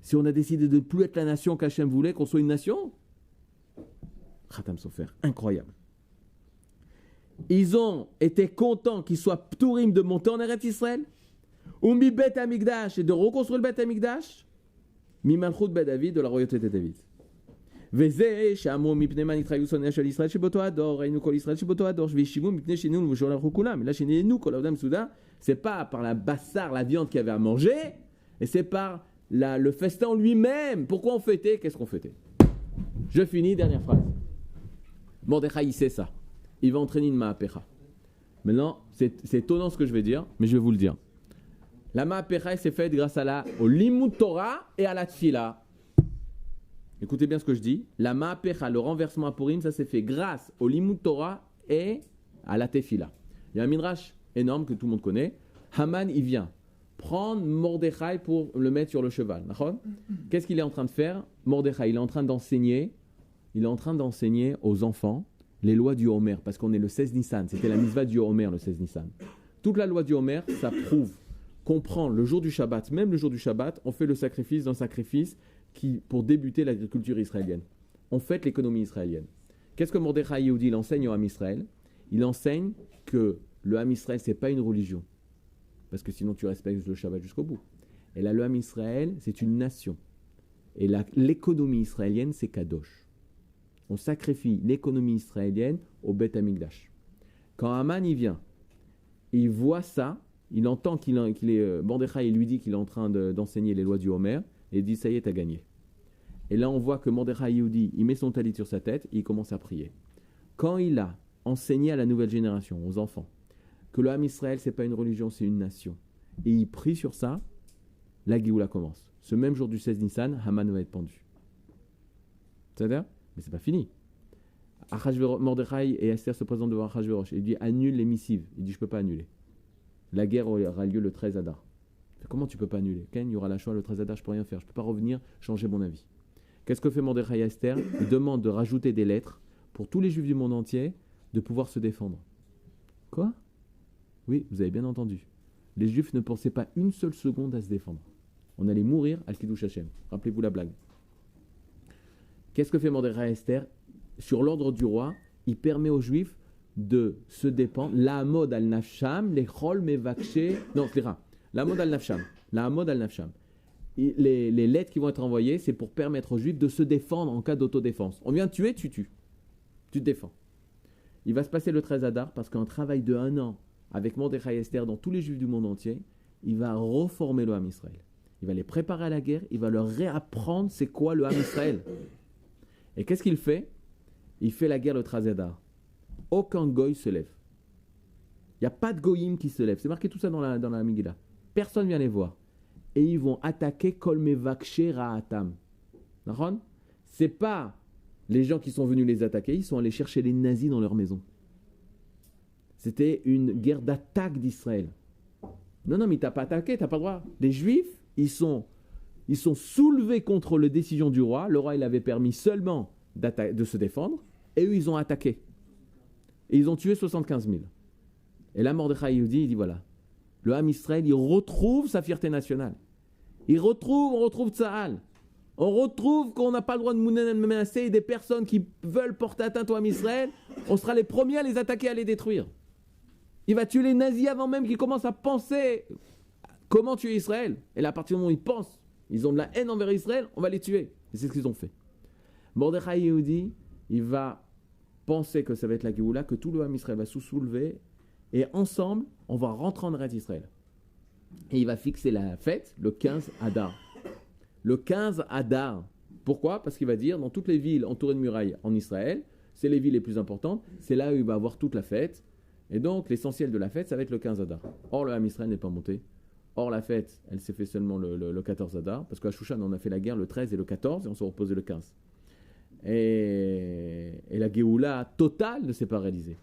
S1: Si on a décidé de ne plus être la nation qu'Hachem voulait, qu'on soit une nation, Khatam Sofer, incroyable. Ils ont été contents qu'ils soient ptourim de monter en Eretz Israël, ou mi Bet Amikdash et de reconstruire le Bet Amikdash, mi Malchut Bet David de la royauté de David. וזה שאמרו מפני מה נתחיו שונאיה של ישראל שבאותו הדור, ראינו כל ישראל שבאותו הדור, וישיבו מפני שינינו ובשול הלכו כולם. là שינינו כל העבודה מסעודה, c'est pas par la bassar, la viande qu'il y avait à manger, et c'est par le festin en lui-même. Pourquoi on fêtait? Qu'est-ce qu'on fêtait? Je finis, dernière phrase. Mordechai, il sait ça. Il va entraîner une Ma'apecha. Maintenant, c'est étonnant ce que je vais dire, mais je vais vous le dire. La Ma'apecha s'est faite grâce au Limud Torah et à la Tfila. Écoutez bien ce que je dis. La Ma'apecha, le renversement à Purim, ça s'est fait grâce au Limud Torah et à la Tefila. Il y a un midrash énorme que tout le monde connaît. Haman, il vient prendre Mordechai pour le mettre sur le cheval. Qu'est-ce qu'il est en train de faire? Mordechai, il est en train d'enseigner aux enfants les lois du Homer, parce qu'on est le 16 Nissan. C'était la mitzvah du Homer, le 16 Nissan. Toute la loi du Homer, ça prouve qu'on prend le jour du Shabbat, même le jour du Shabbat, on fait le sacrifice d'un sacrifice pour débuter l'agriculture israélienne. On fête l'économie israélienne. Qu'est-ce que Mordechai Yehudi il enseigne au Ham Israël? Il enseigne que le Ham Israël, ce n'est pas une religion, parce que sinon tu respectes le Shabbat jusqu'au bout. Et là, le Ham Israël, c'est une nation. Et l'économie israélienne, c'est Kadosh. On sacrifie l'économie israélienne au Beth Amikdash. Quand Haman y vient, il voit ça, il entend Mordechai lui dit qu'il est en train d'enseigner les lois du Homer, et il dit ça y est, t'as gagné. Et là on voit que Mordechai Yehudi, il met son talit sur sa tête, et il commence à prier. Quand il a enseigné à la nouvelle génération, aux enfants, que le Ham Israël c'est pas une religion, c'est une nation, et il prie sur ça, la Géoula commence. Ce même jour du 16 Nissan, Haman va être pendu. C'est-à-dire? Mais c'est pas fini. Mordechai et Esther se présentent devant Achashverosh. Il dit annule les missives. Il dit je peux pas annuler. La guerre aura lieu le 13 Adar. Comment tu peux pas annuler? Ken, il y aura la Shoah le 13 Adar, je peux rien faire. Je peux pas revenir changer mon avis. Qu'est-ce que fait Mordechai et Esther? Il demande de rajouter des lettres pour tous les Juifs du monde entier de pouvoir se défendre. Quoi? Oui, vous avez bien entendu. Les Juifs ne pensaient pas une seule seconde à se défendre. On allait mourir à Kiddush Hashem. Rappelez-vous la blague. Qu'est-ce que fait Mordechai et Esther? Sur l'ordre du roi, il permet aux Juifs de se défendre. La mode al nafsham, les chol mevakshe. Non, c'est rare. La mode al nafsham. La mode al nafsham. Les lettres qui vont être envoyées, c'est pour permettre aux Juifs de se défendre en cas d'autodéfense. On vient te tuer, tu tues. Tu te défends. Il va se passer le 13 Adar parce qu'un travail de 1 an avec Mordechai et Esther dans tous les Juifs du monde entier, il va reformer le Ham Israël. Il va les préparer à la guerre, il va leur réapprendre c'est quoi le Ham Israël. Et qu'est-ce qu'il fait? Il fait la guerre le 13 Adar. Aucun goy se lève. Il n'y a pas de goyim qui se lève. C'est marqué tout ça dans la Megillah. Personne vient les voir. Et ils vont attaquer Kol Mevakshe Ra'atam. D'accord? C'est pas les gens qui sont venus les attaquer, ils sont allés chercher les nazis dans leur maison. C'était une guerre d'attaque d'Israël. Non, mais t'as pas attaqué, t'as pas le droit. Les Juifs, ils sont soulevés contre la décision du roi. Le roi, il avait permis seulement de se défendre. Et eux, ils ont attaqué. Et ils ont tué 75 000. Et là, Mordechai Yehudi, il dit voilà. Le Ham Israël, il retrouve sa fierté nationale. On retrouve Tsahal. On retrouve qu'on n'a pas le droit de menacer et des personnes qui veulent porter atteinte au Ham Israël, on sera les premiers à les attaquer, à les détruire. Il va tuer les nazis avant même qu'ils commencent à penser comment tuer Israël. Et là, à partir du moment où ils pensent, ils ont de la haine envers Israël, on va les tuer. Et c'est ce qu'ils ont fait. Mordechai Yehudi, il va penser que ça va être la Géoula, que tout le Ham Israël va se soulever, et ensemble, on va rentrer en Eretz Israël. Et il va fixer la fête le 15 Adar. Le 15 Adar. Pourquoi ? Parce qu'il va dire, dans toutes les villes entourées de murailles en Israël, c'est les villes les plus importantes, c'est là où il va avoir toute la fête. Et donc, l'essentiel de la fête, ça va être le 15 Adar. Or, le Ham Israël n'est pas monté. Or, la fête, elle s'est fait seulement le 14 Adar, parce qu'à Shushan, on a fait la guerre le 13 et le 14, et on s'est reposé le 15. Et la Géoula totale ne s'est pas réalisée.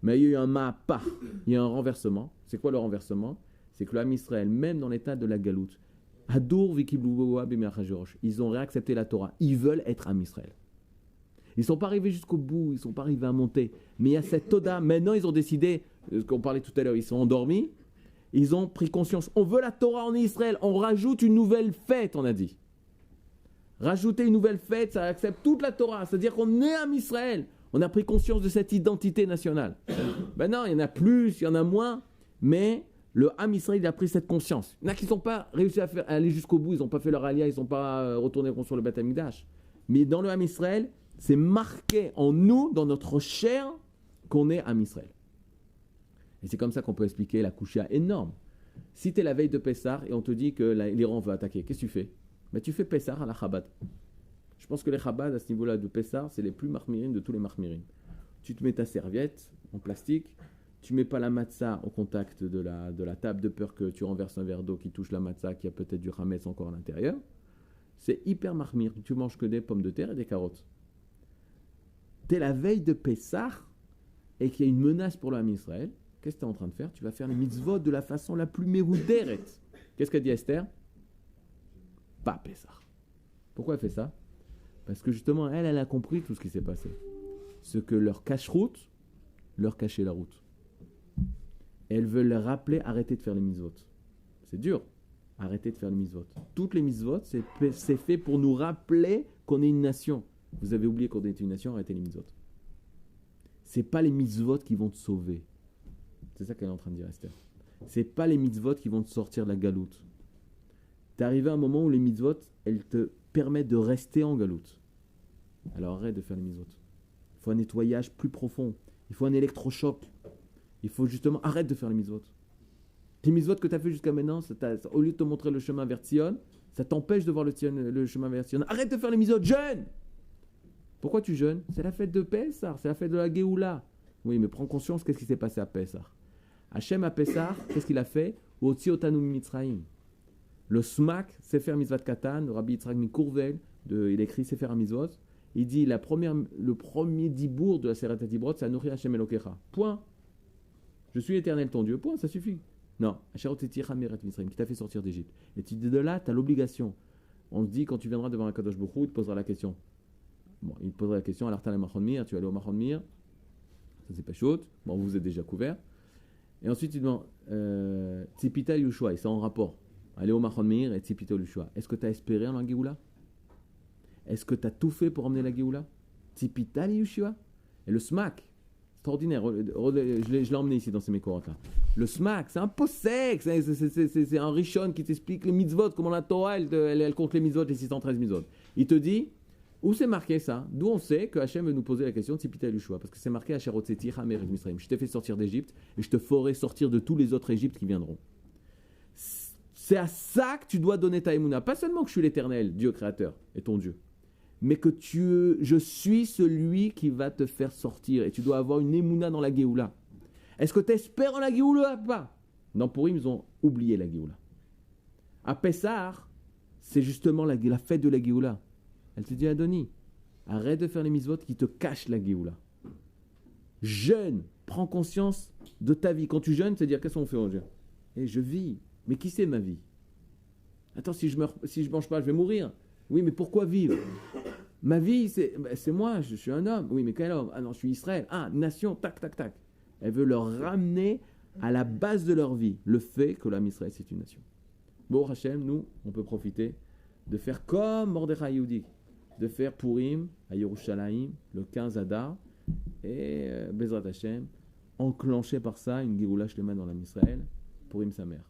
S1: Mais il y a eu un ma'apah, il y a un renversement. C'est quoi le renversement ? C'est que le Ham Israël, même dans l'état de la galoute, ils ont réaccepté la Torah. Ils veulent être Ham Israël. Ils ne sont pas arrivés jusqu'au bout, ils ne sont pas arrivés à monter. Mais il y a cette Toda. Maintenant, ils ont décidé, ce qu'on parlait tout à l'heure, ils sont endormis. Ils ont pris conscience. On veut la Torah en Israël. On rajoute une nouvelle fête, on a dit. Rajouter une nouvelle fête, ça accepte toute la Torah. C'est-à-dire qu'on est Ham Israël. On a pris conscience de cette identité nationale. Maintenant, il y en a plus, il y en a moins. Mais le Ham Israël a pris cette conscience. Il y en a qui n'ont pas réussi à aller jusqu'au bout. Ils n'ont pas fait leur alia, ils ne sont pas retournés construire le Beth Amikdash. Mais dans le Ham Israël, c'est marqué en nous, dans notre chair, qu'on est Ham Israël. Et c'est comme ça qu'on peut expliquer la kouchia énorme. Si tu es la veille de Pessah et on te dit que l'Iran va attaquer, qu'est-ce que tu fais ? Ben, tu fais Pessah à la Chabad. Je pense que les Chabad, à ce niveau-là de Pessah, c'est les plus marmirim de tous les marmirim. Tu te mets ta serviette en plastique, tu mets pas la matzah au contact de la table de peur que tu renverses un verre d'eau qui touche la matzah, qui a peut-être du hametz encore à l'intérieur. C'est hyper marmir. Tu manges que des pommes de terre et des carottes. Tu es la veille de Pessah et qu'il y a une menace pour le Ham Israël. Qu'est-ce que tu es en train de faire ? Tu vas faire les mitzvot de la façon la plus mérouderet. Qu'est-ce qu'a dit Esther ? Pas Pessah. Pourquoi elle fait ça ? Parce que justement, elle a compris tout ce qui s'est passé. Ce que leur cache-route, leur cachait la route. Et elle veut leur rappeler, arrêtez de faire les mitzvot. C'est dur. Arrêtez de faire les mitzvot. Toutes les mitzvot, c'est fait pour nous rappeler qu'on est une nation. Vous avez oublié qu'on est une nation, arrêtez les mitzvot. C'est pas les mitzvot qui vont te sauver. C'est ça qu'elle est en train de dire, Esther. C'est pas les mitzvot qui vont te sortir de la galoute. T'es arrivé à un moment où les mitzvot, elles te permettent de rester en galoute. Alors arrête de faire les mitzvot. Il faut un nettoyage plus profond. Il faut un électrochoc. Il faut justement, arrête de faire les mitzvot. Les mitzvot que tu as fait jusqu'à maintenant, au lieu de te montrer le chemin vers Sion, ça t'empêche de voir le chemin vers Sion. Arrête de faire les mitzvot, jeûne. Pourquoi tu jeûnes ? C'est la fête de Pessah, c'est la fête de la Géoula. Oui, mais prends conscience, qu'est-ce qui s'est passé à Pessah ? Hachem à Pessah, qu'est-ce qu'il a fait ? Otzi otanu mitzrayim. Le Smak, Sefer Mitzvat Katan, le Rabbi Yitzhak Mikourvel, il écrit Sefer HaMitzvot, il dit le premier dibour de la Seret HaDibrot, c'est Anochi Hachem Elokecha. Point. Je suis l'Éternel ton Dieu. Point, ça suffit. Non. Asher Otzicha Meret Mitzrayim, qui t'a fait sortir d'Égypte. Et tu dis de là, tu as l'obligation. On te dit, quand tu viendras devant un Kadosh Baruch Hu, il te posera la question. Bon, il te posera la question, alors tu as Machon Mir, tu vas aller au Machon Mir. Ça, c'est pas chaud. Bon, vous êtes déjà couvert. Et ensuite, tu demandes Tzipita Yushua, et c'est en rapport. Allez au Machon Mir et Tzipita Yushua. Est-ce que tu as espéré en la Géoula ? Est-ce que tu as tout fait pour emmener la Géoula ? Tzipita Yushua. Et le Smak, extraordinaire. Je l'ai emmené ici dans ces mécorotes là. Le Smak, c'est un possèque. C'est un Rishon qui t'explique les mitzvot, comment la Torah, elle compte les mitzvot, les 613 mitzvot. Il te dit, où c'est marqué ça ? D'où on sait que Hachem veut nous poser la question de Tzipita Yushua. Parce que c'est marqué Asher Otzicha Meret Mitzrayim. Je t'ai fait sortir d'Égypte et je te ferai sortir de tous les autres Égyptes qui viendront. C'est à ça que tu dois donner ta émouna. Pas seulement que je suis l'Éternel, Dieu créateur, et ton Dieu. Mais que je suis celui qui va te faire sortir. Et tu dois avoir une émouna dans la Géoula. Est-ce que tu espères en la Géoula ou pas ? Dans Purim, ils ont oublié la Géoula. À Pessah, c'est justement la fête de la Géoula. Elle te dit, Adoni, arrête de faire les mitzvot qui te cachent la Géoula. Jeûne, prends conscience de ta vie. Quand tu jeûnes, c'est dire, qu'est-ce qu'on fait aujourd'hui ? Et je vis. Mais qui c'est ma vie ? Attends, si je mange pas, je vais mourir. Oui, mais pourquoi vivre ? Ma vie, c'est moi, je suis un homme. Oui, mais quel homme ? Ah non, je suis Israël. Ah, nation, tac, tac, tac. Elle veut leur ramener à la base de leur vie le fait que l'âme Israël, c'est une nation. Bon, Hachem, nous, on peut profiter de faire comme Mordechai Yehudi, de faire Purim à Yerushalayim le 15 Adar et Bezrat Hashem, enclencher par ça une Géoula Shlema dans l'âme Israël, Purim sa mère.